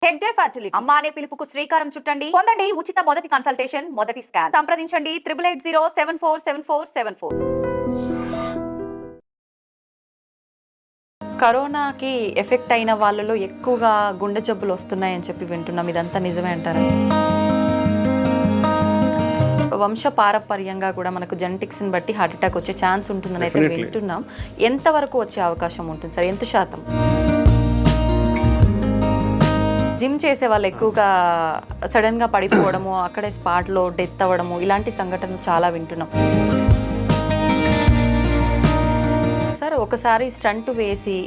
Tech day fertility అమ్మ అనే పిలుపుకు శ్రీకారం చుట్టండి. పొందండి ఉచిత మొదటి కన్సల్టేషన్, మొదటి స్కాన్. సంప్రదించండి 8880747474. కరోనాకి ఎఫెక్ట్ అయిన వాళ్ళలో ఎక్కువగా గుండె జబ్బులు వస్తున్నాయని చెప్పి వింటున్నాం. ఇదంతా నిజమే అంటారా? వంశ పారపర్యంగా కూడా మనకు జెనెటిక్స్ని బట్టి హార్ట్ అటాక్ వచ్చే ఛాన్స్ ఉంటుందని అయితే వింటున్నాం. ఎంతవరకు వచ్చే అవకాశం ఉంటుంది సార్? ఎంత శాతం? జిమ్ చేసే వాళ్ళు ఎక్కువగా సడన్గా పడిపోవడము, అక్కడే స్పాట్లో డెత్ అవ్వడము, ఇలాంటి సంఘటనలు చాలా వింటున్నాం. సార్, ఒకసారి స్టంట్ వేసి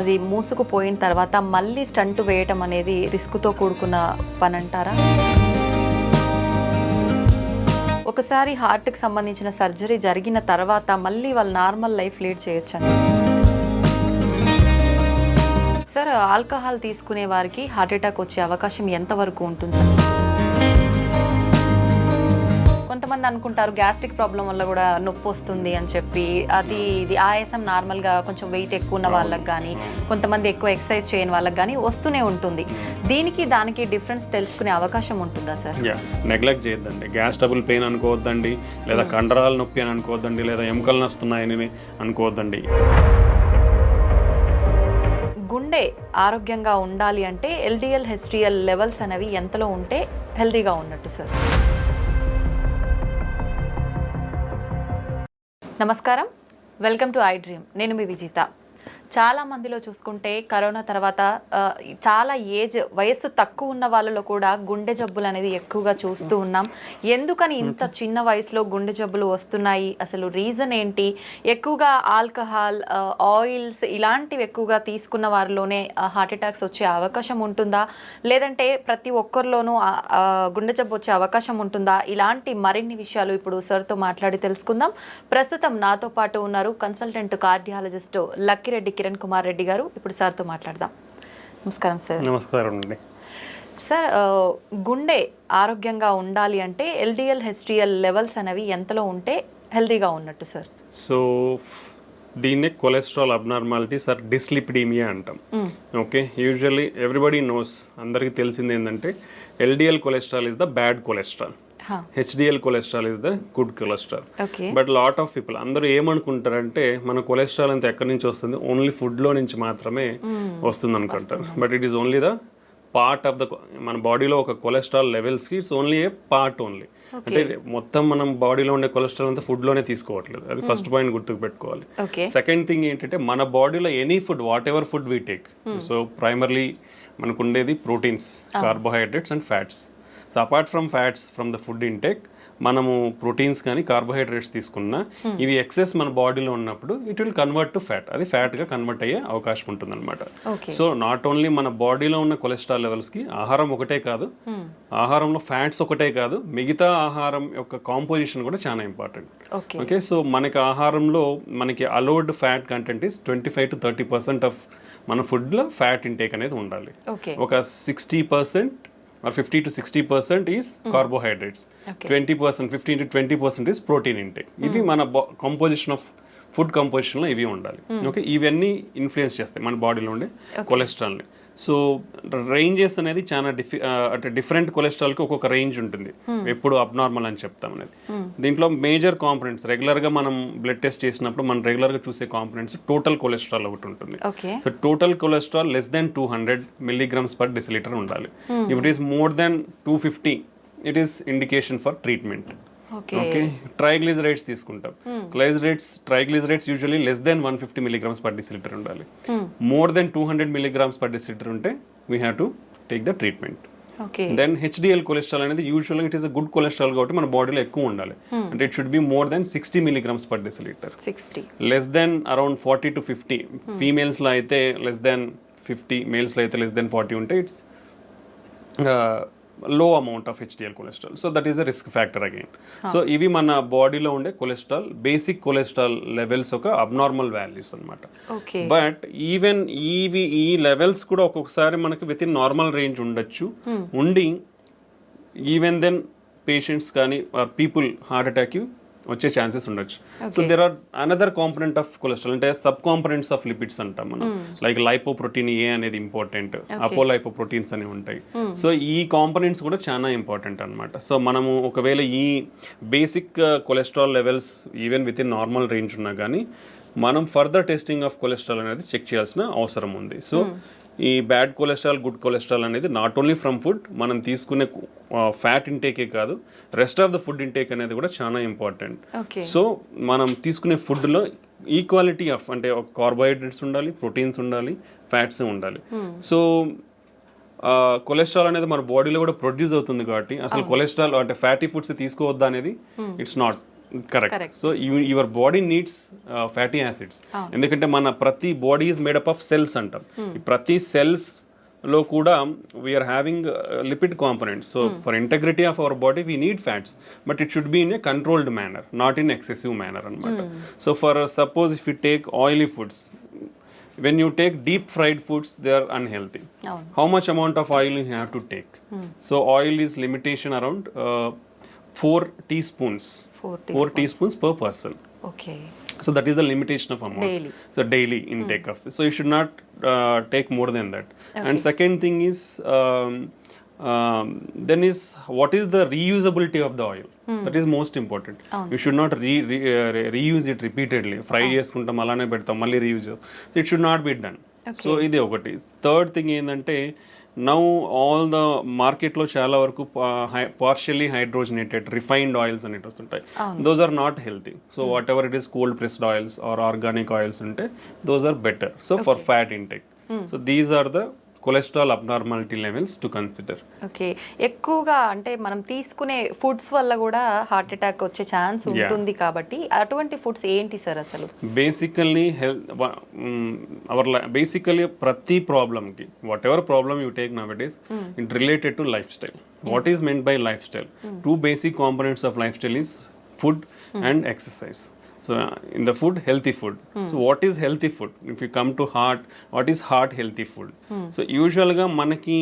అది మూసుకుపోయిన తర్వాత మళ్ళీ స్టంట్ వేయటం అనేది రిస్క్తో కూడుకున్న పని అంటారా? ఒకసారి హార్ట్కి సంబంధించిన సర్జరీ జరిగిన తర్వాత మళ్ళీ వాళ్ళు నార్మల్ లైఫ్ లీడ్ చేయొచ్చండి. సార్, ఆల్కహాల్ తీసుకునే వారికి హార్ట్ అటాక్ వచ్చే అవకాశం ఎంతవరకు ఉంటుంది సార్? కొంతమంది అనుకుంటారు గ్యాస్ట్రిక్ ప్రాబ్లం వల్ల కూడా నొప్పి వస్తుంది అని చెప్పి. ఇది ఆయాసం నార్మల్గా కొంచెం వెయిట్ ఎక్కువ ఉన్న వాళ్ళకి కానీ, కొంతమంది ఎక్కువ ఎక్సర్సైజ్ చేయని వాళ్ళకి కానీ వస్తూనే ఉంటుంది. దీనికి దానికి డిఫరెన్స్ తెలుసుకునే అవకాశం ఉంటుందా సార్? నెగ్లెక్ట్ చేయొద్దండి. గ్యాస్ ట్రబుల్ పెయిన్ అనుకోవద్దండి, లేదా కండరాల నొప్పి అని అనుకోవద్దండి, లేదా ఎముకలు నొస్తున్నాయని అనుకోవద్దండి. గుండె ఆరోగ్యంగా ఉండాలి అంటే ఎల్డిఎల్ హెచ్డిఎల్ లెవెల్స్ అనేవి ఎంతలో ఉంటే హెల్తీగా ఉన్నట్టు సార్? నమస్కారం, వెల్కమ్ టు ఐ డ్రీమ్. నేను మీ విజిత. చాలా మందిలో చూసుకుంటే కరోనా తర్వాత చాలా వయస్సు తక్కువ ఉన్న వాళ్ళలో కూడా గుండె జబ్బులు అనేది ఎక్కువగా చూస్తూ ఉన్నాం. ఎందుకని ఇంత చిన్న వయసులో గుండె జబ్బులు వస్తున్నాయి? అసలు రీజన్ ఏంటి? ఎక్కువగా ఆల్కహాల్, ఆయిల్స్ ఇలాంటివి ఎక్కువగా తీసుకున్న వారిలోనే హార్ట్ అటాక్స్ వచ్చే అవకాశం ఉంటుందా, లేదంటే ప్రతి ఒక్కరిలోనూ గుండె జబ్బు వచ్చే అవకాశం ఉంటుందా? ఇలాంటి మరిన్ని విషయాలు ఇప్పుడు సార్తో మాట్లాడి తెలుసుకుందాం. ప్రస్తుతం నాతో పాటు ఉన్నారు కన్సల్టెంట్ కార్డియాలజిస్ట్ లక్కిరెడ్డి కిరణ్ కుమార్ రెడ్డి గారు. ఇప్పుడు సార్తో మాట్లాడదాం. నమస్కారం సార్. నమస్కారం అండి. సార్, గుండె ఆరోగ్యంగా ఉండాలి అంటే ఎల్డిఎల్ హెచ్డిఎల్ లెవెల్స్ అనేవి ఎంతలో ఉంటే హెల్తీగా ఉన్నట్టు సార్? సో దీన్నే కొలెస్ట్రాల్ అబ్నార్మాలిటీస్ ఆర్ డిస్లిపిడీమియా అంటాం. ఓకే, యూజువల్లీ ఎవ్రీబడి నోస్, అందరికీ తెలిసింది ఏంటంటే LDL cholesterol is the bad cholesterol, HDL cholesterol is the good cholesterol. But lot of people అందరూ ఏమనుకుంటారంటే మన కొలెస్ట్రాల్ అంతా ఎక్కడి నుంచి వస్తుంది, ఓన్లీ ఫుడ్ లో నుంచి మాత్రమే వస్తుంది అనుకుంటారు. But it is only the part of the మన బాడీలో ఒక కొలెస్ట్రాల్ లెవెల్స్ కి it's only A part only. అంటే మొత్తం మనం బాడీలో ఉండే కొలెస్ట్రాల్ అంతా ఫుడ్ లోనే తీసుకోవట్లేదు. అది ఫస్ట్ పాయింట్ గుర్తుకు పెట్టుకోవాలి. సెకండ్ థింగ్ ఏంటంటే మన బాడీలో any food, what ever food we take, so primarily మనకు ఉండేది proteins, carbohydrates and fats. So apart from fats from the food intake, మనము ప్రోటీన్స్ కానీ కార్బోహైడ్రేట్స్ తీసుకున్నా ఇవి ఎక్సెస్ మన బాడీలో ఉన్నప్పుడు it will convert to fat. అది ఫ్యాట్గా కన్వర్ట్ అయ్యే అవకాశం ఉంటుంది అనమాట. సో నాట్ ఓన్లీ మన బాడీలో ఉన్న కొలెస్ట్రాల్ లెవెల్స్కి ఆహారం ఒకటే కాదు, ఆహారంలో ఫ్యాట్స్ ఒకటే కాదు, మిగతా ఆహారం యొక్క కాంపోజిషన్ కూడా చాలా ఇంపార్టెంట్. ఓకే, సో మనకి ఆహారంలో మనకి allowed fat content is 25 to 30% of మన ఫుడ్లో ఫ్యాట్ ఇంటేక్ అనేది ఉండాలి. ఒక 60% or 50 to 60% is carbohydrates. 20%, 15 to 20% is protein intake. ఇవి మన కంపోజిషన్ ఆఫ్ ఫుడ్ కంపోజిషన్లో ఇవి ఉండాలి. ఓకే, ఇవన్నీ ఇన్ఫ్లుయెన్స్ చేస్తాయి మన బాడీలో ఉండే కొలెస్ట్రాల్ని. సో రేంజెస్ అనేది చాలా అంటే డిఫరెంట్ కొలెస్ట్రాల్కి ఒక్కొక్క రేంజ్ ఉంటుంది, ఎప్పుడు అబ్నార్మల్ అని చెప్తాం అనేది. దీంట్లో మేజర్ కాంపోనెంట్స్ రెగ్యులర్గా మనం బ్లడ్ టెస్ట్ చేసినప్పుడు మనం రెగ్యులర్గా చూసే కాంపోనెంట్స్ టోటల్ కొలెస్ట్రాల్ ఒకటి ఉంటుంది. So total cholesterol less than 200 mg/dL ఉండాలి. If it is more than 250 it is indication for treatment. Okay, triglycerides తీసుకుంటాం. Triglycerides usually less than 150 mg/dL ఉండాలి. మోర్ దెన్ 200 mg/dL ఉంటే we have to take the treatment. Then HDL cholesterol అనేది యూజువల్గా it is a good cholesterol కాబట్టి మన బాడీలో ఎక్కువ ఉండాలి. అంటే it should be more than 60 mg/dL. Less than around 40 to 50. ఫీమేల్స్లో అయితే less than 50, మేల్స్లో అయితే less than 40 ఉంటే it's low amount of HDL cholesterol. So that is a risk factor again. So ఇవి మన బాడీలో ఉండే కొలెస్ట్రాల్, బేసిక్ కొలెస్ట్రాల్ లెవెల్స్ ఒక abnormal values అనమాట. బట్ ఈవెన్ ఈ లెవెల్స్ కూడా ఒక్కొక్కసారి మనకి విత్ ఇన్ నార్మల్ రేంజ్ ఉండొచ్చు. ఉండి ఈవెన్ దెన్ పేషెంట్స్ కానీ పీపుల్ హార్ట్ అటాక్ వచ్చే ఛాన్సెస్ ఉండొచ్చు. So there are another component of cholesterol అంటే సబ్ కాంపనెంట్స్ ఆఫ్ లిపిడ్స్ అంటాం మనం. లైక్ లైపోప్రోటీన్ ఏ అనేది ఇంపార్టెంట్, అపోలైపోప్రోటీన్స్ అనేవి ఉంటాయి. సో ఈ కాంపనెంట్స్ కూడా చాలా ఇంపార్టెంట్ అనమాట. సో మనము ఒకవేళ ఈ basic cholesterol levels even with in normal range ఉన్నా కానీ మనం ఫర్దర్ టెస్టింగ్ ఆఫ్ కొలెస్ట్రాల్ అనేది చెక్ చేయాల్సిన అవసరం ఉంది. సో ఈ బ్యాడ్ కొలెస్ట్రాల్, గుడ్ కొలెస్ట్రాల్ అనేది నాట్ ఓన్లీ ఫ్రమ్ ఫుడ్, మనం తీసుకునే ఫ్యాట్ ఇంటేకే కాదు, rest of the food intake అనేది కూడా చాలా ఇంపార్టెంట్. సో మనం తీసుకునే ఫుడ్లో ఈక్వాలిటీ ఆఫ్ అంటే కార్బోహైడ్రేట్స్ ఉండాలి, ప్రోటీన్స్ ఉండాలి, ఫ్యాట్స్ ఉండాలి. సో కొలెస్ట్రాల్ అనేది మన బాడీలో కూడా ప్రొడ్యూస్ అవుతుంది కాబట్టి అసలు కొలెస్ట్రాల్ అంటే ఫ్యాటీ ఫుడ్స్ తీసుకోవద్దా అనేది it's not correct. So your body needs fatty acids. ఎందుకంటే మన ప్రతి body is made up of cells అంటాం. ఈ ప్రతి సెల్స్ లో కూడా we are having lipid components. So for integrity of our body we need fats, but it should be in a controlled manner, not in excessive manner అనమాట. So for suppose if you take oily foods, when you take deep fried foods, they are unhealthy. How much amount of oil you have to take? So oil is limitation around 4 teaspoons. 4 teaspoons per person. Okay. So that is the limitation of amount. Daily. So daily intake of this. So you should not take more than that. And second thing is then is what is the reusability of the oil? That is most important. You should not reuse it repeatedly. Fry చేసుకుంటాం అలానే పెడతాం మళ్ళీ reuse. So it should not be done. So ఇది ఒకటి. Third thing ఏంటంటే now all the మార్కెట్లో చాలా వరకు పార్షియల్లీ హైడ్రోజనేటెడ్ రిఫైన్డ్ ఆయిల్స్ అనేవి వస్తుంటాయి. Those are not healthy. So whatever it is cold pressed oils or organic oils ఉంటే those are better. So for fat intake. So these are the cholesterol abnormality levels to consider. Okay, ఎక్కువగా అంటే మనం తీసుకునే foods వల్ల కూడా heart attack వచ్చే chance ఉంటుంది కాబట్టి అటువంటి ఫుడ్స్ ఏంటి సార్ అసలు? బేసికల్లీ బేసికల్లీ ప్రతి ప్రాబ్లమ్కి whatever problem you take now it is it related to lifestyle. What is meant by lifestyle? Two basic components of lifestyle is food and exercise. So in the food, healthy food. So what is healthy food? If you come to heart, what is heart healthy food? So usually ga manaki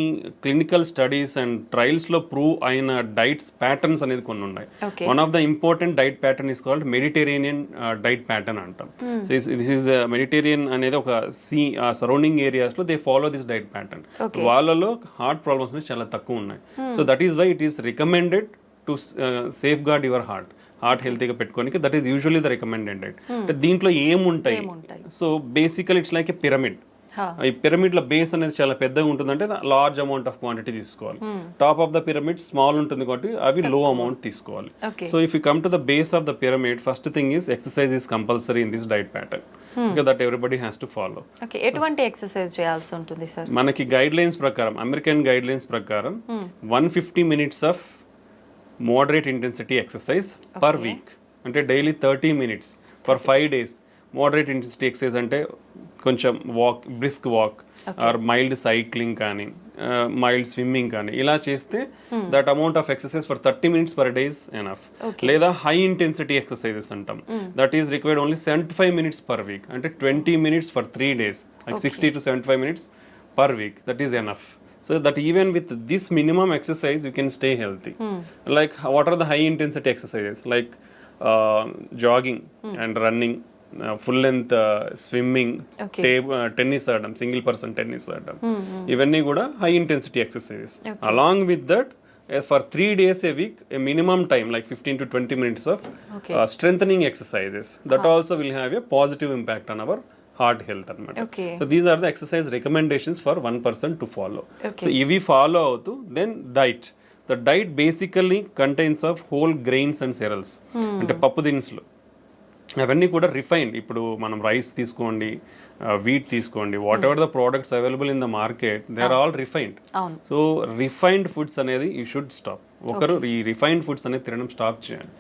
clinical studies and trials lo prove aina diets patterns anedi konni unnai. One of the important diet pattern is called Mediterranean diet pattern antam. So this is Mediterranean anedi oka sea surrounding areas lo they follow this diet pattern. Vallalo heart problems ne chala takku unnai. So that is why it is recommended to safeguard your heart. Heart హెల్తీగా పెట్టుకోనికి that is usually the recommended diet. అంటే దీంట్లో ఏముంటాయి? So basical it's like a pyramid. ఈ pyramid లో base అనేది చాలా పెద్దగా ఉంటుందంటే లార్జ్ అమౌంట్ ఆఫ్ క్వాంటిటీ తీసుకోవాలి. Top of the pyramid small ఉంటుంది కాబట్టి అవి లో అమౌంట్ తీసుకోవాలి. So if you come to the base of the pyramid, first thing is exercise is compulsory in this diet pattern. That everybody has to follow. ఎటువంటి exercise చేయాల్సి ఉంటుంది sir? మనకి guide lines ప్రకారం, American guide lines ప్రకారం 150 minutes of moderate intensity exercise per week. అంటే daily 30 minutes for 5 days. Moderate intensity exercise అంటే కొంచెం walk, brisk walk are mild cycling కానీ మైల్డ్ స్విమ్మింగ్ కానీ ఇలా చేస్తే that amount of exercise for 30 minutes per day is enough. లేదా high intensity exercises అంటాం. That is required only 75 minutes per week. అంటే 20 minutes for 3 days, like 60 to 75 minutes per week. That is enough. So that even with this minimum exercise, you can stay healthy. Like what are the high intensity exercises? Like jogging and running, full length swimming, tennis adam, single person tennis adam. Ivanni kuda high intensity exercises. Along with that, for 3 days a week, a minimum time like 15 to 20 minutes of strengthening exercises. That also will have a positive impact on our heart health అనమాట. So these are the exercise recommendations for 1 person to follow. So ఇవి follow అవుతూ then diet. The diet basically contains of whole grains and cereals. అంటే పప్పు దినుసులు అవన్నీ కూడా refined. ఇప్పుడు మనం రైస్ తీసుకోండి, వీట్ తీసుకోండి, whatever the products available in the market they are all refined. So refined foods అనేది యూ షుడ్ స్టాప్. ఒకరు ఈ రిఫైన్డ్ ఫుడ్స్ అనేది తినడం స్టాప్ చేయాలి.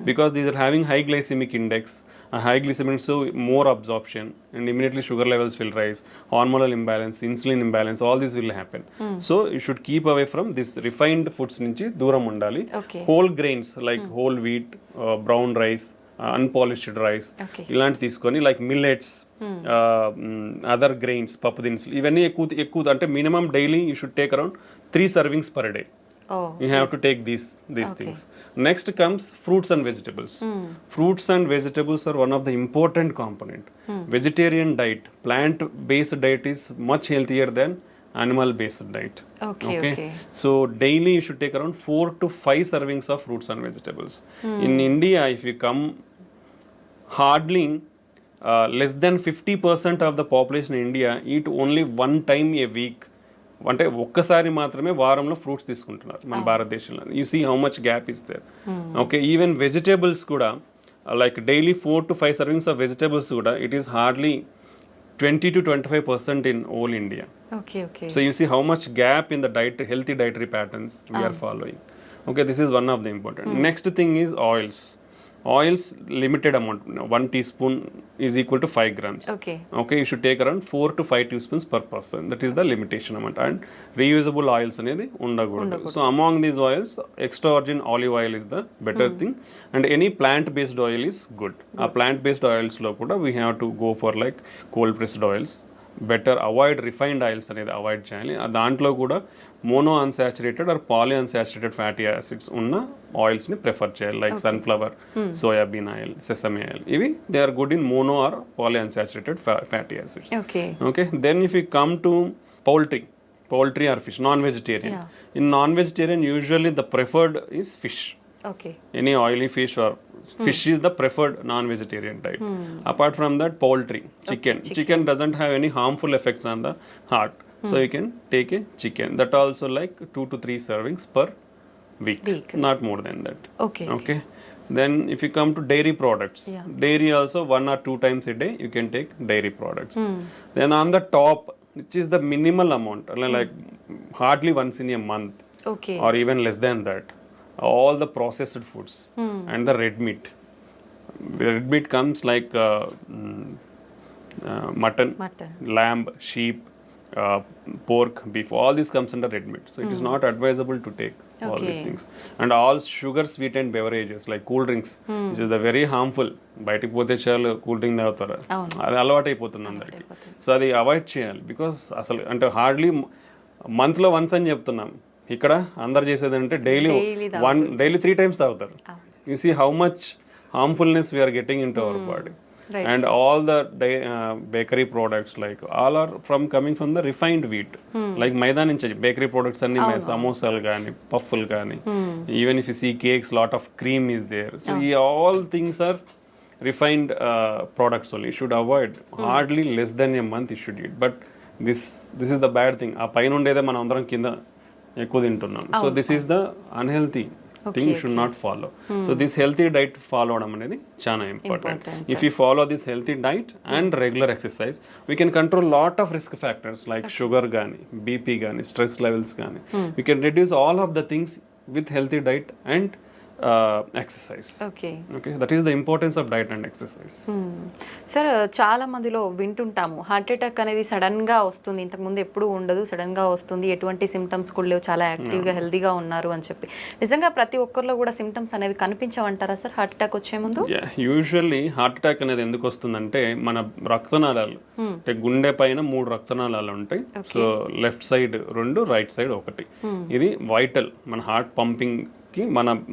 Because these are having high glycemic index. High glycemic, so more absorption and immediately sugar levels will rise, hormonal imbalance, insulin imbalance, all this will happen. So you should keep away from this refined foods nunchi dooram undali. Whole grains like whole wheat, brown rice, unpolished rice, ilanti తీసుకొని like millets, other grains, పప్పు దినుసులు ఇవన్నీ ఎక్కువ అంటే minimum daily you should take around 3 servings per day. Oh, you have to take these things. Next comes fruits and vegetables. Fruits and vegetables are one of the important component. Vegetarian diet, plant based diet is much healthier than animal based diet. Okay. So daily you should take around 4 to 5 servings of fruits and vegetables. In India, if you come, hardly less than 50% of the population in India eat only one time a week. అంటే ఒక్కసారి మాత్రమే వారంలో fruits తీసుకుంటున్నారు మన భారతదేశంలో. You see how much gap is there. Okay, even vegetables కూడా like daily 4 to 5 servings of vegetables కూడా it is hardly 20 to 25% in all India. Okay. So you see how much gap in the diet, healthy dietary patterns we are following. Okay, this is one of the important. Next thing is oils. Oils, limited amount. 1 teaspoon is equal to 5 grams. Okay. Okay, you should take around 4 to 5 teaspoons per person. That is the limitation amount. And reusable oils anedi undakudu. So among these oils, extra virgin olive oil is the better thing, and any plant based oil is good. Plant based oils lo kuda we have to go for like cold pressed oils. Better avoid refined oils అనేది avoid చేయాలి. దాంట్లో కూడా mono unsaturated or poly unsaturated fatty acids ఉన్న ఆయిల్స్ని prefer చేయాలి, like sunflower, soybean oil, sesame oil. ఇవి they are good in mono or poly unsaturated fatty acids. Okay, then if you come to poultry or fish, non-vegetarian. In non-vegetarian, usually the preferred is fish. Okay. Any oily fish or fish is the preferred non-vegetarian diet. Apart from that, poultry, chicken. Chicken doesn't have any harmful effects on the heart. So you can take a chicken. That also like 2 to 3 servings per week. Not more than that. Okay. Then if you come to dairy products, dairy also 1 or 2 times a day you can take dairy products. Then on the top, which is the minimal amount, like hardly once in a month, or even less than that, all the processed foods and the red meat. The red meat comes like mutton, lamb, sheep, pork, beef. All this comes under red meat. So it is not advisable to take all these things. And all sugar sweetened beverages like cool drinks, which is the very harmful. బయటికి పోతే చాలు cool drink తాగుతారు, అది అలవాటు అయిపోతుంది అందరికి. So అది avoid చేయాలి. బికాస్ అసలు అంటే హార్డ్లీ మంత్లో వన్స్ అని చెప్తున్నాం, ఇక్కడ అందరు చేసేది అంటే డైలీ 3 times తాగుతారు. You see how much harmfulness we are getting into our body. And all the bakery products, like all are coming from the refined wheat. Like maida nunchi bakery products anni samosal gaani, puffle gaani, even if you see cakes, lot of cream is there. So all things are refined products only. You should avoid. Hardly less than a month you should eat. But this is the bad thing. ఆ పైన ఉండేదే మనం అందరం కింద ఎక్కువ తింటున్నాం. So this is the unhealthy thing you should not follow. So this healthy diet follow avadam anedi chaana important. If you follow this healthy diet and regular exercise, we can control lot of risk factors like sugar gaani, BP gaani, stress levels gaani. We can reduce all of the things with healthy diet and exercise. Okay, that is the importance of diet and exercise. Sir చాలా మందిలో వింటుంటాము heart attack అనేది sudden గా వస్తుంది, ఇంతకు ముందు ఎప్పుడు ఉండదు, sudden గా వస్తుంది, ఎటువంటి సిమ్టమ్స్ కూడా లేవు, చాలా యాక్టివ్ గా హెల్దీగా ఉన్నారు అని చెప్పి. నిజంగా ప్రతి ఒక్కరిలో కూడా సిమ్టమ్స్ అనేవి కనిపించవంటారా సార్ హార్ట్ అటాక్ వచ్చే ముందు? యూజువల్లీ హార్ట్ అటాక్ అనేది ఎందుకు వస్తుందంటే మన రక్తనాళాలు అంటే గుండె పైన 3 రక్తనాళాలు ఉంటాయి. So left side 2, right side 1. ఇది వైటల్, మన హార్ట్ పంపింగ్ కి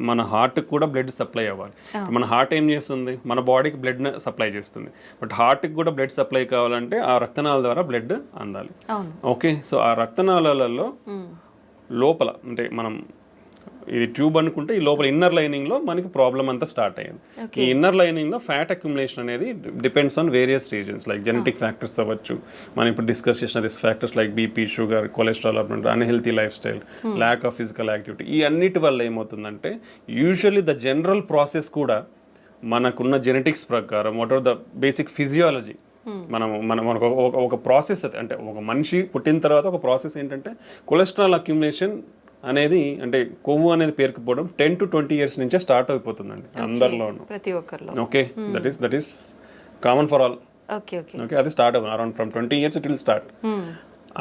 మన హార్ట్ కూడా బ్లడ్ సప్లై అవ్వాలి. మన హార్ట్ ఏం చేస్తుంది, మన బాడీకి బ్లడ్ సప్లై చేస్తుంది. బట్ హార్ట్కి కూడా బ్లడ్ సప్లై కావాలంటే ఆ రక్తనాళాల ద్వారా బ్లడ్ అందాలి. ఓకే, సో ఆ రక్తనాళాలలో లోపల అంటే మనం ఇది ట్యూబ్ అనుకుంటే ఈ లోపల ఇన్నర్ లైనింగ్ లో మనకి ప్రాబ్లం అంతా స్టార్ట్ అయ్యింది. ఈ ఇన్నర్ లైనింగ్ లో ఫ్యాట్ అక్యుములేషన్ అనేది depends on various reasons like genetic factors అవ్వచ్చు, మనం ఇప్పుడు డిస్కస్ చేసిన risk factors like BP, sugar, cholesterol, unhealthy life style, lack of physical activity. ఈ అన్నిటి వల్ల ఏమవుతుందంటే యూజువల్లీ ద జనరల్ ప్రాసెస్ కూడా మనకున్న జెనెటిక్స్ ప్రకారం what are the basic physiology మనకు ఒక ప్రాసెస్ అంటే ఒక మనిషి పుట్టిన తర్వాత ఒక ప్రాసెస్ ఏంటంటే కొలెస్ట్రాల్ అక్యుములేషన్ అనేది అంటే కొవ్వు అనేది పేరుకుపోవడం 10 to 20 years నుంచే స్టార్ట్ అయిపోతుందండి అందరిలోనూ, ప్రతి ఒక్కరిలో. Okay, that is common for all. Okay, అది స్టార్ట్ అవుతుంది around from 20 years it will start.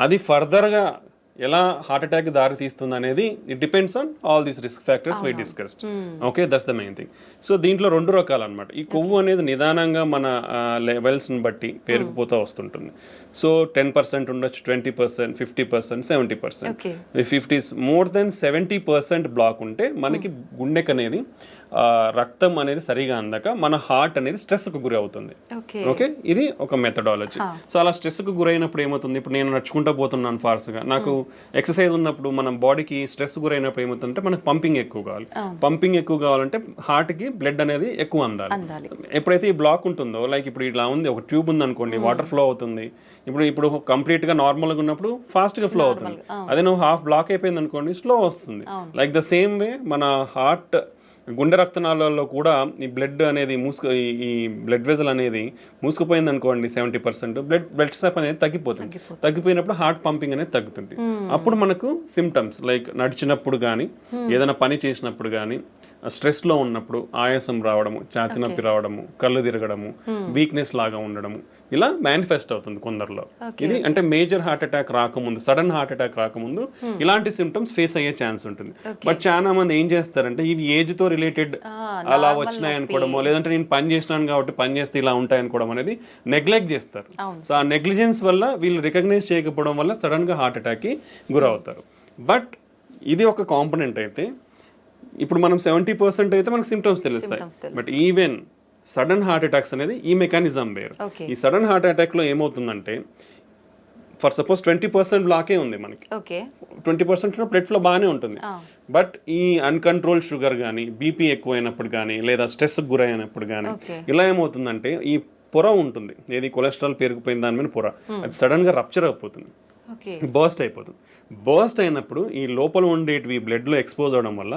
అది ఫర్దర్గా ఎలా హార్ట్ అటాక్ దారి తీస్తుంది అనేది it depends on all these risk factors we discussed. Okay, that's the main thing. So దీంట్లో 2 రకాలు అనమాట. ఈ కొవ్వు అనేది నిదానంగా మన లెవెల్స్ని బట్టి పెరిగిపోతూ వస్తుంటుంది. సో 10% ఉండొచ్చు, 20%, 50%, 70%. 50 మోర్ దెన్ 70% బ్లాక్ ఉంటే మనకి గుండెకి అనేది రక్తం అనేది సరిగా అందక మన హార్ట్ అనేది స్ట్రెస్కు గురి అవుతుంది. ఓకే, ఇది ఒక మెథడాలజీ. సో అలా స్ట్రెస్కు గురైనప్పుడు ఏమవుతుంది, ఇప్పుడు నేను నడుచుకుంటూ పోతున్నాను ఫాస్ట్గా, నాకు ఎక్సర్సైజ్ ఉన్నప్పుడు మన బాడీకి స్ట్రెస్ గురైనప్పుడు ఏమవుతుందంటే మనకు పంపింగ్ ఎక్కువ కావాలి. పంపింగ్ ఎక్కువ కావాలంటే హార్ట్కి బ్లడ్ అనేది ఎక్కువ అందాలి. ఎప్పుడైతే ఈ బ్లాక్ ఉంటుందో, లైక్ ఇప్పుడు ఇలా ఉంది, ఒక ట్యూబ్ ఉంది అనుకోండి, వాటర్ ఫ్లో అవుతుంది. ఇప్పుడు కంప్లీట్గా నార్మల్గా ఉన్నప్పుడు ఫాస్ట్గా ఫ్లో అవుతుంది. అదే నువ్వు హాఫ్ బ్లాక్ అయిపోయింది అనుకోండి, స్లో వస్తుంది. లైక్ ద సేమ్ వే మన హార్ట్ గుండె రక్తనాళాల్లో కూడా ఈ బ్లడ్ అనేది ఈ బ్లడ్ వెజల్ అనేది మూసుకుపోయింది అనుకోండి 70%, బ్లడ్ స్టెప్ అనేది తగ్గిపోతుంది. తగ్గిపోయినప్పుడు హార్ట్ పంపింగ్ అనేది తగ్గుతుంది. అప్పుడు మనకు సిమ్టమ్స్ లైక్ నడిచినప్పుడు కానీ, ఏదైనా పని చేసినప్పుడు కానీ, స్ట్రెస్లో ఉన్నప్పుడు ఆయాసం రావడము, ఛాతీ నొప్పి రావడము, కళ్ళు తిరగడము, వీక్నెస్ లాగా ఉండడము, ఇలా మేనిఫెస్ట్ అవుతుంది కొందరిలో. ఇది అంటే మేజర్ హార్ట్ అటాక్ రాకముందు, సడన్ హార్ట్ అటాక్ రాకముందు ఇలాంటి సిమ్టమ్స్ ఫేస్ అయ్యే ఛాన్స్ ఉంటుంది. బట్ చాలా మంది ఏం చేస్తారంటే ఇవి ఏజ్ తో రిలేటెడ్ అలా వచ్చినాయి అనుకోవడమో, లేదంటే నేను పని చేసినాను కాబట్టి పని చేస్తే ఇలా ఉంటాయి అనుకోవడం అనేది నెగ్లెక్ట్ చేస్తారు. సో ఆ నెగ్లిజెన్స్ వల్ల వీళ్ళు రికగ్నైజ్ చేయకపోవడం వల్ల సడన్ గా హార్ట్ అటాక్ కి గురవుతారు. బట్ ఇది ఒక కాంపోనెంట్ అయితే, ఇప్పుడు మనం 70% అయితే మనకు సిమ్టమ్స్ తెలుస్తాయి. But even sudden heart attacks అనేది ఈ మెకానిజం వేరు. ఈ సడన్ హార్ట్ అటాక్ లో ఏమవుతుందంటే, ఫర్ సపోజ్ 20% బ్లాకే ఉంది మనకి, 20% బ్లడ్ ఫ్లో బాగానే ఉంటుంది. బట్ ఈ అన్కంట్రోల్ షుగర్ కానీ, బీపీ ఎక్కువైనప్పుడు కానీ, లేదా స్ట్రెస్ గురైనప్పుడు కానీ, ఇలా ఏమవుతుందంటే ఈ పొర ఉంటుంది, ఏది కొలెస్ట్రాల్ పెరిగిపోయిన దాని మీద పొర, అది సడన్ గా రప్చర్ అయిపోతుంది, బర్స్ట్ అయిపోతుంది. బర్స్ట్ అయినప్పుడు ఈ లోపల ఉండేటివి బ్లడ్లో ఎక్స్పోజ్ అవడం వల్ల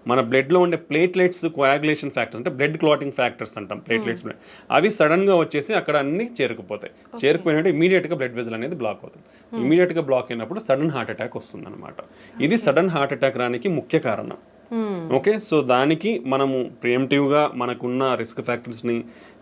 మన బ్లడ్లో ఉండే ప్లేట్లెట్స్ కోయాగులేషన్ ఫ్యాక్టర్స్, అంటే బ్లడ్ క్లాటింగ్ ఫ్యాక్టర్స్ అంటాం, ప్లేట్లెట్స్, అవి సడన్గా వచ్చేసి అక్కడ అన్ని చేరుకుపోతాయి. చేరుకుపోయినట్టు ఇమీడియట్గా బ్లడ్ వెజల్ అనేది బ్లాక్ అవుతుంది. ఇమీడియట్గా బ్లాక్ అయినప్పుడు సడన్ హార్ట్ అటాక్ వస్తుంది అనమాట. ఇది సడన్ హార్ట్ అటాక్ రానికి ముఖ్య కారణం. ఓకే, సో దానికి మనము ప్రియంటివ్గా మనకున్న రిస్క్ ఫ్యాక్టర్స్ని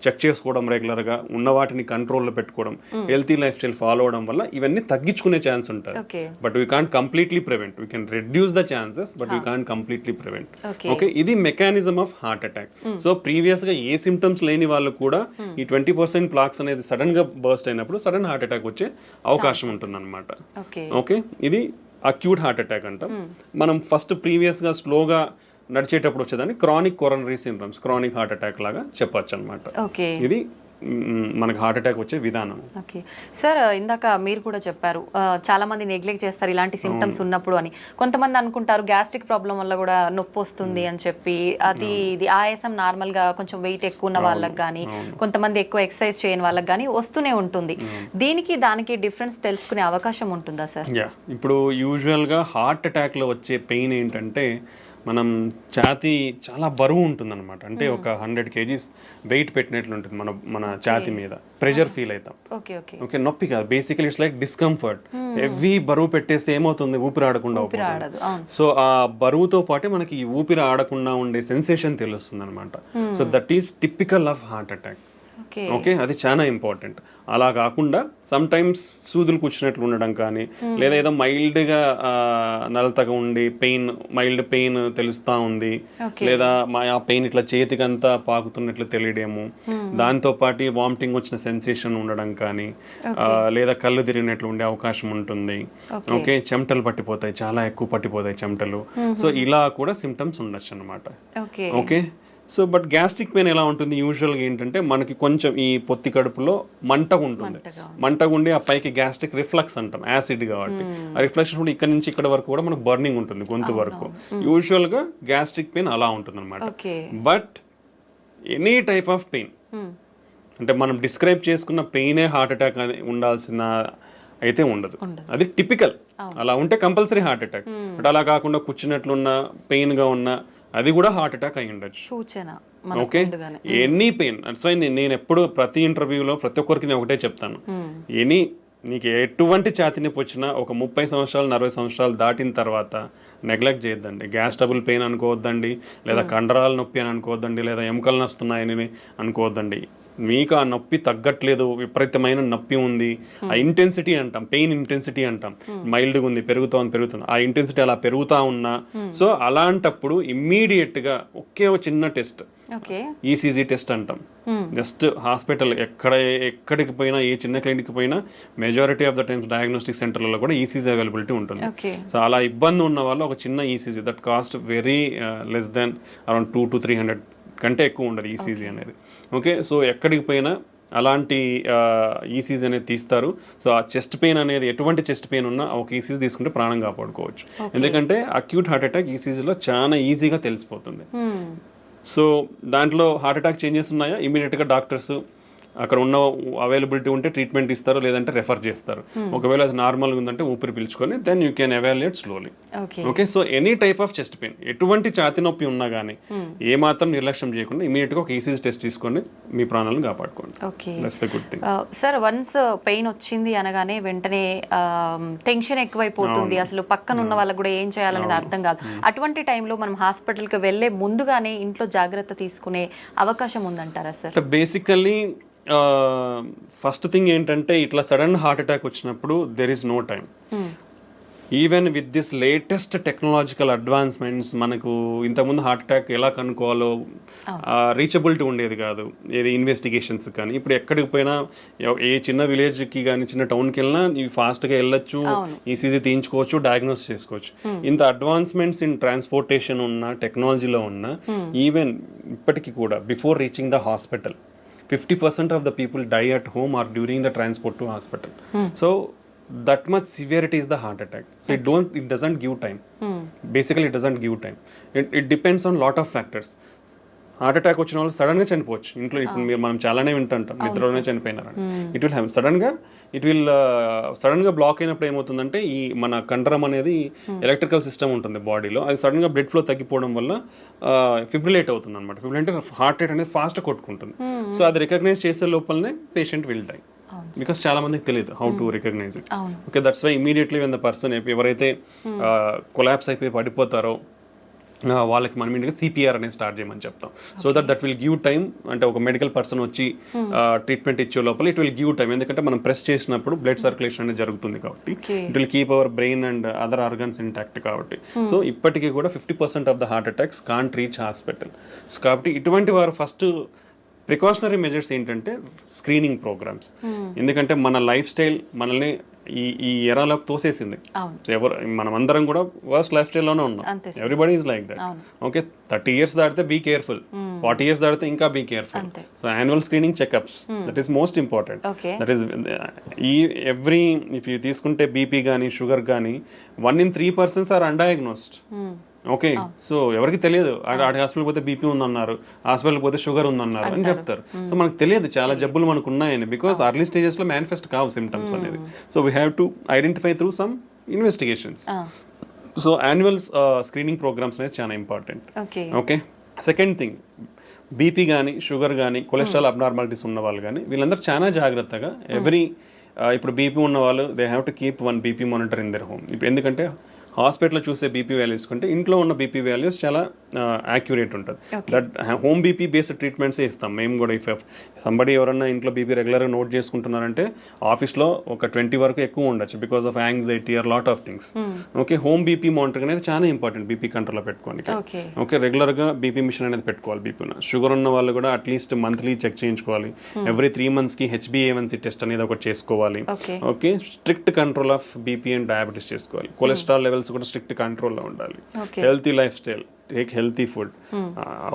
చెక్ చేసుకోవడం, రెగ్యులర్గా ఉన్న వాటిని కంట్రోల్లో పెట్టుకోవడం, హెల్తీ లైఫ్ స్టైల్ ఫాలో అవడం వల్ల ఇవన్నీ తగ్గించుకునే ఛాన్స్ ఉంటుంది. But we can't completely prevent. We can reduce the chances, but we can't completely prevent. Okay, ఇది mechanism of heart attack. So ప్రీవియస్గా ఏ సిమ్టమ్స్ లేని వాళ్ళు కూడా ఈ 20% ప్లాక్స్ అనేది సడన్ గా బర్స్ట్ అయినప్పుడు సడన్ హార్ట్ అటాక్ వచ్చే అవకాశం ఉంటుంది అనమాట. ఓకే, ఇది అక్యూట్ హార్ట్ అటాక్ అంటాం. మనం ఫస్ట్ ప్రీవియస్గా స్లోగా నడిచేటప్పుడు వచ్చేదాన్ని chronic coronary syndromes, chronic heart attack లాగా చెప్పొచ్చు అనమాట. ఇది మనకు హార్ట్ అటాక్ వచ్చే విధానం. ఓకే సార్, ఇందాక మీరు కూడా చెప్పారు చాలా మంది నెగ్లెక్ట్ చేస్తారు ఇలాంటి సిమ్టమ్స్ ఉన్నప్పుడు అని. కొంతమంది అనుకుంటారు గ్యాస్ట్రిక్ ప్రాబ్లం వల్ల కూడా నొప్పి వస్తుంది అని చెప్పి, అది ఇది ఆయాసం నార్మల్ గా కొంచెం వెయిట్ ఎక్కువ ఉన్న వాళ్ళకి కానీ, కొంతమంది ఎక్కువ ఎక్సర్సైజ్ చేయని వాళ్ళకి కానీ వస్తూనే ఉంటుంది. దీనికి దానికి డిఫరెన్స్ తెలుసుకునే అవకాశం ఉంటుందా సార్? ఇప్పుడు యూజువల్ గా హార్ట్ అటాక్ లో వచ్చే పెయిన్ ఏంటంటే, మనం ఛాతీ చాలా బరువు ఉంటుంది అనమాట. అంటే ఒక 100 kgs వెయిట్ పెట్టినట్లు ఉంటుంది మన ఛాతీ మీద, ప్రెషర్ ఫీల్ అవుతాం. ఓకే, నొప్పి కాదు, basically it's like discomfort. Heavy బరువు పెట్టేస్తే ఏమవుతుంది, ఊపిరి ఆడకుండా. సో ఆ బరువుతో పాటే మనకి ఈ ఊపిరి ఆడకుండా ఉండే సెన్సేషన్ తెలుస్తుంది అనమాట. So that is typical of heart attack. Okay, అది చాలా ఇంపార్టెంట్. అలా కాకుండా సమ్ టైమ్స్ సూదులు కూర్చున్నట్లు ఉండడం కానీ, లేదా ఏదో మైల్డ్గా నలతగా ఉండి మైల్డ్ పెయిన్ తెలుస్తూ ఉంది, లేదా ఆ పెయిన్ ఇట్లా చేతికంతా పాకుతున్నట్లు తెలియడము, దాంతో పాటు వామిటింగ్ వచ్చిన సెన్సేషన్ ఉండడం కానీ, లేదా కళ్ళు తిరిగినట్లు ఉండే అవకాశం ఉంటుంది. ఓకే, చెమటలు పట్టిపోతాయి, చాలా ఎక్కువ పట్టిపోతాయి చెమటలు. సో ఇలా కూడా సిమ్టమ్స్ ఉండొచ్చు అనమాట. Okay, so but gastric pain ఎలా ఉంటుంది యూజువల్గా ఏంటంటే, మనకి కొంచెం ఈ పొత్తి కడుపులో మంటగా ఉంటుంది, మంటగా ఉండి ఆ పైకి గ్యాస్ట్రిక్ రిఫ్లక్స్ అంటాం, యాసిడ్ కాబట్టి ఆ రిఫ్లెక్షన్ కూడా ఇక్కడ నుంచి ఇక్కడ వరకు కూడా మనకు బర్నింగ్ ఉంటుంది గొంతు వరకు. యూజువల్గా గ్యాస్ట్రిక్ పెయిన్ అలా ఉంటుంది అనమాట. But any type of pain, అంటే మనం డిస్క్రైబ్ చేసుకున్న పెయినే హార్ట్ అటాక్ ఉండాల్సిన అయితే ఉండదు, అది టిపికల్. అలా ఉంటే కంపల్సరీ హార్ట్ అటాక్. బట్ అలా కాకుండా కూర్చున్నట్లున్న పెయిన్గా ఉన్న అది కూడా హార్ట్ అటాక్ అయి ఉండొచ్చు. Okay, any pain. That's why నేను ఎప్పుడు ప్రతి ఇంటర్వ్యూలో ప్రతి ఒక్కరికి నేను ఒకటే చెప్తాను, ఎనీ నీకు ఎటువంటి ఛాతీ నొప్పి వచ్చినా ఒక 30 సంవత్సరాలు 40 సంవత్సరాలు దాటిన తర్వాత నెగ్లెక్ట్ చేయొద్దండి. గ్యాస్ ట్రబుల్ పెయిన్ అనుకోవద్దండి, లేదా కండరాల నొప్పి అని అనుకోవద్దండి, లేదా ఎముకలు నొస్తున్నాయని అనుకోవద్దండి. మీకు ఆ నొప్పి తగ్గట్లేదు, విపరీతమైన నొప్పి ఉంది, ఆ ఇంటెన్సిటీ అంటాం, పెయిన్ ఇంటెన్సిటీ అంటాం, మైల్డ్గా ఉంది, పెరుగుతుంది, ఆ ఇంటెన్సిటీ అలా పెరుగుతూ ఉన్నా, సో అలాంటప్పుడు ఇమ్మీడియట్గా ఒకే ఒక చిన్న టెస్ట్, ఈసీజీ టెస్ట్ అంటాం. జస్ట్ హాస్పిటల్ ఎక్కడికి పోయినా, ఏ చిన్న క్లినిక్ పోయినా majority of the times diagnostic సెంటర్లలో కూడా ఈసీజీ అవైలబిలిటీ ఉంటుంది. సో అలా ఇబ్బంది ఉన్న వాళ్ళు ఒక చిన్న ECG that cost very less than around 200 to 300 కంటే ఎక్కువ ఉండదు ఈసీజీ అనేది. ఓకే, సో ఎక్కడికి పోయినా అలాంటి ఈసీజీ అనేది తీస్తారు. సో ఆ చెస్ట్ పెయిన్ అనేది ఎటువంటి చెస్ట్ పెయిన్ ఉన్నా ఒక ఈసీజీ తీసుకుంటే ప్రాణం కాపాడుకోవచ్చు. ఎందుకంటే అక్యూట్ హార్ట్ అటాక్ ఈసీజీలో చాలా ఈజీగా తెలిసిపోతుంది. సో దాంట్లో హార్ట్ అటాక్ చేంజెస్ ఉన్నాయా, ఇమీడియట్గా డాక్టర్స్ అక్కడ ఉన్న అవైలబిలిటీ ఉంటే ట్రీట్మెంట్ ఇస్తారు, లేదంటే రెఫర్ చేస్తారు. ఒకవేళ అది నార్మల్గా ఉందంటే ఊపిరి పీల్చుకొని then you can evaluate slowly. Okay, so any type of chest pain, ఎటువంటి ఛాతీ నొప్పి ఉన్నా కానీ ఏ మాత్రం నిర్లక్ష్యం చేయకుండా ఇమీడియట్గా ఒక ఈసీజీ టెస్ట్ తీసుకొని మీ ప్రాణాలను కాపాడుకోండి. That's the good thing. Sir, once pain వచ్చింది అనగానే వెంటనే టెన్షన్ ఎక్కువైపోతుంది, అసలు పక్కన ఉన్న వాళ్ళకి కూడా ఏం చేయాలనేది అర్థం కాదు. అటువంటి టైంలో మనం హాస్పిటల్కి వెళ్ళే ముందుగానే ఇంట్లో జాగ్రత్త తీసుకునే అవకాశం ఉందంటారా సార్? బేసికల్లీ ఫస్ట్ థింగ్ ఏంటంటే, ఇట్లా సడన్ హార్ట్ అటాక్ వచ్చినప్పుడు there is no time. Even with this latest technological advancements, మనకు ఇంతకుముందు హార్ట్ అటాక్ ఎలా కనుక్కోవాలో రీచబిలిటీ ఉండేది కాదు, ఏది ఇన్వెస్టిగేషన్స్ కానీ. ఇప్పుడు ఎక్కడికి పోయినా, ఏ చిన్న విలేజ్కి కానీ చిన్న టౌన్కి వెళ్ళినా ఫాస్ట్గా వెళ్ళొచ్చు, ఈసీజీ తీయించుకోవచ్చు, డయాగ్నోస్ చేసుకోవచ్చు. ఇంత అడ్వాన్స్మెంట్స్ ఇన్ ట్రాన్స్పోర్టేషన్ ఉన్న, టెక్నాలజీలో ఉన్న, ఈవెన్ ఇప్పటికీ కూడా before reaching the hospital 50% of the people die at home or during the transport to hospital. So that much severity is the heart attack. So it doesn't give time. Basically it doesn't give time. It depends on lot of factors. Heart attack వచ్చిన వాళ్ళు sudden గా చనిపోవచ్చు. ఇంట్లో ఇప్పుడు మనం చాలానే వింటుంటాం, నిద్రలోనే చనిపోయినారని. It will have sudden గా బ్లాక్ అయినప్పుడు ఏమవుతుందంటే, ఈ మన కండరం అనేది ఎలక్ట్రికల్ సిస్టమ్ ఉంటుంది బాడీలో, అది సడన్ గా బ్లడ్ ఫ్లో తగ్గిపోవడం వల్ల ఫిబ్రిలేట్ అవుతుంది అనమాట. ఫిబ్రిలేట్ అంటే హార్ట్ రేట్ అనేది ఫాస్ట్ కొట్టుకుంటుంది. సో అది రికగ్నైజ్ చేసే లోపలనే పేషెంట్ విల్ డై. బికాస్ చాలా మందికి తెలియదు how to recognise it. Okay, that's why immediately when the person ఎవరైతే కొలాప్స్ అయిపోయి పడిపోతారో వాళ్ళకి మనం ఇంటికి సిపిఆర్ అనేది స్టార్ట్ చేయమని చెప్తాం. So that will give time. అంటే ఒక మెడికల్ పర్సన్ వచ్చి ట్రీట్మెంట్ ఇచ్చే లోపల ఇట్ విల్ గివ్ టైమ్. ఎందుకంటే మనం ప్రెస్ చేసినప్పుడు బ్లడ్ సర్క్యులేషన్ అనేది జరుగుతుంది కాబట్టి it will keep our brain and other organs intact కాబట్టి. సో ఇప్పటికీ కూడా 50% of the heart attacks can't reach hospital. So కాబట్టి ఇటువంటి వారు ఫస్ట్ ప్రికాషనరీ మెజర్స్ ఏంటంటే స్క్రీనింగ్ ప్రోగ్రామ్స్. ఎందుకంటే మన లైఫ్ స్టైల్ మనల్ని ఈ ఎరాలోకి తోసేసింది. మనం అందరం కూడా వర్స్ట్ లైఫ్ స్టైల్లోనే ఉన్నాం. Everybody is like that. Okay, 30 years దాటితే బీ కేర్ఫుల్, 40 years దాటితే ఇంకా be careful. So annual screening checkups, that is most important. That is if you తీసుకుంటే బీపీ కానీ షుగర్ కానీ 1 in 3 persons are undiagnosed. Okay, so ఎవరికి తెలియదు, hospital పోతే BP ఉందన్నారు, హాస్పిటల్ పోతే షుగర్ ఉందన్నారు అని చెప్తారు. సో మనకు తెలియదు చాలా జబ్బులు మనకు ఉన్నాయని, బికాస్ అర్లీ స్టేజెస్ లో మేనిఫెస్ట్ కావు సిమ్టమ్స్ అనేది. So we have to identify through some investigations. So annual screening programmes అనేది చాలా important. Okay, second thing, BP కానీ షుగర్ కానీ కొలెస్ట్రాల్ అబ్నార్మాలిటీస్ ఉన్న వాళ్ళు కానీ వీళ్ళందరూ చాలా జాగ్రత్తగా ఇప్పుడు బీపీ ఉన్న వాళ్ళు they have to keep 1 BP monitor in their home. ఇప్పుడు ఎందుకంటే హాస్పిటల్లో చూసే బీపీ వాల్యూస్ కంటే ఇంట్లో ఉన్న బీపీ వాల్యూస్ చాలా యాక్యురేట్ ఉంటుంది. దట్ హోమ్ బీపీ బేస్డ్ ట్రీట్మెంట్సే ఇస్తాం మేము కూడా. ఇఫ్ సంబడి ఎవరన్నా ఇంట్లో బీపీ రెగ్యులర్గా నోట్ చేసుకుంటున్నారంటే ఆఫీస్లో ఒక 20 వరకు ఎక్కువ ఉండొచ్చు because of anxiety are lot of things. Okay, home BP monitoring అనేది చాలా ఇంపార్టెంట్ బీపీ కంట్రోల్లో పెట్టుకోండి. ఓకే, రెగ్యులర్గా బీపీ మిషన్ అనేది పెట్టుకోవాలి. బీపీ షుగర్ ఉన్న వాళ్ళు కూడా అట్లీస్ట్ మంత్లీ చెక్ చేయించుకోవాలి. ఎవ్రీ 3 months HbA1c టెస్ట్ అనేది ఒకటి చేసుకోవాలి. Okay, strict control of BP and diabetes చేసుకోవాలి. కొలెస్ట్రాల్ లెవెల్స్ కూడా స్ట్రిక్ట్ కంట్రోల్లో ఉండాలి. Healthy lifestyle, take healthy food,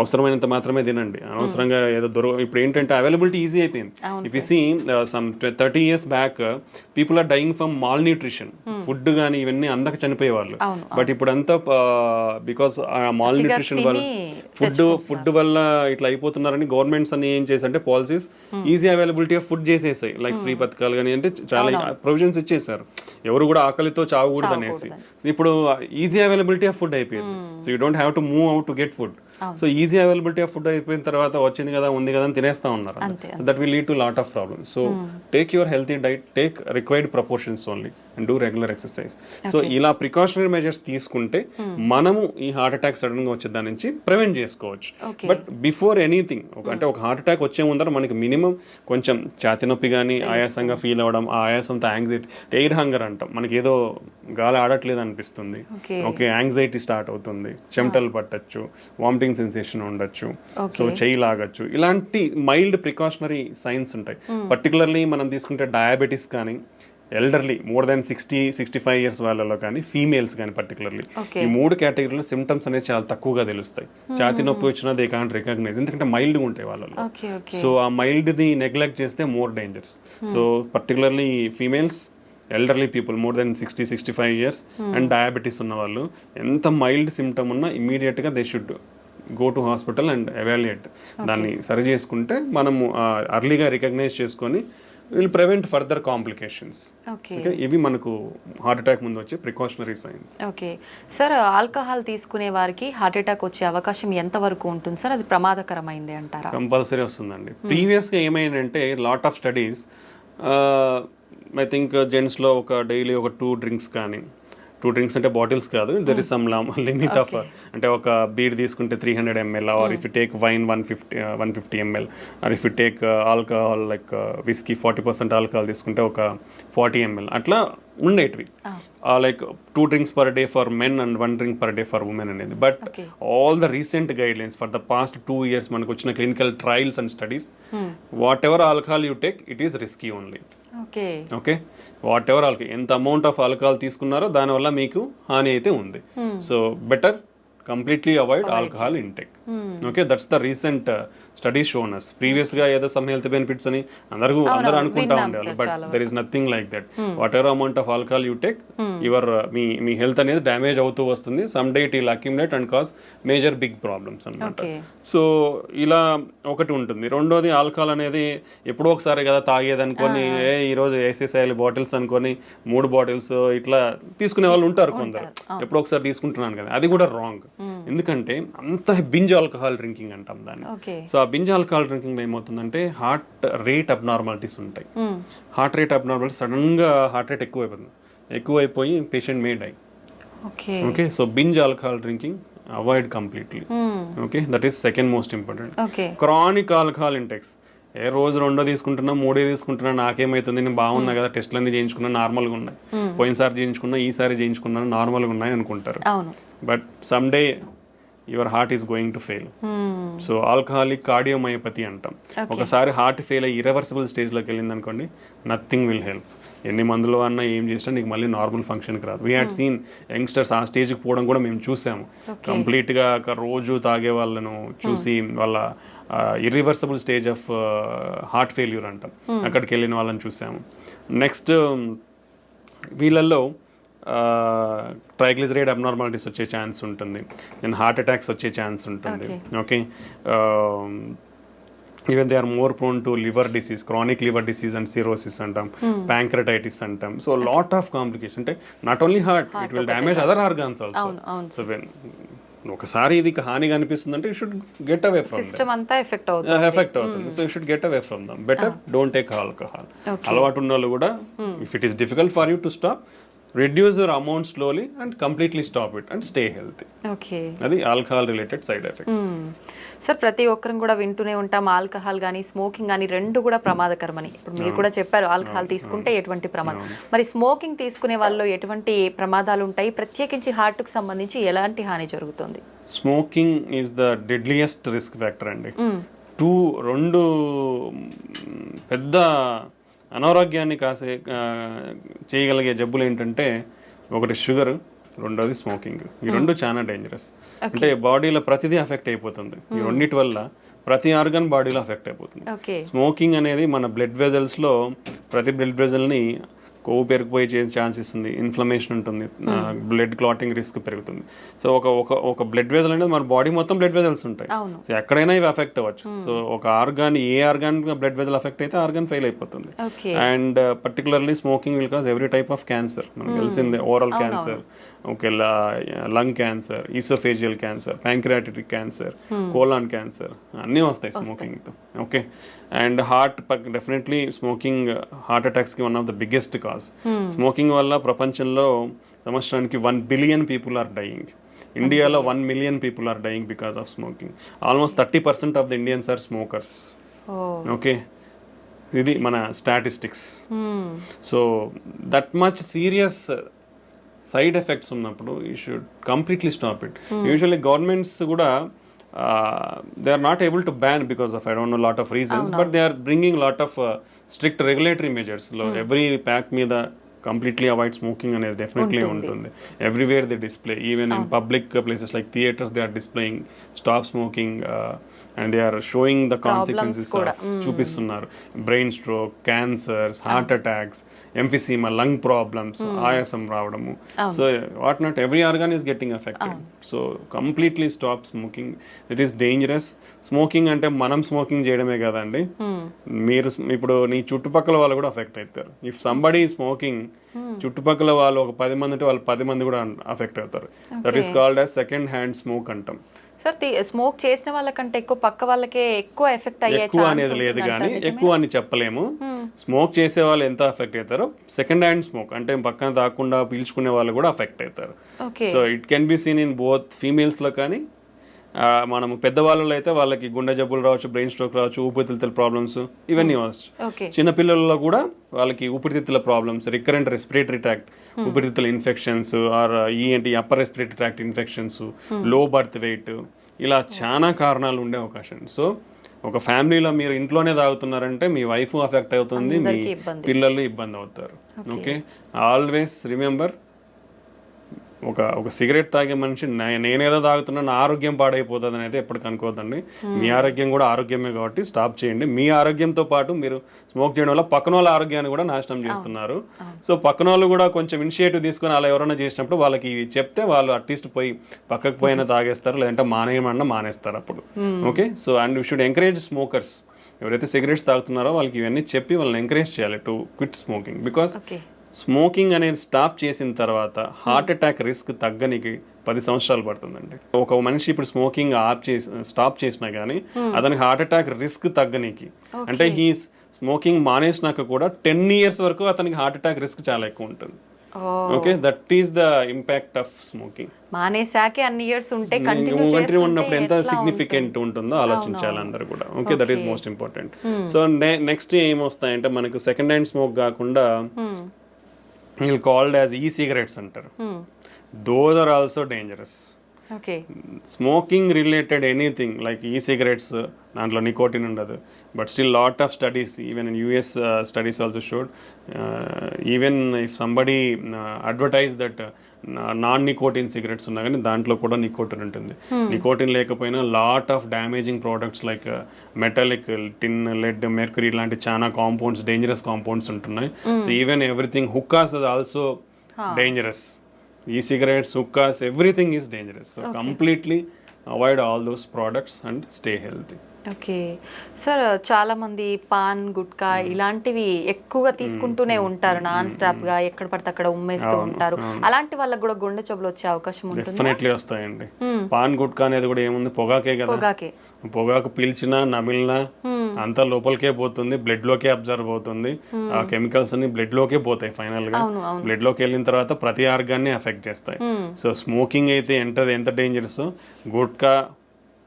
అవసరమైనంత మాత్రమే తినండి. అనవసరంగా ఏదో ఇప్పుడు ఏంటంటే అవైలబిలిటీ ఈజీ అయిపోయింది. If you see some 30 years back people are dying from malnutrition, food కానీ ఇవన్నీ అందక చనిపోయేవాళ్ళు. అవును, బట్ ఇప్పుడు అంతా బికాస్ మాల్ న్యూట్రిషన్ వల్ల ఫుడ్ వల్ల ఇట్లా అయిపోతున్నారని గవర్నమెంట్స్ అన్ని ఏం చేశారంటే policies easy availability of food చేసేసాయి. లైక్ ఫ్రీ పథకాలు కానీ అంటే చాలా ప్రొవిజన్స్ ఇచ్చేసారు, ఎవరు కూడా ఆకలితో చావకూడదు అనేసి. ఇప్పుడు ఈజీ అవైలబిలిటీ ఆఫ్ ఫుడ్ అయిపోయింది. So you don't have to move out to get food. So easy availability of food అయిపోయిన తర్వాత వచ్చింది కదా ఉంది కదా అని తినేస్తా ఉన్నారు. That will lead to lot of problems. So take your healthy diet, take required proportions only and do regular exercise. So ఇలా ప్రికాషనరీ మెజర్స్ తీసుకుంటే మనము ఈ హార్ట్ అటాక్ సడన్ గా వచ్చే దాని నుంచి ప్రివెంట్ చేసుకోవచ్చు. బట్ బిఫోర్ ఎనీథింగ్ అంటే ఒక హార్ట్ అటాక్ వచ్చే ముందర మనకి మినిమం కొంచెం ఛాతి నొప్పి కానీ ఆయాసంగా ఫీల్ అవ్వడం, ఆ ఆయాసంతో యాంగ్జైటీ, ఎయిర్ హంగర్ అంటాం, మనకి ఏదో గాలి ఆడట్లేదు అనిపిస్తుంది, ఓకే యాంగ్జైటీ స్టార్ట్ అవుతుంది, చెమటలు పట్టచ్చు, వామిటింగ్ సెన్సేషన్ ఉండొచ్చు, సో చెయ్యి లాగచ్చు, ఇలాంటి మైల్డ్ ప్రికాషనరీ సైన్స్ ఉంటాయి. పర్టికులర్లీ మనం తీసుకుంటే డయాబెటీస్ కానీ ఎల్డర్లీ మోర్ దాన్ 60-65 ఇయర్స్ వాళ్ళలో కానీ ఫీమేల్స్ కానీ పర్టికులర్లీ ఈ 3 కేటగిరీలో సిమ్టమ్స్ అనేది చాలా తక్కువగా తెలుస్తాయి. ఛాతి నొప్పి వచ్చినా దే కాంట్ రికగ్నైజ్, ఎందుకంటే మైల్డ్గా ఉంటాయి వాళ్ళలో. సో ఆ మైల్డ్ది నెగ్లెక్ట్ చేస్తే more dangers. So particularly females, elderly people more than 60-65 years and diabetes ఉన్న వాళ్ళు ఎంత మైల్డ్ సిమ్టమ్ ఉన్నా ఇమీడియట్గా they should go to hospital and evaluate. దాన్ని సరి చేసుకుంటే మనము అర్లీగా రికగ్నైజ్ చేసుకొని విల్ ప్రివెంట్ ఫర్దర్ కాంప్లికేషన్స్. ఇవి మనకు హార్ట్ అటాక్ ముందు వచ్చే precautionary science. Okay sir, alcohol తీసుకునే వారికి హార్ట్ అటాక్ వచ్చే అవకాశం ఎంత వరకు ఉంటుంది సార్? అది ప్రమాదకరమైంది అంటారా? కంపల్సరీ వస్తుందండి. ప్రీవియస్గా ఏమైందంటే lot of studies I think జెంట్స్లో ఒక డైలీ ఒక 2 డ్రింక్స్ కానీ, 2 డ్రింక్స్ అంటే బాటిల్స్ కాదు, there is some limit of, అంటే ఒక బీర్ తీసుకుంటే 300 ml, or if you take wine 150 ml, or if you take alcohol like whisky 40% alcohol తీసుకుంటే ఒక 40 ml అట్లా ఉండేటివి. Like 2 drinks per day for men and 1 drink per day for women అనేది. But all the recent guidelines for the past 2 years మనకు వచ్చిన clinical trials and studies, what ever alcohol you take it is risky only. Okay, whatever alcohol, ఎంత amount of alcohol తీసుకున్నారో దానివల్ల మీకు హాని అయితే ఉంది. So better completely avoid alcohol intake. Okay, that's the recent studies shown us. Previous గా ఏదో some health benefits అని అందరూ అనుకుంటా ఉండేవాళ్ళు, but there is nothing like that. Whatever amount of alcohol you take, your మీ health అనేది damage అవుతూ వస్తుంది. Someday it will accumulate and cause major big problems అన్నమాట. సో ఇలా ఒకటి ఉంటుంది. రెండోది, ఆల్కహాల్ అనేది ఎప్పుడో ఒకసారి కదా తాగేది అనుకొని ఈ రోజు వేసేసేయాలి బాటిల్స్ అనుకొని 3 బాటిల్స్ ఇట్లా తీసుకునే వాళ్ళు ఉంటారు కొందరు. ఎప్పుడో ఒకసారి తీసుకుంటున్నాను కదా, అది కూడా రాంగ్. ఎందుకంటే అంత బింజ్ ఆల్కహాల్ డ్రింకింగ్ అంటాం దాన్ని. సో ఆ బింజ్ ఆల్కహాల్ డ్రింకింగ్ ఏమవుతుందంటే హార్ట్ రేట్ అబ్నార్మాలిటీస్ ఉంటాయి. హార్ట్ రేట్ అబ్నార్మాలిటీ సడన్ గా హార్ట్ రేట్ ఎక్కువైపోయి patient may die. Okay, so binge alcohol drinking avoid completely. Okay, that is second most important. Chronic alcohol intakes, ఏ రోజు 2 తీసుకుంటున్నా 3 తీసుకుంటున్నా నాకేమైతుంది, నేను బాగున్నా కదా, టెస్ట్లు అన్ని చేయించుకున్నా నార్మల్గా ఉన్నాయి, పోయినసారి చేయించుకున్నా ఈసారి చేయించుకున్నా నార్మల్గా ఉన్నాయి అనుకుంటారు. But some day your heart is going to fail. So alcoholic cardiomyopathy అంటాం. ఒకసారి హార్ట్ ఫెయిల్ అయ్యి ఇర్రివర్సిబుల్ స్టేజ్లోకి వెళ్ళింది అనుకోండి, నథింగ్ విల్ హెల్ప్. ఎన్ని మందులు అన్నా ఏం చేసినా నీకు మళ్ళీ నార్మల్ ఫంక్షన్కి రాదు. వీ హ్యాడ్ సీన్ యంగ్స్టర్స్ ఆ స్టేజ్కి పోవడం కూడా మేము చూసాము. కంప్లీట్గా రోజు తాగే వాళ్ళను చూసి వాళ్ళ irreversible stage of heart failure అంటాం, అక్కడికి వెళ్ళిన వాళ్ళని చూసాము. నెక్స్ట్ వీళ్ళల్లో ట్రైగ్లిజరైడ్ అబ్నార్మాలిటీస్ వచ్చే ఛాన్స్ ఉంటుంది, దెన్ హార్ట్ అటాక్స్ వచ్చే ఛాన్స్ ఉంటుంది. Okay, even they are more prone to liver disease, chronic liver disease and cirrhosis అంటాం, ప్యాంక్రటైటిస్ అంటాం. సో లాట్ ఆఫ్ కాంప్లికేషన్, అంటే not only heart, it will damage other organs also. So when ఒకసారి ఇది హానిగా అనిపిస్తుంది అంటే you should get away from system అంతా effect అవుతుంది. So you should get away from them. Better don't take alcohol. అలవాటు ఉన్న వాళ్ళు కూడా if it is difficult for you to stop, reduce your amount slowly and completely stop it and stay healthy. Okay, అది alcohol related side effects. Sir, ప్రతి ఒక్కరం కూడా వింటూనే ఉంటాం ఆల్కహాల్ కానీ స్మోకింగ్ కానీ 2 కూడా ప్రమాదకరమని. ఇప్పుడు మీరు కూడా చెప్పారు ఆల్కహాల్ తీసుకుంటే ఎటువంటి ప్రమాదం, మరి స్మోకింగ్ తీసుకునే వాళ్ళలో ఎటువంటి ప్రమాదాలు ఉంటాయి, ప్రత్యేకించి హార్ట్ కు సంబంధించి ఎలాంటి హాని జరుగుతుంది? Smoking is the deadliest risk factor అండి. 2 పెద్ద అనారోగ్యాన్ని చేయగలిగే జబ్బులు ఏంటంటే, ఒకటి షుగర్, రెండోది స్మోకింగ్. ఈ 2 చాలా డేంజరస్. అంటే బాడీలో ప్రతిదీ అఫెక్ట్ అయిపోతుంది. ఈ 2 వల్ల ప్రతి ఆర్గన్ బాడీలో అఫెక్ట్ అయిపోతుంది. స్మోకింగ్ అనేది మన బ్లడ్ వెజల్స్లో ప్రతి బ్లడ్ వెజల్ని కొవ్వు పెరిగిపోయే ఛాన్స్ ఇస్తుంది, ఇన్ఫ్లమేషన్ ఉంటుంది, బ్లడ్ క్లాటింగ్ రిస్క్ పెరుగుతుంది. సో ఒక బ్లడ్ వెజల్ అనేది మన బాడీ మొత్తం బ్లడ్ వెజల్స్ ఉంటాయి. సో ఎక్కడైనా ఇవి అఫెక్ట్ అవ్వచ్చు. సో ఒక ఆర్గాన్, ఏ ఆర్గాన్ బ్లడ్ వెజల్ అఫెక్ట్ అయితే ఆర్గాన్ ఫెయిల్ అయిపోతుంది. And particularly smoking will cause every type of cancer. మనకు తెలిసిందే, oral cancer, okay, lung cancer, esophageal cancer, pancreatic cancer, colon cancer అన్నీ వస్తాయి స్మోకింగ్తో. Okay, and heart, definitely smoking heart అటాక్స్కి one of the biggest cause. Smoking వల్ల ప్రపంచంలో సంవత్సరానికి 1 billion people are dying. ఇండియాలో 1 million people are dying because of smoking. Almost 30% of the Indians are smokers. Okay, ఇది మన statistics. So that much serious side effects ఉన్నప్పుడు you should completely stop it. Usually governments కూడా they are not able to ban because of I don't know lot of reasons, but they are bringing lot of strict regulatory measures. లో every pack మీద completely avoid smoking అనేది definitely ఉంటుంది. Everywhere they display, even in public places like theatres they are displaying stop smoking and they are showing the consequences చూపిస్తున్నారు. Brain stroke, cancers, heart attacks, emphysema, lung problems, ఆయాసం రావడము. So what not, every organ is getting affected. So completely stop smoking. It is dangerous. Smoking అంటే మనం smoking చేయడమే కదండి, మీరు ఇప్పుడు నీ చుట్టుపక్కల వాళ్ళు కూడా అఫెక్ట్ అవుతారు. ఇఫ్ సంబడీ స్మోకింగ్, చుట్టుపక్కల వాళ్ళు ఒక 10 మంది ఉంటే వాళ్ళు 10 మంది కూడా అఫెక్ట్ అవుతారు. That is called as second hand smoke అంటాం. సార్, స్మోక్ చేసిన వాళ్ళకంటే ఎక్కువ పక్క వాళ్ళకే ఎక్కువ ఎఫెక్ట్ అయ్యే ఎక్కువ అనేది లేదు, కానీ ఎక్కువ అని చెప్పలేము. స్మోక్ చేసే వాళ్ళు ఎంత అఫెక్ట్ అవుతారో, సెకండ్ హ్యాండ్ స్మోక్ అంటే పక్కన తాకుండా పీల్చుకునే వాళ్ళు కూడా అఫెక్ట్ అవుతారు. So it can be seen in both females లో, కానీ మనం పెద్దవాళ్ళలో అయితే వాళ్ళకి గుండె జబ్బులు రావచ్చు, బ్రెయిన్ స్ట్రోక్ రావచ్చు, ఊపిరితిత్తుల ప్రాబ్లమ్స్ ఇవన్నీ వచ్చు. చిన్నపిల్లలలో కూడా వాళ్ళకి ఊపిరితిత్తుల ప్రాబ్లమ్స్, రికరెంట్ రెస్పిరేటరీ ట్రాక్ట్ ఊపిరితిత్తుల ఇన్ఫెక్షన్స్, ఆర్ ఏంటి upper respiratory tract infections, low birth weight, ఇలా చాలా కారణాలు ఉండే అవకాశం. సో ఒక ఫ్యామిలీలో మీరు ఇంట్లోనే తాగుతున్నారంటే మీ వైఫ్ అఫెక్ట్ అవుతుంది, మీ పిల్లలు ఇబ్బంది అవుతారు. ఓకే, ఆల్వేస్ రిమెంబర్, ఒక సిగరెట్ తాగే మనిషి నేనేదో తాగుతున్నా నా ఆరోగ్యం పాడైపోతుంది అనేది ఎప్పటికీ అనుకోవద్దండి. మీ ఆరోగ్యం కూడా ఆరోగ్యమే, కాబట్టి స్టాప్ చేయండి. మీ ఆరోగ్యంతో పాటు మీరు స్మోక్ చేయడం వల్ల పక్కన వాళ్ళ ఆరోగ్యాన్ని కూడా నాశనం చేస్తున్నారు. సో పక్కన వాళ్ళు కూడా కొంచెం ఇనిషియేటివ్ తీసుకొని అలా ఎవరైనా చేసినప్పుడు వాళ్ళకి చెప్తే వాళ్ళు అట్లీస్ట్ పోయి పక్కకు పోయినా తాగేస్తారు, లేదంటే మానేయమన్నా మానేస్తారు అప్పుడు. Okay, so and we should encourage smokers. ఎవరైతే సిగరెట్స్ తాగుతున్నారో వాళ్ళకి ఇవన్నీ చెప్పి వాళ్ళని ఎంకరేజ్ చేయాలి to quit smoking. Because smoking అనేది స్టాప్ చేసిన తర్వాత హార్ట్ అటాక్ రిస్క్ తగ్గనికి 10 సంవత్సరాలు పడుతుందండి. ఒక మనిషి ఇప్పుడు స్మోకింగ్ స్టాప్ చేసినా కానీ అతనికి హార్ట్ అటాక్ రిస్క్ తగ్గనికి, అంటే ఈ స్మోకింగ్ మానేసినాక కూడా 10 years వరకు అతనికి హార్ట్ అటాక్ రిస్క్ చాలా ఎక్కువ ఉంటుంది. Okay, that is the impact of smoking. మానేసాకే అన్ని ఇయర్స్ ఉంటే కంటిన్యూ ఉన్నప్పుడు ఎంత సిగ్నిఫికెంట్ ఉంటుందో ఆలోచించాలి అందరూ కూడా. Okay, that is most important. So next ఏమొస్తాయంటే మనకు సెకండ్ హ్యాండ్ స్మోక్ కాకుండా వీళ్ళు కాల్డ్ యాజ్ ఈ-సిగరెట్స్ అంటారు. Those are also dangerous. Smoking related anything like e cigarettes, దాంట్లో నికోటిన్ ఉండదు, but still lot of studies, even in US studies also showed, even if somebody advertise that non nicotine cigarettes ఉన్నా కానీ దాంట్లో కూడా nicotine ఉంటుంది. Nicotine లేకపోయినా lot of damaging products like metallic, tin, lead, mercury ఇలాంటి చాలా compounds, dangerous compounds ఉంటున్నాయి. So even everything, hookahs is also dangerous. E-cigarettes, hookahs, everything is dangerous. So completely avoid all those products and stay healthy. Okay sir, చాలా మంది pan, gutka ఇలాంటివి ఎక్కువగా తీసుకుంటూనే ఉంటారు non stop గా, ఎక్కడ పడితే అక్కడ ఉమ్మేస్తూ ఉంటారు. అలాంటి వాళ్ళకి కూడా గుండె జబ్బులు వచ్చే అవకాశం ఉంటుంది. డెఫినెట్లీ వస్తాయండి. పాన్, గుట్కా అనేది కూడా ఏముంది, పొగాకే కదా. పొగాకు పీల్చినా నమిలినా అంతా లోపలికే పోతుంది, బ్లడ్ లోకే అబ్జర్వ్ అవుతుంది. ఆ కెమికల్స్ అన్ని బ్లడ్ లోకే పోతాయి. ఫైనల్ గా బ్లడ్ లోకి వెళ్ళిన తర్వాత ప్రతి ఆర్గాన్ని ఎఫెక్ట్ చేస్తాయి. సో స్మోకింగ్ అయితే ఎంత డేంజరస్, గుట్కా,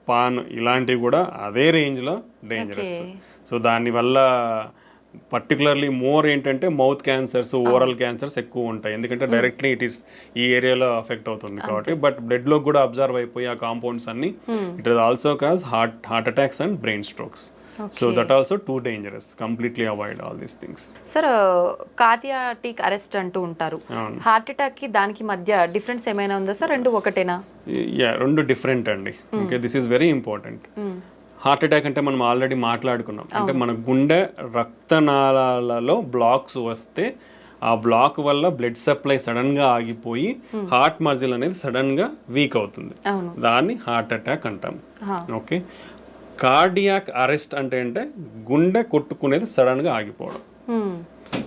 పాన్ ఇలాంటివి కూడా అదే రేంజ్లో డేంజరస్. సో దానివల్ల పర్టికులర్లీ మోర్ ఏంటంటే మౌత్ క్యాన్సర్స్, ఓరల్ క్యాన్సర్స్ ఎక్కువ ఉంటాయి. ఎందుకంటే డైరెక్ట్లీ ఇట్ ఈస్ ఈ ఏరియాలో అఫెక్ట్ అవుతుంది కాబట్టి. బట్ బ్లడ్ లో కూడా అబ్జర్వ్ అయిపోయి ఆ కాంపౌండ్స్ అన్ని it is also cause heart attacks and brain strokes. So that also too dangerous. Completely avoid all these things. Sir, cardiac arrest అంటూ ఉంటారు. హార్ట్ అటాక్ కి దానికి మధ్య డిఫరెన్స్ ఏమైనా ఉందా సార్? రెండు ఒకటేనా? రెండు డిఫరెంట్ అండి. Okay, this is very important. Heart attack అంటే మనం ఆల్రెడీ మాట్లాడుకున్నాం, అంటే మన గుండె రక్తనాళాలలో బ్లాక్స్ వస్తే ఆ బ్లాక్ వల్ల బ్లడ్ సప్లై సడన్ గా ఆగిపోయి హార్ట్ మజిల్ అనేది సడన్ గా వీక్ అవుతుంది, అవును. దాన్ని హార్ట్ అటాక్ అంటాం. హా. ఓకే, కార్డియాక్ అరెస్ట్ అంటే గుండె కొట్టుకునేది సడన్ గా ఆగిపోవడం. Hmm.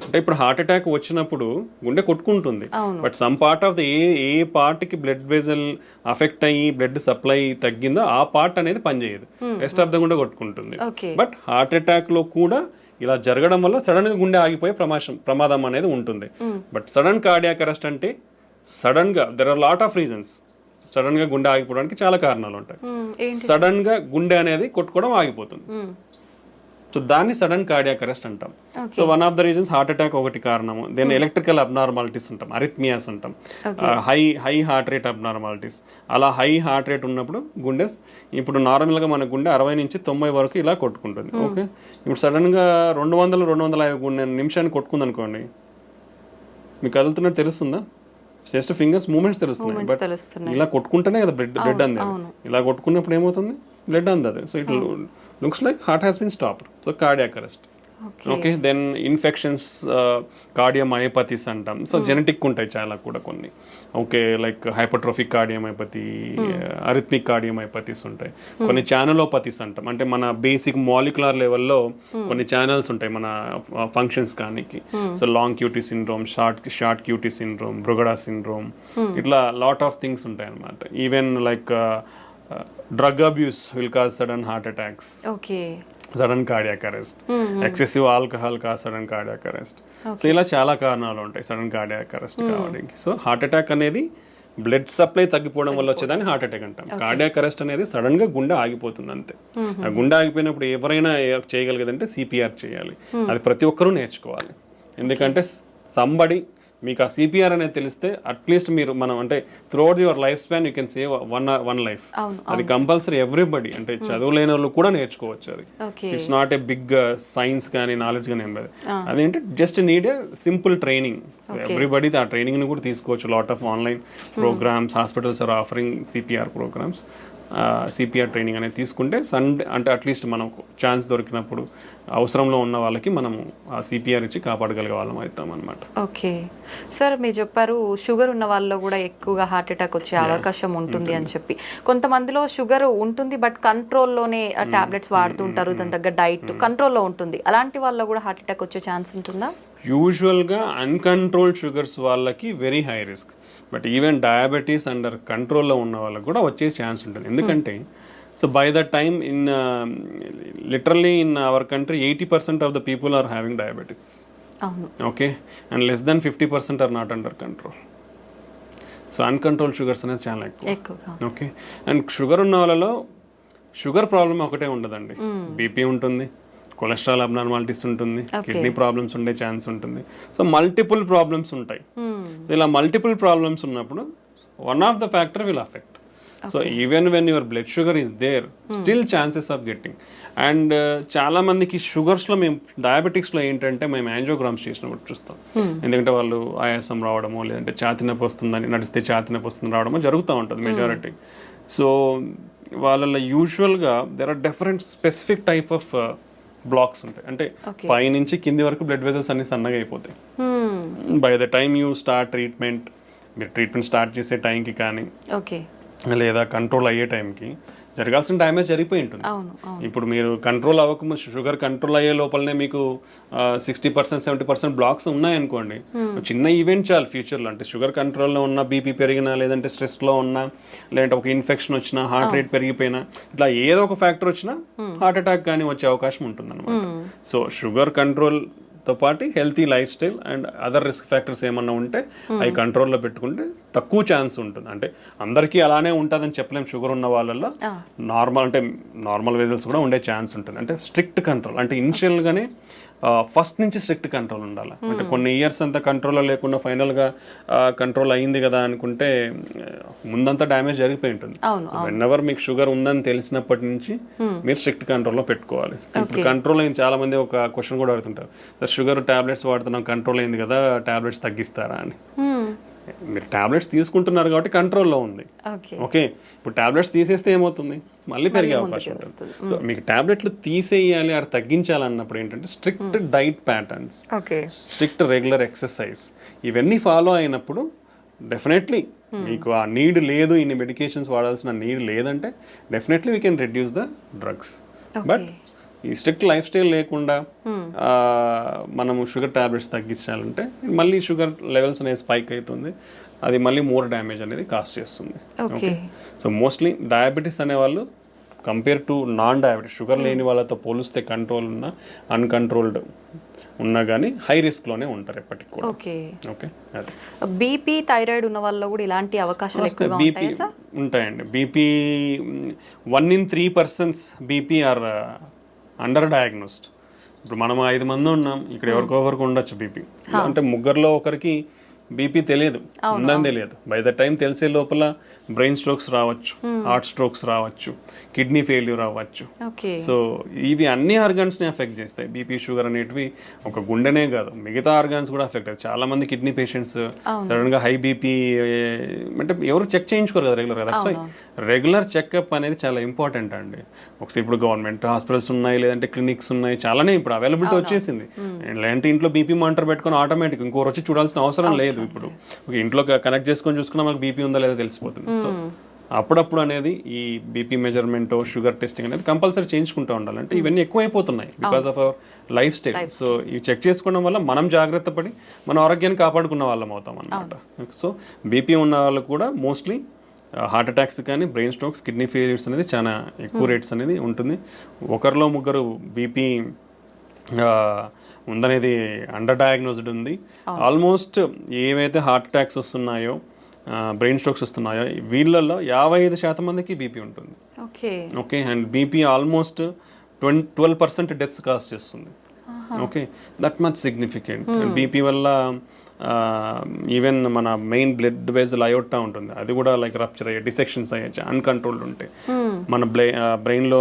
అంటే ఇప్పుడు హార్ట్ అటాక్ వచ్చినప్పుడు గుండె కొట్టుకుంటుంది, అవును. But some part of the A part కి బ్లడ్ వెజల్ అఫెక్ట్ అయ్యి బ్లడ్ సప్లై తగ్గిందో ఆ పార్ట్ అనేది పనిచేయదు, రెస్ట్ ఆఫ్ ద గుండె కొట్టుకుంటుంది. Okay. బట్ హార్ట్ అటాక్ లో కూడా ఇలా జరగడం వల్ల సడన్ గా గుండె ఆగిపోయే ప్రమాదం అనేది ఉంటుంది. బట్ సడన్ కార్డియాక్ అరెస్ట్ అంటే సడన్ గా there are lot of reasons. Sudden గా గుండె ఆగిపోవడానికి చాలా కారణాలు ఉంటాయి. ఏంటి? సడన్ గా గుండె అనేది కొట్టుకోవడం ఆగిపోతుంది, సో దాన్ని సడన్ కార్డియాక్ అరెస్ట్ అంటాం. So one of the reasons heart attack ఒకటి కారణము. దెన్ ఎలక్ట్రికల్ అబ్నార్మాలిటీస్ అంటాం, అరిథ్మియాస్ అంటాం, హై హార్ట్ రేట్ అబ్నార్మాలిటీస్. అలా హై హార్ట్ రేట్ ఉన్నప్పుడు గుండె, ఇప్పుడు నార్మల్గా మన గుండె 60 నుంచి 90 వరకు ఇలా కొట్టుకుంటుంది. ఓకే, ఇప్పుడు సడన్గా 200-250 నిమిషాన్ని కొట్టుకుంది అనుకోండి, మీకు కదులుతున్నట్టు తెలుస్తుందా? జస్ట్ ఫింగర్స్ మూమెంట్స్ తెలుస్తున్నాయి, బట్ ఇలా కొట్టుకుంటేనే కదా బ్లడ్ అంది. ఇలా కొట్టుకున్నప్పుడు ఏమవుతుంది, బ్లడ్ అందదు. So it looks like heart has been stopped. So cardiac arrest. Okay, then infections, cardiomyopathies అంటాం. సో జెనెటిక్ ఉంటాయి చాలా కూడా కొన్ని. Okay, like hypertrophic cardiomyopathy, arrhythmic cardiomyopathies ఉంటాయి. కొన్ని ఛానలోపతీస్ అంటాం, అంటే మన బేసిక్ మాలిక్యులర్ లెవెల్లో కొన్ని ఛానల్స్ ఉంటాయి మన ఫంక్షన్స్ కానీ. So long QT syndrome, short QT syndrome, Brugada syndrome, ఇట్లా లాట్ ఆఫ్ థింగ్స్ ఉంటాయి అన్నమాట. Even like drug abuse will cause sudden heart attacks, sudden cardiac arrest, excessive alcohol cause sudden cardiac arrest. So ఇలా చాలా కారణాలు ఉంటాయి sudden cardiac arrest కావడానికి. So heart attack అనేది blood supply తగ్గిపోవడం వల్ల వచ్చేదాన్ని హార్ట్ అటాక్ అంటాం. కార్డియాక్ అరెస్ట్ అనేది సడన్ గా గుండె ఆగిపోతుంది అంతే. ఆ గుండె ఆగిపోయినప్పుడు ఎవరైనా చేయగలిగేదంటే సిపిఆర్ చేయాలి. అది ప్రతి ఒక్కరూ నేర్చుకోవాలి. ఎందుకంటే సంబడి మీకు ఆ సిపిఆర్ అనేది తెలిస్తే అట్లీస్ట్ మీరు మనం అంటే throughout your lifespan you can save one life. అది కంపల్సరీ ఎవ్రీబడి, అంటే చదువులేని వాళ్ళు కూడా నేర్చుకోవచ్చు. అది it's not a big science కానీ నాలెడ్జ్ కానీ ఏం లేదు. అదేంటి just need a simple training. Everybody ఆ ట్రైనింగ్ ని కూడా తీసుకోవచ్చు. Lot of online programmes, hospitals are offering CPR programmes. CPR training అనేది తీసుకుంటే సండే అంటే అట్లీస్ట్ మనకు ఛాన్స్ దొరికినప్పుడు అవసరంలో ఉన్న వాళ్ళకి మనము ఆ సిపిఆర్ ఇచ్చి కాపాడగలిగే వాళ్ళం అవుతాం అనమాట. ఓకే సార్, మీరు చెప్పారు షుగర్ ఉన్న వాళ్ళలో కూడా ఎక్కువగా హార్ట్ అటాక్ వచ్చే అవకాశం ఉంటుంది అని చెప్పి. కొంతమందిలో షుగర్ ఉంటుంది బట్ కంట్రోల్లోనే టాబ్లెట్స్ వాడుతుంటారు, దాని దగ్గర డైట్ కంట్రోల్లో ఉంటుంది. అలాంటి వాళ్ళలో కూడా హార్ట్ అటాక్ వచ్చే ఛాన్స్ ఉంటుందా? యూజువల్గా అన్కంట్రోల్డ్ షుగర్స్ వాళ్ళకి very high risk. But even diabetes under కంట్రోల్లో ఉన్న వాళ్ళకి కూడా వచ్చే ఛాన్స్ ఉంటుంది. ఎందుకంటే so by the time literally in our country 80% of the people are having diabetes. Okay, and less than 50% are not under control. So uncontrolled sugars అనేది చాలా ఎక్కువ. ఓకే, అండ్ షుగర్ ఉన్న వాళ్ళలో షుగర్ ప్రాబ్లం ఒకటే ఉండదండి, BP ఉంటుంది, cholesterol abnormalities ఉంటుంది, kidney problems ఉండే ఛాన్స్ ఉంటుంది. సో మల్టిపుల్ ప్రాబ్లమ్స్ ఉంటాయి. ఇలా మల్టిపుల్ ప్రాబ్లమ్స్ ఉన్నప్పుడు one of the factor will affect. So even when your blood sugar is there, still chances of getting. And చాలా మందికి షుగర్స్లో మేము డయాబెటిక్స్లో ఏంటంటే మేము యాంజియోగ్రామ్స్ చేసినప్పుడు చూస్తాం. ఎందుకంటే వాళ్ళు ఆయాసం రావడమో లేదంటే ఛాతీ నొప్పి వస్తుందని నడిస్తే ఛాతీ నొప్పి వస్తుంది రావడమో జరుగుతూ ఉంటుంది మెజారిటీ. సో వాళ్ళలో యూజువల్గా there are different specific type of blocks ఉంటాయి. అంటే పైనుంచి కింది వరకు బ్లడ్ వెజల్స్ అన్ని సన్నగా అయిపోతాయి. By the time you start treatment, మీరు ట్రీట్మెంట్ స్టార్ట్ చేసే టైంకి కానీ లేదా కంట్రోల్ అయ్యే టైంకి జరగాల్సిన డ్యామేజ్ జరిగిపోయి ఉంటుంది. ఇప్పుడు మీరు కంట్రోల్ అవ్వక షుగర్ కంట్రోల్ అయ్యే లోపలనే మీకు 60% 70% బ్లాక్స్ ఉన్నాయనుకోండి, చిన్న ఈవెంట్ చాలు ఫ్యూచర్లో. అంటే షుగర్ కంట్రోల్లో ఉన్న, బీపీ పెరిగినా లేదంటే స్ట్రెస్లో ఉన్నా లేదంటే ఒక ఇన్ఫెక్షన్ వచ్చినా, హార్ట్ రేట్ పెరిగిపోయినా, ఇట్లా ఏదో ఒక ఫ్యాక్టర్ వచ్చినా హార్ట్ అటాక్ కానీ వచ్చే అవకాశం ఉంటుంది అనమాట. సో షుగర్ కంట్రోల్ తో పాటు healthy life style and other risk factors ఏమన్నా ఉంటే అవి కంట్రోల్లో పెట్టుకుంటే తక్కువ ఛాన్స్ ఉంటుంది. అంటే అందరికీ అలానే ఉంటుందని చెప్పలేం. షుగర్ ఉన్న వాళ్ళల్లో నార్మల్ వెజల్స్ కూడా ఉండే ఛాన్స్ ఉంటుంది. అంటే స్ట్రిక్ట్ కంట్రోల్, అంటే ఇనిషియల్గానే ఫస్ట్ నుంచి స్ట్రిక్ట్ కంట్రోల్ ఉండాలి. అంటే కొన్ని ఇయర్స్ అంతా కంట్రోల్లో లేకుండా ఫైనల్గా కంట్రోల్ అయ్యింది కదా అనుకుంటే ముందంతా డ్యామేజ్ జరిగిపోయి ఉంటుంది. వెన్ ఎవర్ మీకు షుగర్ ఉందని తెలిసినప్పటి నుంచి మీరు స్ట్రిక్ట్ కంట్రోల్లో పెట్టుకోవాలి. ఇప్పుడు కంట్రోల్ అయింది, చాలా మంది ఒక క్వశ్చన్ కూడా అడుగుతుంటారు, సార్ షుగర్ టాబ్లెట్స్ వాడుతున్నాం కంట్రోల్ అయింది కదా టాబ్లెట్స్ తగ్గిస్తారా అని. మీరు టాబ్లెట్స్ తీసుకుంటున్నారు కాబట్టి కంట్రోల్లో ఉంది. ఓకే. ఓకే, ఇప్పుడు టాబ్లెట్స్ తీసేస్తే ఏమవుతుంది, మళ్ళీ పెరిగే అవకాశం ఉంటుంది. సో మీకు టాబ్లెట్లు తీసేయాలి అది తగ్గించాలన్నప్పుడు ఏంటంటే strict diet patterns, okay. Strict regular exercise ఇవన్నీ ఫాలో అయినప్పుడు డెఫినెట్లీ మీకు ఆ నీడ్ లేదు, ఇన్ని మెడికేషన్స్ వాడాల్సిన నీడ్ లేదంటే definitely we can reduce the drugs. But ఈ స్ట్రిక్ట్ లైఫ్ స్టైల్ లేకుండా మనము షుగర్ టాబ్లెట్స్ తగ్గించాలంటే మళ్ళీ షుగర్ లెవెల్స్ అనేది స్పైక్ అవుతుంది, అది మళ్ళీ మోర్ డ్యామేజ్ అనేది కాస్ట్ చేస్తుంది. ఓకే, సో మోస్ట్లీ డయాబెటీస్ అనేవాళ్ళు compare to non diabetes sugar లేని వాళ్ళతో పోలిస్తే కంట్రోల్ ఉన్న అన్కంట్రోల్డ్ ఉన్నా కానీ హై రిస్క్లోనే ఉంటారు ఎప్పటికి కూడా. ఓకే. ఓకే, అది బీపీ థైరాయిడ్ ఉన్న వాళ్ళలో కూడా ఇలాంటి అవకాశాలు ఎక్కువగా బీపీ ఉంటాయా సార్? ఉంటాయండి. BP 1 in 3 persons BP or under diagnosed. ఇప్పుడు మనం 5 మంది ఉన్నాం, ఇక్కడ ఎవరికొకరికి ఉండొచ్చు బీపీ, అంటే ముగ్గురులో ఒకరికి బీపీ తెలియదు, ఉందని తెలియదు. బై ద టైం తెలిసే లోపల బ్రెయిన్ స్ట్రోక్స్ రావచ్చు, హార్ట్ స్ట్రోక్స్ రావచ్చు, కిడ్నీ ఫెయిల్యూర్ అవ్వచ్చు. సో ఇవి అన్ని ఆర్గాన్స్ని ఎఫెక్ట్ చేస్తాయి. బీపీ షుగర్ అనేటివి ఒక గుండెనే కాదు మిగతా ఆర్గాన్స్ కూడా ఎఫెక్ట్ అవుతాయి. చాలా మంది కిడ్నీ పేషెంట్స్ సడన్గా హై బీపీ అంటే ఎవరు చెక్ చేయించుకోరు కదా రెగ్యులర్ కదా. సో రెగ్యులర్ చెకప్ అనేది చాలా ఇంపార్టెంట్ అండి. ఒకసారి ఇప్పుడు గవర్నమెంట్ హాస్పిటల్స్ ఉన్నాయి, లేదంటే క్లినిక్స్ ఉన్నాయి, చాలానే ఇప్పుడు అవైలబిలిటీ వచ్చేసింది. లేదంటే ఇంట్లో బీపీ మానిటర్ పెట్టుకొని ఆటోమేటిక్ ఇంకోరు వచ్చి చూడాల్సిన అవసరం లేదు. ఇప్పుడు ఇంట్లో కనెక్ట్ చేసుకొని చూసుకున్నా మనకు బీపీ ఉందా లేదా తెలిసిపోతుంది. సో అప్పుడప్పుడు అనేది ఈ బీపీ మెజర్మెంట్, షుగర్ టెస్టింగ్ అనేది కంపల్సరీ చేయించుకుంటూ ఉండాలంటే ఇవన్నీ ఎక్కువైపోతున్నాయి because of our lifestyle. So ఇవి చెక్ చేసుకోవడం వల్ల మనం జాగ్రత్త పడి మన ఆరోగ్యాన్ని కాపాడుకున్న వాళ్ళం అవుతాం అన్నమాట. సో బీపీ ఉన్న వాళ్ళు కూడా మోస్ట్లీ హార్ట్ అటాక్స్ కానీ బ్రెయిన్ స్ట్రోక్స్, కిడ్నీ ఫెయిల్యూర్స్ అనేది చాలా ఎక్కువ రేట్స్ అనేది ఉంటుంది. ఒకరిలో ముగ్గురు బీపీ ఉందనేది అండర్ డయాగ్నోస్డ్ ఉంది. ఆల్మోస్ట్ ఏవైతే హార్ట్ అటాక్స్ వస్తున్నాయో, బ్రెయిన్ స్ట్రోక్స్ వస్తున్నాయో వీళ్ళల్లో 55% మందికి బీపీ ఉంటుంది. Okay, and BP almost 12% deaths cause చేస్తుంది. Okay, that much significant. BP వల్ల ఈవెన్ మన మెయిన్ బ్లడ్ వెజల్ అయోటా ఉంటుంది, అది కూడా లైక్ రప్చర్ అయ్యే, డిసెక్షన్స్ అయ్యే అన్కంట్రోల్డ్ ఉంటే మన బ్రెయిన్లో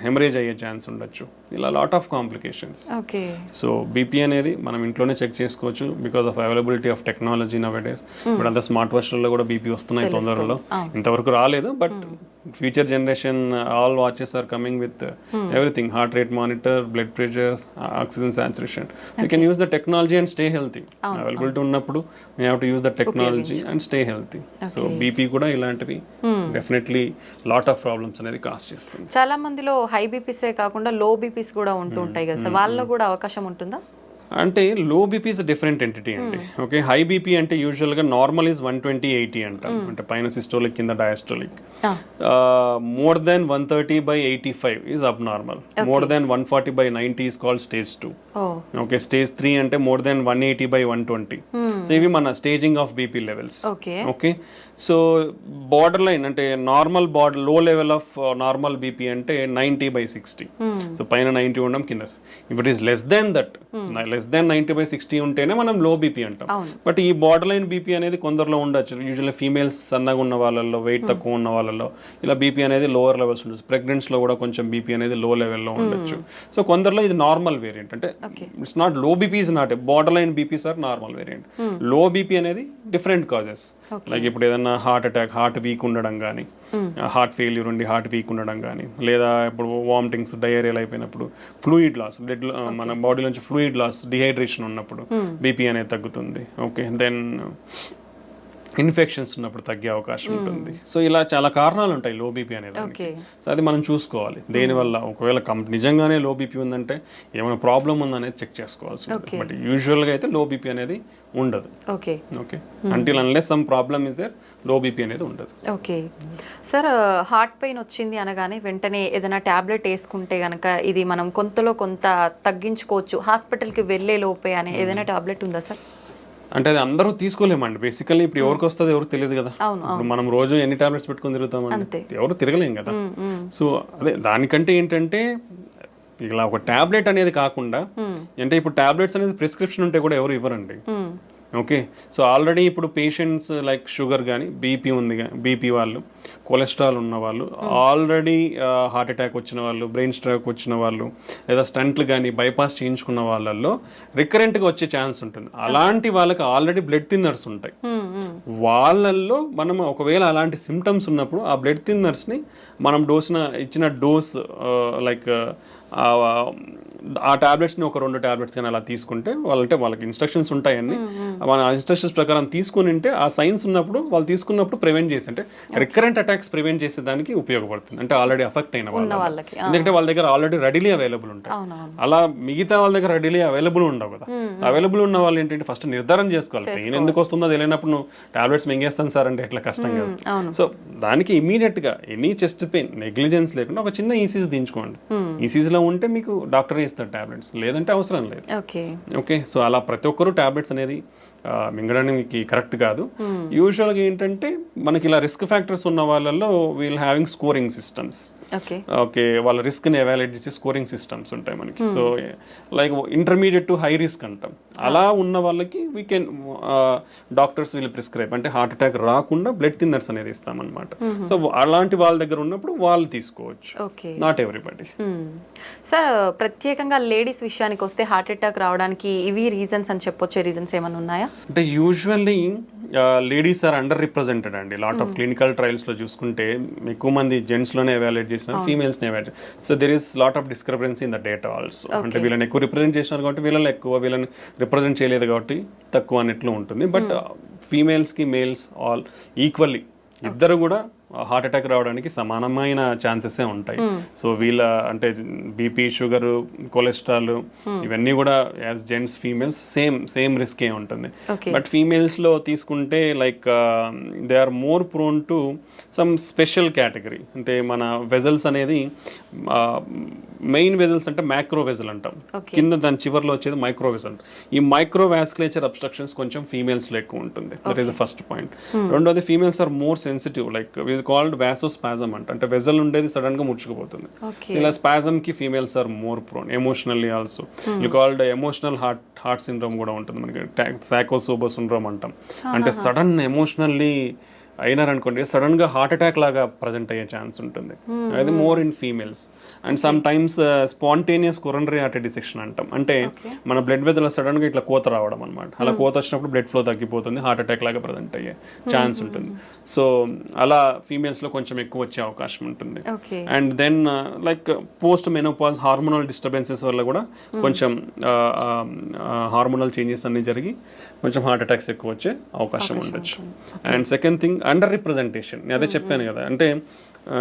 హెమరేజ్ అయ్యే ఛాన్స్ ఉండొచ్చు. ఇలా lot of complications. So BP అనేది మనం ఇంట్లోనే చెక్ చేసుకోవచ్చు because of availability of technology now days. ఇప్పుడు అంతా స్మార్ట్ వాచ్లలో కూడా బీపీ వస్తున్నాయి తొందరలో, ఇంతవరకు రాలేదు but future generation all watches are coming with everything, heart rate monitor, blood pressure, oxygen saturation. You can use the technology and stay healthy. Availability ఉన్నప్పుడు we have to use the technology and stay healthy. So BP కూడా ఇలాంటివి definitely lot of problems అనేది cost చేస్తుంది. చాలా మందిలో high బీపీసే కాకుండా లో BPs కూడా ఉంటూ ఉంటాయి కదా సార్, వాళ్ళలో కూడా అవకాశం ఉంటుందా? అంటే లో బీపీ ఇస్ డిఫరెంట్ ఎంటిటీ అండి. ఓకే, హై బీపీ అంటే యూజువల్గా నార్మల్ ఈజ్ 120/80 అంటాం, అంటే పైన సిస్టోలిక్ కింద డయాస్టోలిక్. మోర్ దెన్ 130/85 ఈజ్ అబ్ normal. More than 140/90 is called stage 2. Okay, stage 3 అంటే మోర్ దెన్ 180/120. సో ఇవి మన staging of BP levels. Okay, so border line అంటే నార్మల్ లో లెవెల్ ఆఫ్ నార్మల్ బీపీ అంటే 90/60. సో పైన 90 ఉండడం, కింద ఇప్పుడు is less than that, less than 90/60 ఉంటేనే మనం లో బీపీ అంటాం. బట్ ఈ బార్డర్ లైన్ బీపీ అనేది కొందరిలో ఉండొచ్చు. యూజువల్లీ ఫీమేల్స్ సన్నగా ఉన్న వాళ్ళలో, వెయిట్ తక్కువ ఉన్న వాళ్ళలో ఇలా బీపీ అనేది లోవర్ లెవెల్స్ ఉండొచ్చు. ప్రెగ్నెంట్స్ లో కూడా కొంచెం బీపీ అనేది లో లెవెల్లో ఉండొచ్చు. సో కొందరిలో ఇది నార్మల్ వేరియంట్, అంటే it's not low BP is not borderline BPs are normal variant. Low BP అనేది డిఫరెంట్ కాజెస్, లైక్ ఇప్పుడు ఏదైనా హార్ట్ అటాక్, హార్ట్ వీక్ ఉండడం కానీ, హార్ట్ ఫెయిల్యూర్ ఉండి హార్ట్ వీక్ ఉండడం కానీ, లేదా ఇప్పుడు వామిటింగ్స్, డయేరియల్ అయిపోయినప్పుడు, ఫ్లూయిడ్ లాస్, బ్లడ్ మన బాడీలోంచి ఫ్లూయిడ్ లాస్, డిహైడ్రేషన్ ఉన్నప్పుడు బీపీ అనేది తగ్గుతుంది. ఓకే, దెన్ ఇన్ఫెక్షన్స్ ఉన్నప్పుడు తగ్గే అవకాశం ఉంటుంది. సో ఇలా చాలా కారణాలు ఉంటాయి లో బీపీ అనేది. సో అది మనం చూసుకోవాలి దేనివల్ల. ఒకవేళ నిజంగానే లో బీపీ ఉందంటే ఏమైనా ప్రాబ్లం ఉందనేది చెక్ చేసుకోవాల్సి ఉంటుంది. బట్ యూజువల్గా అయితే లో బీపీ అనేది ఉండదు. Okay, until unless some problem is there, low BP అనేది ఉండదు. ఓకే సార్, హార్ట్ పెయిన్ వచ్చింది అనగానే వెంటనే ఏదైనా ట్యాబ్లెట్ వేసుకుంటే కనుక ఇది మనం కొంతలో కొంత తగ్గించుకోవచ్చు, హాస్పిటల్కి వెళ్ళే లోపే అనే ఏదైనా ట్యాబ్లెట్ ఉందా సార్? అంటే అది అందరూ తీసుకోలేమండి బేసికల్లీ. ఇప్పుడు ఎవరికి వస్తుంది ఎవరు తెలియదు కదా. ఇప్పుడు మనం రోజు ఎన్ని టాబ్లెట్స్ పెట్టుకొని తిరుగుతామండి, ఎవరు తిరగలేం కదా. సో అదే దానికంటే ఏంటంటే ఇలా ఒక టాబ్లెట్ అనేది కాకుండా, అంటే ఇప్పుడు టాబ్లెట్స్ అనేది ప్రిస్క్రిప్షన్ ఉంటే కూడా ఎవరు ఇవ్వరండి. ఓకే, సో ఆల్రెడీ ఇప్పుడు పేషెంట్స్ లైక్ షుగర్ కానీ, బీపీ ఉంది, బీపీ వాళ్ళు, కొలెస్ట్రాల్ ఉన్న వాళ్ళు, ఆల్రెడీ హార్ట్ అటాక్ వచ్చిన వాళ్ళు, బ్రెయిన్ స్ట్రోక్ వచ్చిన వాళ్ళు, లేదా స్టంట్లు కానీ బైపాస్ చేయించుకున్న వాళ్ళల్లో రికరెంట్గా వచ్చే ఛాన్స్ ఉంటుంది. అలాంటి వాళ్ళకి ఆల్రెడీ బ్లడ్ థిన్నర్స్ ఉంటాయి. వాళ్ళల్లో మనం ఒకవేళ అలాంటి సిమ్టమ్స్ ఉన్నప్పుడు ఆ బ్లడ్ థిన్నర్స్ని మనం ఇచ్చిన డోస్ లైక్ ఆ టాబ్లెట్స్ని ఒక 2 టాబ్లెట్స్ కానీ అలా తీసుకుంటే వాళ్ళకి ఇన్స్ట్రక్షన్స్ ఉంటాయని మన ఇన్స్ట్రక్షన్స్ ప్రకారం తీసుకుని ఉంటే ఆ సైన్స్ ఉన్నప్పుడు వాళ్ళు తీసుకున్నప్పుడు ప్రివెంట్ చేసి అంటే రికరెంట్ అటాక్స్ ప్రివెంట్ చేసేదానికి ఉపయోగపడుతుంది. అంటే ఆల్రెడీ అఫెక్ట్ అయిన వాళ్ళకి, ఎందుకంటే వాళ్ళ దగ్గర ఆల్రెడీ రెడీలీ అవైలబుల్ ఉంటాయి. అలా మిగతా వాళ్ళ దగ్గర రెడీలీ అవైలబుల్ ఉండవు కదా. అవైలబుల్ ఉన్న వాళ్ళు ఏంటంటే ఫస్ట్ నిర్ధారణ చేసుకోవాలి. పెయిన్ ఎందుకు వస్తుందో తెలియనప్పుడు నువ్వు టాబ్లెట్స్ మింగేస్తాను సార్ అంటే ఎట్లా కష్టం కదా. సో దానికి ఇమీడియట్ గా ఎనీ చెస్ట్ పెయిన్ నెగ్లిజెన్స్ లేకుండా ఒక చిన్న ఈసీజీ దించుకోండి. ఈసీజీలో ఉంటే మీకు డాక్టర్ ఇస్తారు టాబ్లెట్స్, లేదంటే అవసరం లేదు. ఓకే, సో అలా ప్రతి ఒక్కరూ టాబ్లెట్స్ అనేది మింగడానికి కరెక్ట్ కాదు. యూజువల్గా ఏంటంటే మనకి ఇలా రిస్క్ ఫ్యాక్టర్స్ ఉన్న వాళ్ళల్లో we'll having scoring systems. Okay, వాళ్ళ రిస్క్ని ఎవాల్యుయేట్ చేసే స్కోరింగ్ సిస్టమ్స్ ఉంటాయి మనకి. So like intermediate to high risk అంటాం. అలా ఉన్న వాళ్ళకి వీ కెన్ డాక్టర్స్ వీళ్ళు ప్రిస్క్రైబ్ అంటే హార్ట్ అటాక్ రాకుండా బ్లడ్ థిన్నర్స్ అనేది ఇస్తామన్నమాట. సో అలాంటి వాళ్ళ దగ్గర ఉన్నప్పుడు వాళ్ళు తీసుకోవచ్చు, నాట్ ఎవ్రీబడి. సార్, ప్రత్యేకంగా లేడీస్ విషయానికి వస్తే హార్ట్ అటాక్ రావడానికి ఇవి రీజన్స్ అని చెప్పొచ్చే రీజన్స్ ఏమైనా ఉన్నాయా? అంటే usually ladies are underrepresented అండి. లాట్ ఆఫ్ క్లినికల్ ట్రయల్స్లో చూసుకుంటే ఎక్కువ మంది జెంట్స్లోనే ఎవాల్యుయేట్ చేస్తున్నారు, ఫీమేల్స్ని evaluate. So there is lot of discrepancy in the data also. అంటే వీళ్ళని ఎక్కువ రిప్రజెంట్ చేసినారు కాబట్టి వీళ్ళని ఎక్కువ, వీళ్ళని రిప్రజెంట్ చేయలేదు కాబట్టి తక్కువ అన్నట్లు ఉంటుంది. బట్ ఫీమేల్స్కి మేల్స్ ఆల్ ఈక్వల్లీ ఇద్దరు కూడా హార్ట్ అటాక్ రావడానికి సమానమైన ఛాన్సెస్ ఉంటాయి. సో వీళ్ళ అంటే బీపీ, షుగర్, కొలెస్ట్రాల్ ఇవన్నీ కూడా యాజ్ జెంట్స్ ఫీమేల్స్ సేమ్ రిస్కే ఉంటుంది. బట్ ఫీమేల్స్లో తీసుకుంటే like they are more prone to some special category. అంటే మన వెజల్స్ అనేది మెయిన్ వెజల్స్ అంటే మైక్రో వెజల్ అంటాం, కింద దాని చివర్లో వచ్చేది మైక్రో వెజల్. ఈ మైక్రో వాస్కులేచర్ అబ్స్ట్రక్షన్స్ కొంచెం ఫీమేల్స్లో ఎక్కువ ఉంటుంది. That is the first point. రెండోది females are more sensitive, like called vasospasm అంటే వెజల్ ఉండేది సడన్ గా ముడుచుకుపోతుంది. ఇలా స్పాజమ్ కి females are more prone. Emotionally also called emotional heart syndrome కూడా ఉంటుంది మనకి, సాకోసోబో సిండ్రోమ్ అంటాం. అంటే సడన్ ఎమోషనల్లీ అయినారనుకోండి సడన్ గా హార్ట్ అటాక్ లాగా ప్రజెంట్ అయ్యే ఛాన్స్ ఉంటుంది. అది more in females. And some times spontaneous coronary artery dissection అంటాం. అంటే మన బ్లడ్ వెజల్ సడన్ గా ఇట్లా కోత రావడం అనమాట. అలా కోత వచ్చినప్పుడు బ్లడ్ ఫ్లో తగ్గిపోతుంది, హార్ట్ అటాక్ లాగా ప్రజెంట్ అయ్యే ఛాన్స్ ఉంటుంది. సో అలా ఫీమేల్స్ లో కొంచెం ఎక్కువ వచ్చే అవకాశం ఉంటుంది. And then like post menopause hormonal disturbances వల్ల కూడా కొంచెం హార్మోనల్ చేంజెస్ అన్ని జరిగి కొంచెం హార్ట్ అటాక్స్ ఎక్కువ వచ్చే అవకాశం ఉండొచ్చు. And second thing under representation. నేను అదే చెప్పాను కదా, అంటే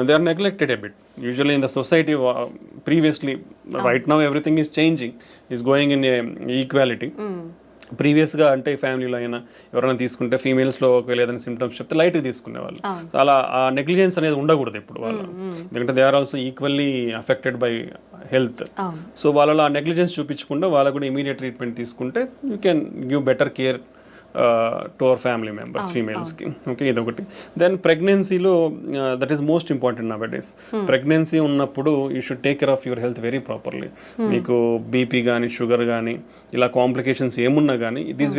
they are neglected a bit usually in the society. Previously, right now everything is changing, is going in equality. ప్రీవియస్గా అంటే ఫ్యామిలీలో అయినా ఎవరైనా తీసుకుంటే ఫీమేల్స్లో ఒకవేళ ఏదైనా సిమ్టమ్స్ చెప్తే లైట్గా తీసుకునేవాళ్ళు. అలా ఆ నెగ్లిజెన్స్ అనేది ఉండకూడదు ఇప్పుడు వాళ్ళు, ఎందుకంటే they are also equally affected by health. So వాళ్ళలో ఆ నెగ్లిజెన్స్ చూపించకుండా వాళ్ళకు కూడా ఇమీడియట్ ట్రీట్మెంట్ తీసుకుంటే you can give better care to our family members, ఫీమేల్స్కి. ఓకే, ఇదొకటి. దెన్ ప్రెగ్నెన్సీలో that is most important nowadays. Pregnancy ఉన్నప్పుడు you should take care of your health very properly. మీకు బీపీ కానీ షుగర్ కానీ ఇలా complications ఏమున్నా కానీ these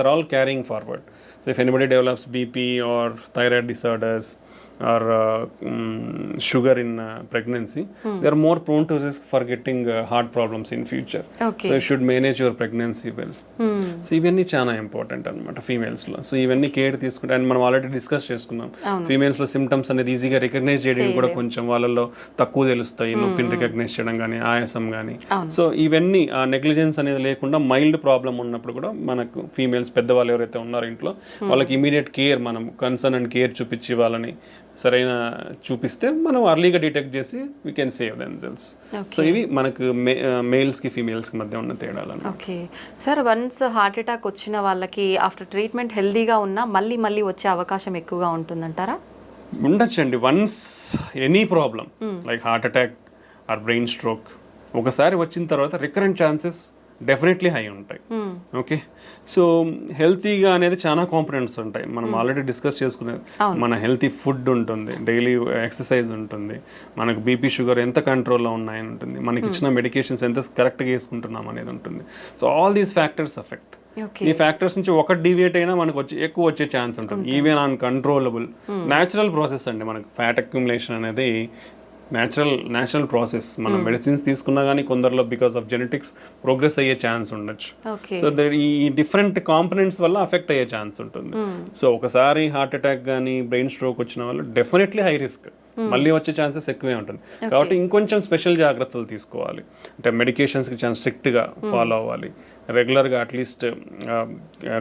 are all carrying forward. So if anybody develops BP or thyroid disorders or sugar in pregnancy, they are more prone to risk for getting heart problems in future. So you should manage your pregnancy well. So ఇవన్నీ చాలా important అనమాట ఫీమేల్స్లో. So ఇవన్నీ care తీసుకుంటే, and మనం already discuss చేసుకున్నాం, ఫీమేల్స్లో symptoms అనేది ఈజీగా recognise చేయడం కూడా కొంచెం వాళ్ళలో తక్కువ తెలుస్తాయి, నొప్పిని రికగ్నైజ్ చేయడం కానీ, ఆయాసం కానీ. సో ఇవన్నీ ఆ నెగ్లిజెన్స్ అనేది లేకుండా మైల్డ్ ప్రాబ్లం ఉన్నప్పుడు కూడా మనకు ఫీమేల్స్ పెద్దవాళ్ళు ఎవరైతే ఉన్నారో ఇంట్లో వాళ్ళకి ఇమీడియట్ కేర్, మనం కన్సర్న్ అండ్ కేర్ చూపించి వాళ్ళని సరైన చూపిస్తే మనం అర్లీగా డిటెక్ట్ చేసి we can save themselves. So ఇవి మనకు మేల్స్కి ఫీమేల్స్కి మధ్య ఉన్న తేడాలు. Okay sir, once heart attack వచ్చిన వాళ్ళకి ఆఫ్టర్ ట్రీట్మెంట్ హెల్దీగా ఉన్నా మళ్ళీ వచ్చే అవకాశం ఎక్కువగా ఉంటుందంటారా? ఉండొచ్చండి. Once any problem like heart attack or brain stroke ఒకసారి వచ్చిన తర్వాత రికరెంట్ ఛాన్సెస్ డెఫినెట్లీ హై ఉంటాయి. ఓకే, సో హెల్తీగా అనేది చాలా కాంపోనెంట్స్ ఉంటాయి. మనం ఆల్రెడీ డిస్కస్ చేసుకునేది, మన హెల్తీ ఫుడ్ ఉంటుంది, డైలీ ఎక్సర్సైజ్ ఉంటుంది, మనకు బీపీ షుగర్ ఎంత కంట్రోల్లో ఉన్నాయని ఉంటుంది, మనకి ఇచ్చిన మెడికేషన్స్ ఎంత కరెక్ట్గా వేసుకుంటున్నాం అనేది ఉంటుంది. So all these factors affect. ఈ ఫ్యాక్టర్స్ నుంచి ఒకటి డివియేట్ అయినా మనకు ఎక్కువ వచ్చే ఛాన్స్ ఉంటుంది. Even an controllable natural process అండి. మనకు ఫ్యాట్ అక్యుములేషన్ అనేది న్యాచురల్ ప్రాసెస్. మనం మెడిసిన్స్ తీసుకున్నా కానీ కొందరిలో బికాస్ ఆఫ్ జెనెటిక్స్ ప్రోగ్రెస్ అయ్యే ఛాన్స్ ఉండొచ్చు. ఓకే. సో ఈ డిఫరెంట్ కాంపనెంట్స్ వల్ల అఫెక్ట్ అయ్యే ఛాన్స్ ఉంటుంది. సో ఒకసారి హార్ట్ అటాక్ కానీ బ్రెయిన్ స్ట్రోక్ వచ్చిన వాళ్ళు డెఫినెట్లీ హై రిస్క్, మళ్ళీ వచ్చే ఛాన్సెస్ ఎక్కువే ఉంటుంది. కాబట్టి ఇంకొంచెం స్పెషల్ జాగ్రత్తలు తీసుకోవాలి. అంటే మెడికేషన్స్కి చాలా స్ట్రిక్ట్గా ఫాలో అవ్వాలి. రెగ్యులర్గా అట్లీస్ట్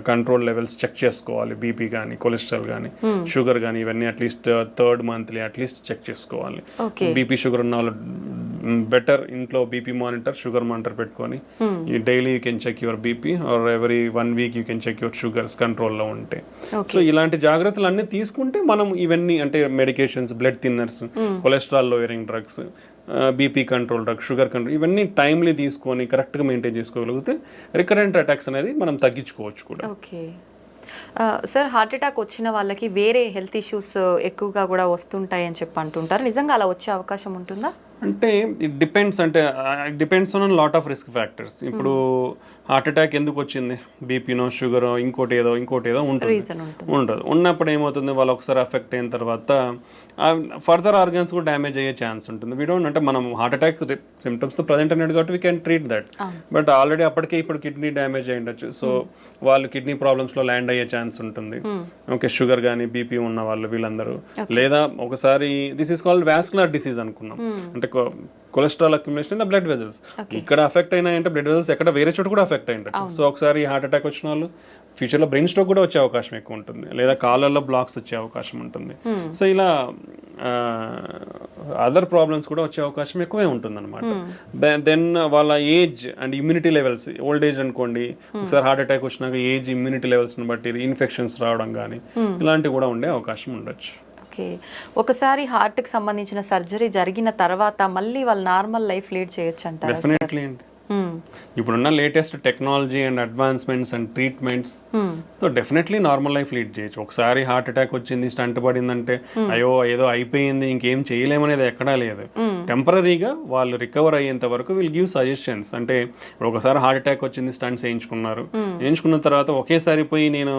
కంట్రోల్ లెవెల్స్ చెక్ చేసుకోవాలి. బీపీ కానీ కొలెస్ట్రాల్ కానీ షుగర్ కానీ ఇవన్నీ at least third monthly at least check చేసుకోవాలి. బీపీ షుగర్ ఉన్న వాళ్ళు బెటర్ ఇంట్లో బీపీ మానిటర్ షుగర్ మానిటర్ పెట్టుకొని daily you can check your BP or every 1 week you can check your sugars కంట్రోల్లో ఉంటే. సో ఇలాంటి జాగ్రత్తలు అన్నీ తీసుకుంటే మనం ఇవన్నీ అంటే medications, blood thinners, cholesterol lowering drugs, BP control drug, sugar control ఇవన్నీ టైమ్లీ తీసుకొని కరెక్ట్గా మెయింటైన్ చేసుకోగలిగితే రికరెంట్ అటాక్స్ అనేది మనం తగ్గించుకోవచ్చు కూడా. ఓకే సార్, హార్ట్ అటాక్ వచ్చిన వాళ్ళకి వేరే హెల్త్ ఇష్యూస్ ఎక్కువగా కూడా వస్తుంటాయి అని చెప్పి అంటుంటారు. నిజంగా అలా వచ్చే అవకాశం ఉంటుందా? అంటే ఇట్ డిపెండ్స్. అంటే it depends on lot of risk factors. ఇప్పుడు హార్ట్ అటాక్ ఎందుకు వచ్చింది, బీపీనో షుగరో ఇంకోటి ఏదో ఉంటుంది. ఉండదు. ఉన్నప్పుడు ఏమవుతుంది, వాళ్ళు ఒకసారి అఫెక్ట్ అయిన తర్వాత ఫర్దర్ ఆర్గన్స్ కూడా డ్యామేజ్ అయ్యే ఛాన్స్ ఉంటుంది. వీ డోంట్ అంటే మనం హార్ట్ అటాక్ సిమ్టమ్స్తో ప్రజెంట్ అనేది కాబట్టి we can treat that. But already అప్పటికే ఇప్పుడు కిడ్నీ డ్యామేజ్ అయి ఉండొచ్చు. సో వాళ్ళు కిడ్నీ ప్రాబ్లమ్స్లో ల్యాండ్ అయ్యే ఛాన్స్ ఉంటుంది. ఓకే, షుగర్ కానీ బీపీ ఉన్న వాళ్ళు వీళ్ళందరూ. లేదా ఒకసారి this is called vascular disease అనుకున్నాం. అంటే cholesterol accumulation in the blood vessels. ఇక్కడ అఫెక్ట్ అయినాయంటే బ్లడ్ వెజల్స్ ఎక్కడ వేరే చోట కూడా అఫెక్ట్ అయి ఉంటుంది. సో ఒకసారి హార్ట్ అటాక్ వచ్చిన వాళ్ళు ఫ్యూచర్లో బ్రెయిన్ స్ట్రోక్ కూడా వచ్చే అవకాశం ఎక్కువ ఉంటుంది, లేదా కాళ్ళల్లో బ్లాక్స్ వచ్చే అవకాశం ఉంటుంది. సో ఇలా అదర్ ప్రాబ్లమ్స్ కూడా వచ్చే అవకాశం ఎక్కువే ఉంటుంది అనమాట. దెన్ వాళ్ళ age and immunity levels, old age అనుకోండి, ఒకసారి హార్ట్ అటాక్ వచ్చినాక ఏజ్ ఇమ్యూనిటీ లెవెల్స్ని బట్టి ఇన్ఫెక్షన్స్ రావడం కానీ ఇలాంటివి కూడా ఉండే అవకాశం ఉండొచ్చు. ఓకే, ఒకసారి హార్ట్కి సంబంధించిన సర్జరీ జరిగిన తర్వాత మళ్ళీ వాళ్ళు నార్మల్ లైఫ్ లీడ్ చేయొచ్చు అంటారా? డెఫినెట్లీ అండి. ఇప్పుడున్న latest technology and advancements and treatments తో డెఫినెట్లీ నార్మల్ లైఫ్ లీడ్ చేయొచ్చు. ఒకసారి హార్ట్ అటాక్ వచ్చింది, స్టంట్ పడిందంటే అయ్యో ఏదో అయిపోయింది ఇంకేం చేయలేమనేది ఎక్కడా లేదు. టెంపరీగా వాళ్ళు రికవర్ అయ్యేంత వరకు విల్ గివ్ సజెషన్స్. అంటే ఇప్పుడు ఒకసారి హార్ట్ అటాక్ వచ్చింది, స్టంట్స్ వేయించుకున్న తర్వాత ఒకేసారి పోయి నేను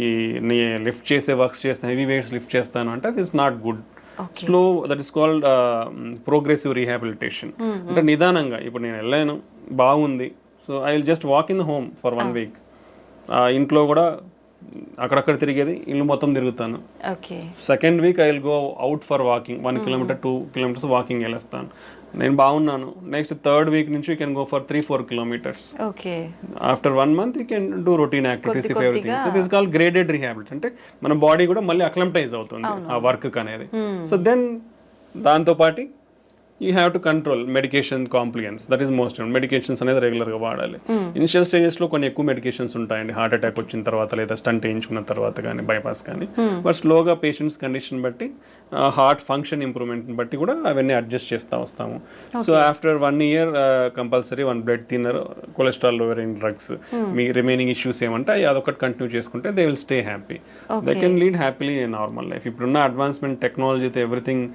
ఈ లిఫ్ట్ చేసే వర్క్స్ చేస్తాను, హెవీ వెయిట్స్ లిఫ్ట్ చేస్తాను అంటే that is not good. Slow, that is called progressive rehabilitation. అంటే నిదానంగా ఇప్పుడు నేను వెళ్ళాను, బాగుంది, so I will just walk in the home for 1 week. ఇంట్లో కూడా అక్కడక్కడ తిరిగేది ఇల్లు మొత్తం తిరుగుతాను. Second week I will go out for walking 1 kilometer 2 kilometers walking వెళ్ళేస్తాను. నేను బాగున్నాను. నెక్స్ట్ థర్డ్ వీక్ నుంచి you can go for 3-4 kilometers. After 1 month you can do routine activities if everything. So this call graded rehability. అంటే మన body కూడా మళ్ళీ acclimatise అవుతుంది ఆ వర్క్ అనేది. సో దెన్ దాంతో పాటు you have to control medication complications. That is most medications అనేది రెగ్యులర్గా వాడాలి. ఇనిషియల్ స్టేజెస్లో కొన్ని ఎక్కువ మెడికేషన్స్ ఉంటాయండి హార్ట్ అటాక్ వచ్చిన తర్వాత, లేదా స్టంట్ వేయించుకున్న తర్వాత కానీ, బైపాస్ కానీ. బట్ స్లోగా పేషెంట్స్ కండిషన్ బట్టి, హార్ట్ ఫంక్షన్ ఇంప్రూవ్మెంట్ బట్టి కూడా అవన్నీ అడ్జస్ట్ చేస్తూ వస్తాము. So after 1 year compulsory 1 blood thinner, cholesterol lowering drugs, మీ రిమైనింగ్ ఇష్యూస్ ఏమంటే అదొకటి కంటిన్యూ చేసుకుంటే they will stay happy. They can lead happily in normal life. ఇప్పుడున్న అడ్వాన్స్మెంట్ టెక్నాలజీతో ఎవ్రీథింగ్,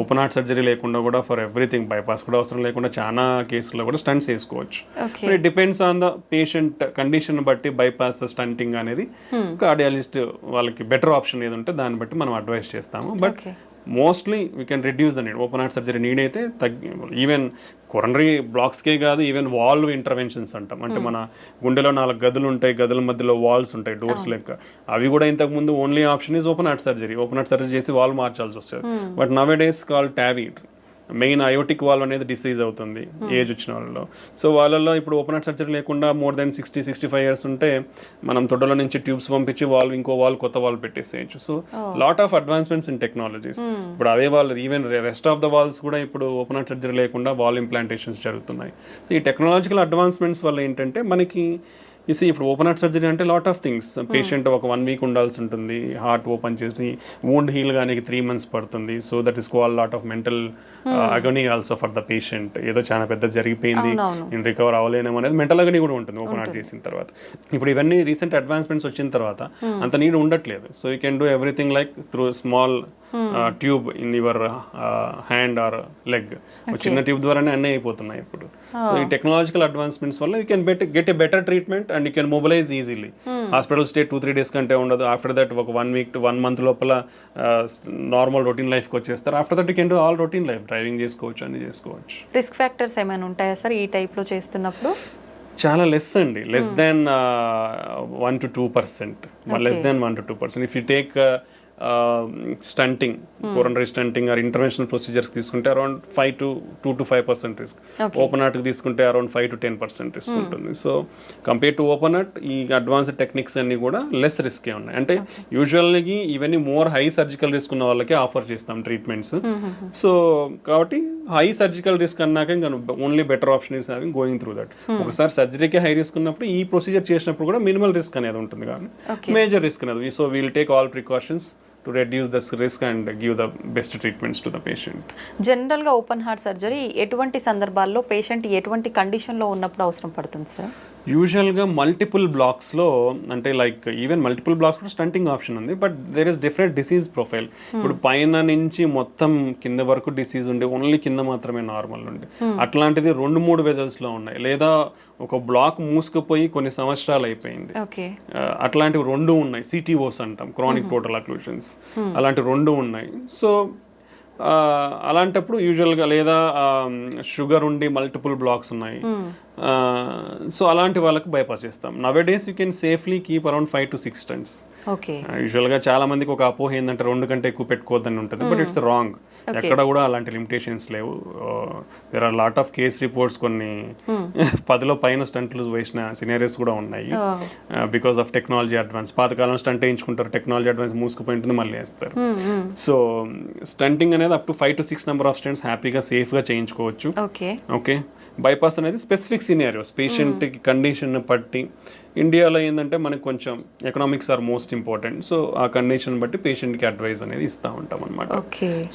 ఓపెన్ హార్ట్ సర్జరీ లేకుండా కూడా ఫర్ ఎవ్రీథింగ్, బైపాస్ కూడా అవసరం లేకుండా చాలా కేసుల్లో కూడా స్టంట్స్ వేసుకోవచ్చు. It depends on the patient condition బట్టి బైపాస్, స్టంటింగ్ అనేది కార్డియాలజిస్ట్ వాళ్ళకి బెటర్ ఆప్షన్ ఏది ఉంటే దాన్ని బట్టి మనం అడ్వైస్ చేస్తాము. But mostly we can reduce the need. Open heart surgery need అయితే ఈవెన్ కొరనరీ బ్లాక్స్కే కాదు, ఈవెన్ వాల్వ్ ఇంటర్వెన్షన్స్ అంటాం. అంటే మన గుండెలో 4 గదులు ఉంటాయి, గదుల మధ్యలో వాల్స్ ఉంటాయి, డోర్స్ లెక్క. అవి కూడా ఇంతకు ముందు only option is open heart surgery. Open heart surgery చేసి వాల్ మార్చాల్సి వస్తుంది. But now A days call Tavy. Main aortic valve అనేది డిసీజ్ అవుతుంది ఏజ్ వచ్చిన వాళ్ళలో. సో వాళ్ళల్లో ఇప్పుడు ఓపెన్ హార్ట్ సర్జరీ లేకుండా మోర్ దెన్ 60-65 years ఉంటే మనం తొడలో నుంచి ట్యూబ్స్ పంపించి ఇంకో కొత్త వాల్వ్ పెట్టేసేయచ్చు. So lot of advancements in technologies. ఇప్పుడు అదే వాళ్ళు even rest of the valves కూడా ఇప్పుడు ఓపెన్ హార్ట్ సర్జరీ లేకుండా వాల్ ఇంప్లాంటేషన్స్ జరుగుతున్నాయి. సో ఈ టెక్నాలజికల్ అడ్వాన్స్మెంట్స్ వల్ల ఏంటంటే మనకి ఇప్పుడు ఓపెన్ హార్ట్ సర్జరీ అంటే లాట్ ఆఫ్ థింగ్స్. పేషెంట్ ఒక 1 week ఉండాల్సి ఉంటుంది, హార్ట్ ఓపెన్ చేసి వూండ్ హీల్ కానీ 3 months పడుతుంది. So that is call lot of mental agony also for the patient. ఏదో చాలా పెద్ద జరిగిపోయింది, నేను రికవర్ అవ్వలేనేమో అనేది మెంటల్ అగనీ కూడా ఉంటుంది ఓపెన్ హార్ట్ చేసిన తర్వాత. ఇప్పుడు ఇవన్నీ రీసెంట్ అడ్వాన్స్మెంట్స్ వచ్చిన తర్వాత అంత నీడ్ ఉండట్లేదు. So you can do everything like through small tube in your hand or leg. చిన్న ట్యూబ్ ద్వారానే అన్నీ అయిపోతున్నాయి ఇప్పుడు. సో ఈ టెక్నాలజికల్ అడ్వాన్స్మెంట్స్ వల్ల you can get a better treatment and you can mobilise easily. Hospital stay 2-3 days కంటే ఉండదు. After that ఒక 1 week to 1 month లోపల నార్మల్ రొటీన్ లైఫ్కి వచ్చేస్తారు. After that you can do all routine life, driving చేసుకోవచ్చు, అన్ని చేసుకోవచ్చు. రిస్క్ ఫ్యాక్టర్స్ ఏమైనా ఉంటాయా సార్ ఈ టైప్లో చేస్తున్నప్పుడు? చాలా లెస్ అండి, less than 1 to 2%, less than 1 to 2%. If you take stenting, coronary stenting or interventional procedures తీసుకుంటే అరౌండ్ 2 to 5% రిస్క్. ఓపెన్ హార్ట్కి తీసుకుంటే అరౌండ్ 5 to 10% రిస్క్ ఉంటుంది. So compare to open heart ఈ అడ్వాన్స్డ్ టెక్నిక్స్ అన్ని కూడా లెస్ రిస్కే ఉన్నాయి. అంటే యూజువల్గా ఇవన్నీ మోర్ హై సర్జికల్ రిస్క్ ఉన్న వాళ్ళకి ఆఫర్ చేస్తాం ట్రీట్మెంట్స్. సో కాబట్టి హై సర్జికల్ రిస్క్ అన్నాక ఇంకా only better option is having going through that. ఒకసారి సర్జరీకే హై రిస్క్ ఉన్నప్పుడు ఈ ప్రొసీజర్ చేసినప్పుడు కూడా మినిమల్ రిస్క్ అనేది ఉంటుంది, కానీ మేజర్ రిస్క్ అనేది. So we'll take all precautions to reduce the risk and give the best treatments to the patient. జనరల్గా ఓపెన్ హార్ట్ సర్జరీ ఎటువంటి సందర్భాల్లో పేషెంట్ ఎటువంటి కండిషన్లో ఉన్నప్పుడు అవసరం పడుతుంది సార్? యూజువల్గా మల్టిపుల్ బ్లాక్స్లో, అంటే లైక్ ఈవెన్ మల్టిపుల్ బ్లాక్స్ కూడా స్టంటింగ్ ఆప్షన్ ఉంది, but there is different disease profile. ఇప్పుడు పైన నుంచి మొత్తం కింద వరకు డిసీజ్ ఉండి ఓన్లీ కింద మాత్రమే నార్మల్ ఉండి అట్లాంటిది 2-3 వెజల్స్లో ఉన్నాయి, లేదా ఒక బ్లాక్ మూసుకుపోయి కొన్ని సంవత్సరాలు అయిపోయింది, అట్లాంటివి 2 ఉన్నాయి. సిటీఓస్ అంటాం, క్రానిక్ టోటల్ అక్లూషన్స్, అలాంటి 2 ఉన్నాయి. సో అలాంటప్పుడు యూజువల్గా, లేదా షుగర్ ఉండి మల్టిపుల్ బ్లాక్స్ ఉన్నాయి, సో అలాంటి వాళ్ళకి బైపాస్ చేస్తాం. Nowadays you can safely keep around 5 to 6 stents. యూజువల్గా చాలా మందికి ఒక అపోహ ఏంటంటే 2 కంటే ఎక్కువ పెట్టుకోవద్దని ఉంటుంది, బట్ ఇట్స్ రాంగ్. ఎక్కడ కూడా అలాంటి లిమిటేషన్స్ లేవు. There are lot of case reports, కొన్ని 10లో పైన స్టంట్లు వేసిన సినారియోస్ కూడా ఉన్నాయి బికాస్ ఆఫ్ టెక్నాలజీ అడ్వాన్స్. పాతకాలం స్టంట్ వేయించుకుంటారు, టెక్నాలజీ అడ్వాన్స్ మూసుకుపోయి ఉంటుంది, మళ్ళీ వేస్తారు. సో స్టంటింగ్ అనేది up to 5 to 6 number of stents హ్యాపీగా సేఫ్గా చేయించుకోవచ్చు. ఓకే, బైపాస్ అనేది స్పెసిఫిక్ సినారియోస్, పేషెంట్ కండిషన్ బట్టి. ఇండియాలో ఏంటంటే మనకు కొంచెం economics are most important. So ఆ కండిషన్ బట్టి పేషెంట్కి అడ్వైజ్ అనేది ఇస్తూ ఉంటాం అనమాట.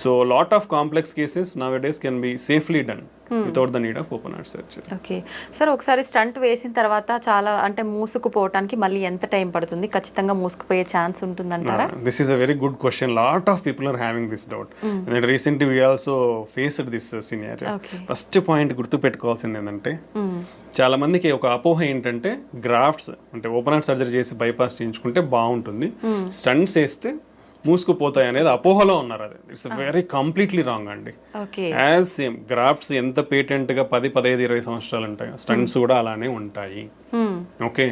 So lot of complex cases నౌడేస్ can be safely done without the need of open heart surgery. Okay sir, ఒకసారి స్టంట్ వేసిన తర్వాత చాలా అంటే మూసుకుపోవటానికి మళ్ళీ ఎంత టైం పడుతుంది? ఖచ్చితంగా మూసుకుపోయే ఛాన్స్ ఉంటుందంటారా? This is a very good question. Lot of people are having this doubt. And recently we also faced this scenario. First point గుర్తు పెట్టుకోవాల్సింది ఏంటంటే, చాలా మందికి ఒక అపోహ ఏంటంటే గ్రాఫ్ట్స్ అంటే ఓపెన్ హార్ట్ సర్జరీ చేసి బైపాస్ చేయించుకుంటే బాగుంటుంది, స్టంట్స్ వేస్తే మూసుకుపోతాయి అనేది అపోహలో ఉన్నారు. అది ఇట్స్ వెరీ కంప్లీట్లీ రాంగ్ అండి. యాజ్ సేమ్ గ్రాఫ్ట్స్ ఎంత పేటెంట్ గా 10, 15, 20 సంవత్సరాలు ఉంటాయి, స్టంట్స్ కూడా అలానే ఉంటాయి. ఓకే,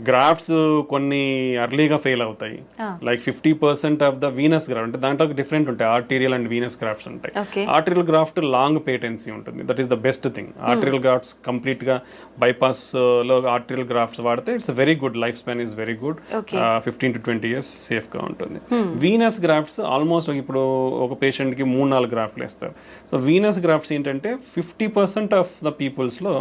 గ్రాఫ్ట్స్ కొన్ని అర్లీగా ఫెయిల్ అవుతాయి. Like 50% of the Venus graft, అంటే దాంట్లో డిఫరెంట్ ఉంటాయి. ఆర్టీరియల్ అండ్ వీనస్ గ్రాఫ్ట్స్ ఉంటాయి. ఆర్టీరియల్ గ్రాఫ్ట్ లాంగ్ పేటెన్సీ ఉంటుంది, that is the best thing. Arterial grafts complete గా బైపాస్ లో ఆర్టీరియల్ గ్రాఫ్ట్స్ వాడితే it's very good, life span is very good. 15 to 20 years safe గా ఉంటుంది. Venus grafts almost ఇప్పుడు ఒక patient కి 3-4 గ్రాఫ్ట్లు వేస్తారు. సో వీనస్ గ్రాఫ్ట్స్ ఏంటంటే 50% ఆఫ్ ద పీపుల్స్ లో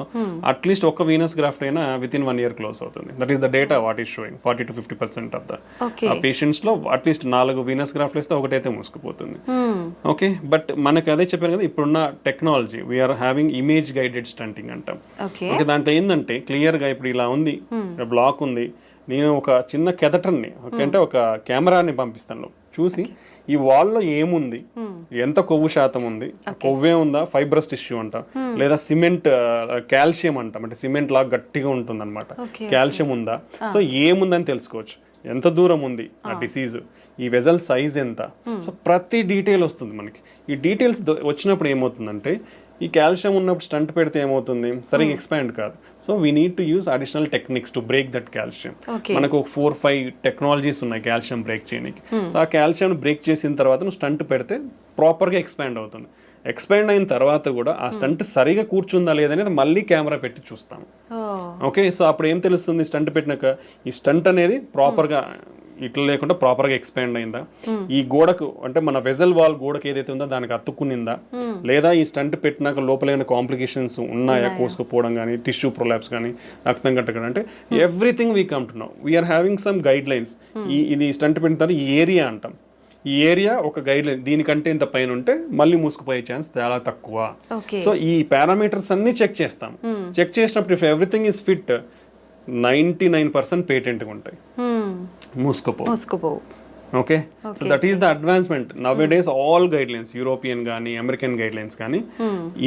అట్లీస్ట్ ఒక వీనస్ గ్రాఫ్ట్ అయినా విత్ ఇన్ 1 year క్లోజ్ అవుతుంది. That is the data what is showing. 40 to 50% of the patients లో అట్లీస్ట్ 4 వీనస్ గ్రాఫ్ట్లు వేస్తే ఒకటైతే మూసుకుపోతుంది. ఓకే, బట్ మనకి అదే చెప్పాను కదా, ఇప్పుడున్న technology we are having image guided stunting అంటాం. ఓకే, దాంట్లో ఏంటంటే క్లియర్ గా ఇప్పుడు ఇలా ఉంది, బ్లాక్ ఉంది, నేను ఒక చిన్న కెథటర్ని అంటే ఒక కెమెరాని పంపిస్తాను, చూసి ఈ వాల్లో ఏముంది, ఎంత కొవ్వు శాతం ఉంది, కొవ్వే ఉందా, ఫైబ్రస్ టిష్యూ అంటాం, లేదా సిమెంట్ కాల్షియం అంటాం, అంటే సిమెంట్ లాగా గట్టిగా ఉంటుంది అనమాట, కాల్షియం ఉందా, సో ఏముందని తెలుసుకోవచ్చు. ఎంత దూరం ఉంది ఆ డిసీజ్, ఈ వెజల్ సైజ్ ఎంత, సో ప్రతి డీటెయిల్ వస్తుంది మనకి. ఈ డీటెయిల్స్ వచ్చినప్పుడు ఏమవుతుందంటే, ఈ కాల్షియం ఉన్నప్పుడు స్టంట్ పెడితే ఏమవుతుంది, సరిగ్గా ఎక్స్పాండ్ కాదు. So we need to use additional techniques to break that calcium. మనకు 4-5 టెక్నాలజీస్ ఉన్నాయి కాల్షియం బ్రేక్ చేయడానికి. సో ఆ కాల్షియం బ్రేక్ చేసిన తర్వాత నువ్వు స్టంట్ పెడితే ప్రాపర్గా ఎక్స్పాండ్ అవుతుంది. ఎక్స్పాండ్ అయిన తర్వాత కూడా ఆ స్టంట్ సరిగా కూర్చుందా లేదనేది మళ్ళీ కెమెరా పెట్టి చూస్తాము. ఓకే, సో అప్పుడు ఏం తెలుస్తుంది, స్టంట్ పెట్టినాక ఈ స్టంట్ అనేది ప్రాపర్గా ఇట్లా లేకుండా ప్రాపర్గా ఎక్స్పాండ్ అయిందా, ఈ గోడకు అంటే మన వెజల్ వాల్ గోడకు ఏదైతే ఉందో దానికి అతుక్కునిందా, లేదా ఈ స్టంట్ పెట్టినాక లోపల ఏమైనా కాంప్లికేషన్స్ ఉన్నాయా, కోసుకుపోవడం కానీ, టిష్యూ ప్రొలాప్స్ కానీ, రక్తం కట్టడం, అంటే everything we come to know. We are having some guidelines. ఇది స్టంట్ పెట్టిన తర్వాత ఈ ఏరియా అంటాం, ఈ ఏరియా ఒక గైడ్ లైన్, దీనికంటే ఇంత పైన ఉంటే మళ్ళీ మూసుకుపోయే ఛాన్స్ చాలా తక్కువ. సో ఈ పారామీటర్స్ అన్ని చెక్ చేస్తాం. చెక్ చేసినప్పుడు ఇఫ్ ఎవ్రీథింగ్ ఈస్ ఫిట్ 99% పేటెంట్గా ఉంటాయి, మూసుకుపోవు. Okay so that is the advancement nowadays all guidelines European కానీ అమెరికన్ గైడ్లైన్స్ కానీ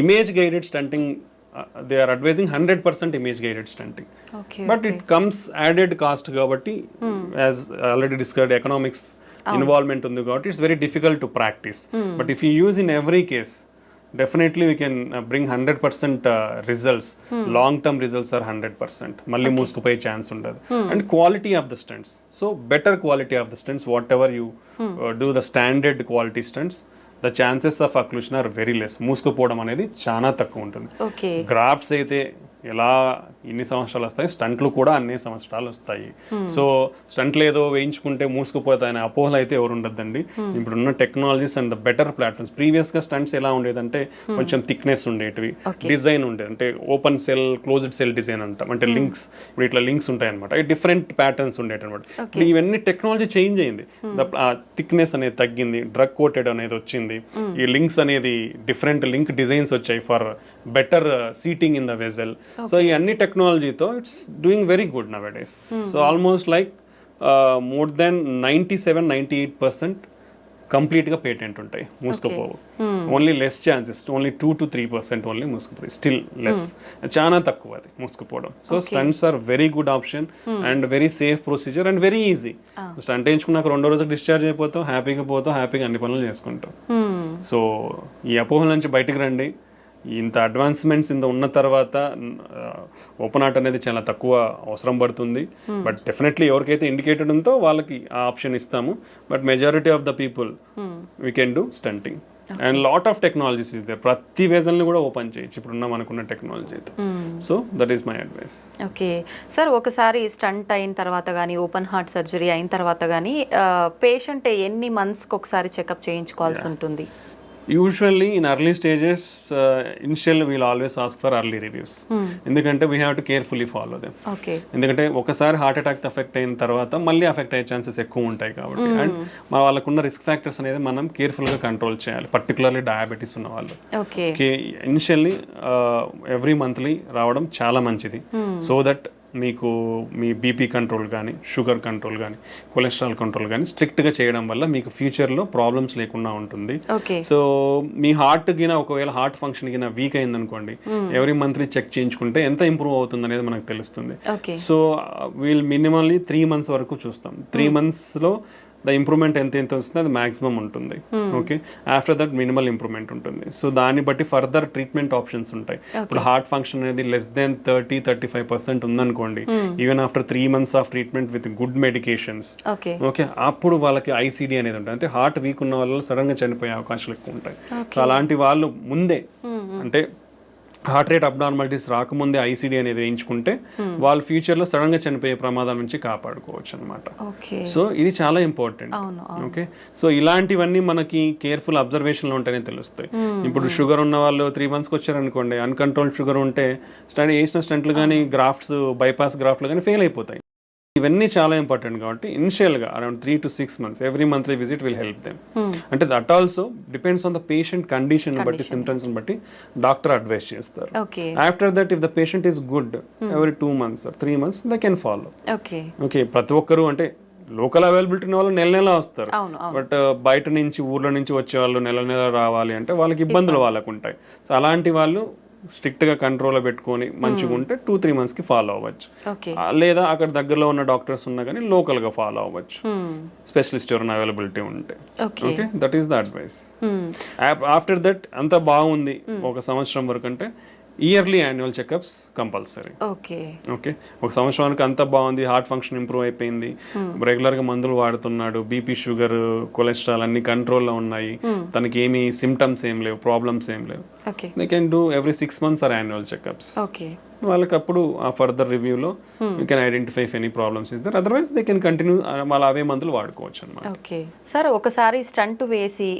image guided stenting they are advising 100% image guided stenting okay but it comes added cost కాబట్టి as already discussed economics involvement ఉంది కాబట్టి it's very difficult to practise but if you use in every case definitely we can bring 100% results. Long term results are 100%. Malli మూసుకుపోయే chance ఉండదు. And quality of the stunts. So better quality of the stunts, whatever you do the standard quality stunts, the chances of occlusion are very less. మూసుకుపోవడం అనేది చాలా తక్కువ ఉంటుంది. Okay grafts అయితే ఎలా ఇన్ని సంవత్సరాలు వస్తాయి, స్టంట్లు కూడా అన్ని సంవత్సరాలు వస్తాయి. సో స్టంట్లు ఏదో వేయించుకుంటే మూసుకుపోతాయనే అపోహలు అయితే ఎవరు ఉండద్దండి. ఇప్పుడున్న technologies and the better platforms. Previous గా స్టంట్స్ ఎలా ఉండేదంటే కొంచెం థిక్నెస్ ఉండేటివి, డిజైన్ ఉండేది, అంటే open cell closed cell design అంటాం, అంటే లింక్స్ ఇప్పుడు ఇట్లా లింక్స్ ఉంటాయి అనమాట, డిఫరెంట్ ప్యాటర్న్స్ ఉండేటి అనమాట. ఇవన్నీ టెక్నాలజీ చేంజ్ అయింది, థిక్నెస్ అనేది తగ్గింది, డ్రగ్ కోటెడ్ అనేది వచ్చింది, ఈ లింక్స్ అనేది డిఫరెంట్ లింక్ డిజైన్స్ వచ్చాయి for better seating in the vessel. So ఈ అన్ని టెక్నాలజీతో it's doing very good nowadays. So almost like more than 97-98% complete గా పేటెంట్ ఉంటాయి, మూసుకుపోవు. Only less chances, only 2 to 3% only మూసుకుపోయి, స్టిల్ లెస్, చాలా తక్కువ అది మూసుకుపోవడం. So stents are very good option and very safe procedure and very easy. Stent వేయించుకున్నాక 2వ రోజుకి డిశ్చార్జ్ అయిపోతాం, హ్యాపీగా పోతాం, హ్యాపీగా అన్ని పనులు చేసుకుంటాం. సో ఈ అపోహల నుంచి బయటకు రండి. ఇంత అడ్వాన్స్మెంట్స్ ఇంత ఉన్న తర్వాత ఓపెన్ హార్ట్ అనేది చాలా తక్కువ అవసరం పడుతుంది. బట్ డెఫినెట్లీ ఎవరికైతే ఇండికేటెడ్ ఉందో వాళ్ళకి ఆ ఆప్షన్ ఇస్తాము. But majority of the people we can do stunting and lot of technologies is they. ప్రతి వెజల్ని కూడా ఓపెన్ చేయొచ్చు ఇప్పుడున్న మనకున్న టెక్నాలజీ అయితే. So that is my advice. Okay sir, ఒకసారి స్టంట్ అయిన తర్వాత కానీ ఓపెన్ హార్ట్ సర్జరీ అయిన తర్వాత కానీ పేషెంట్ ఎన్ని మంత్స్కి ఒకసారి చెకప్ చేయించుకోవాల్సి ఉంటుంది? Usually in early stages, initially we'll always ask for early reviews. ఎందుకంటే we have to carefully follow them. Okay, ఎందుకంటే ఒకసారి హార్ట్ అటాక్ ఎఫెక్ట్ అయిన తర్వాత మళ్ళీ ఎఫెక్ట్ అయ్యే ఛాన్సెస్ ఎక్కువ ఉంటాయి కాబట్టి, అండ్ వాళ్ళకున్న రిస్క్ ఫ్యాక్టర్స్ అనేది మనం కేర్ఫుల్గా కంట్రోల్ చేయాలి, పర్టికులర్లీ డయాబెటీస్ ఉన్న వాళ్ళు. ఓకే, ఇనిషియల్లీ ఎవ్రీ మంత్లీ రావడం చాలా మంచిది. సో దట్ మీకు మీ బీపీ కంట్రోల్ కానీ, షుగర్ కంట్రోల్ కానీ, కొలెస్ట్రాల్ కంట్రోల్ కానీ స్ట్రిక్ట్గా చేయడం వల్ల మీకు ఫ్యూచర్లో ప్రాబ్లమ్స్ లేకుండా ఉంటుంది. సో మీ హార్ట్ గిన ఒకవేళ హార్ట్ ఫంక్షన్ గిన వీక్ అయిందనుకోండి, ఎవ్రీ మంత్లీ చెక్ చేయించుకుంటే ఎంత ఇంప్రూవ్ అవుతుంది అనేది మనకు తెలుస్తుంది. సో వీల్ మినిమల్లీ 3 months వరకు చూస్తాం. 3 monthsలో ద ఇంప్రూవ్మెంట్ ఎంత వస్తుంది అది మాక్సిమం ఉంటుంది. Okay, after that minimal improvement ఉంటుంది. సో దాన్ని బట్టి ఫర్దర్ ట్రీట్మెంట్ ఆప్షన్స్ ఉంటాయి. ఇప్పుడు హార్ట్ ఫంక్షన్ అనేది లెస్ దెన్ 30-35% ఉందనుకోండి, even after 3 months of treatment with good medications, okay, అప్పుడు వాళ్ళకి ఐసీడీ అనేది ఉంటుంది, అంటే హార్ట్ వీక్ ఉన్న వాళ్ళు సడన్ గా చనిపోయే అవకాశాలు ఎక్కువ ఉంటాయి. సో అలాంటి వాళ్ళు ముందే, అంటే హార్ట్ రేట్ అబ్నార్మాలిటీస్ రాకముందే ఐసీడీ అనేది వేయించుకుంటే వాళ్ళు ఫ్యూచర్ లో సడన్ గా చనిపోయే ప్రమాదం నుంచి కాపాడుకోవచ్చు అనమాట. సో ఇది చాలా ఇంపార్టెంట్. ఓకే, సో ఇలాంటివన్నీ మనకి కేర్ఫుల్ అబ్జర్వేషన్ లో ఉంటేనే తెలుస్తాయి. ఇప్పుడు షుగర్ ఉన్న వాళ్ళు 3 months వచ్చారనుకోండి, అన్కంట్రోల్డ్ షుగర్ ఉంటే వేసిన స్టంట్లు కానీ, గ్రాఫ్ట్స్, బైపాస్ గ్రాఫ్ట్లు కానీ ఫెయిల్ అయిపోతాయి. ఇవన్నీ చాలా ఇంపార్టెంట్ కాబట్టి ఇనిషియల్గా around 3 to 6 months every monthly visit will help them. అంటే that also depends on the patient condition బట్టి, సిమ్టమ్స్ బట్టి డాక్టర్ అడ్వైస్ చేస్తారు. After that if the patient is good, every 2 months or 3 months they can follow. Okay, ప్రతి ఒక్కరు అంటే local availability ఉన్న వాళ్ళు నెల వస్తారు, బట్ బయట నుంచి ఊర్ల నుంచి వచ్చే వాళ్ళు నెల రావాలి అంటే వాళ్ళకి ఇబ్బందులు వాళ్ళకు ఉంటాయి. సో అలాంటి వాళ్ళు స్ట్రిక్ట్ గా కంట్రోల్లో పెట్టుకొని మంచిగా ఉంటే 2-3 months కి ఫాలో అవ్వచ్చు. లేదా అక్కడ దగ్గరలో ఉన్న డాక్టర్స్ ఉన్నా కానీ లోకల్ గా ఫాలో అవ్వచ్చు, స్పెషలిస్ట్ ఎవరైనా అవైలబిలిటీ ఉంటే. Okay, that is the advice. After that అంత బాగుంది 1 సంవత్సరం వరకు అంటే yearly annual checkups compulsory. Okay, ఒక సంవత్సరానికి అంత బాగుంది, హార్ట్ ఫంక్షన్ ఇంప్రూవ్ అయిపోయింది, రెగ్యులర్ గా మందులు వాడుతున్నాడు, బీపీ, షుగర్, కొలెస్ట్రాల్ అన్ని కంట్రోల్లో ఉన్నాయి, తనకి ఏమి సిమ్టమ్స్ ఏం లేవు, ప్రాబ్లమ్స్ ఏం లేవు, they can do every 6 months or annual checkups. వాళ్ళకి అప్పుడు ఆ ఫర్దర్ రివ్యూలో you can identify if any problems is there, otherwise they can continue వాళ్ళ అవే మందులు వాడుకోవచ్చు అన్నమాట. ఓకే సార్, ఒకసారి స్టంట్ వేసి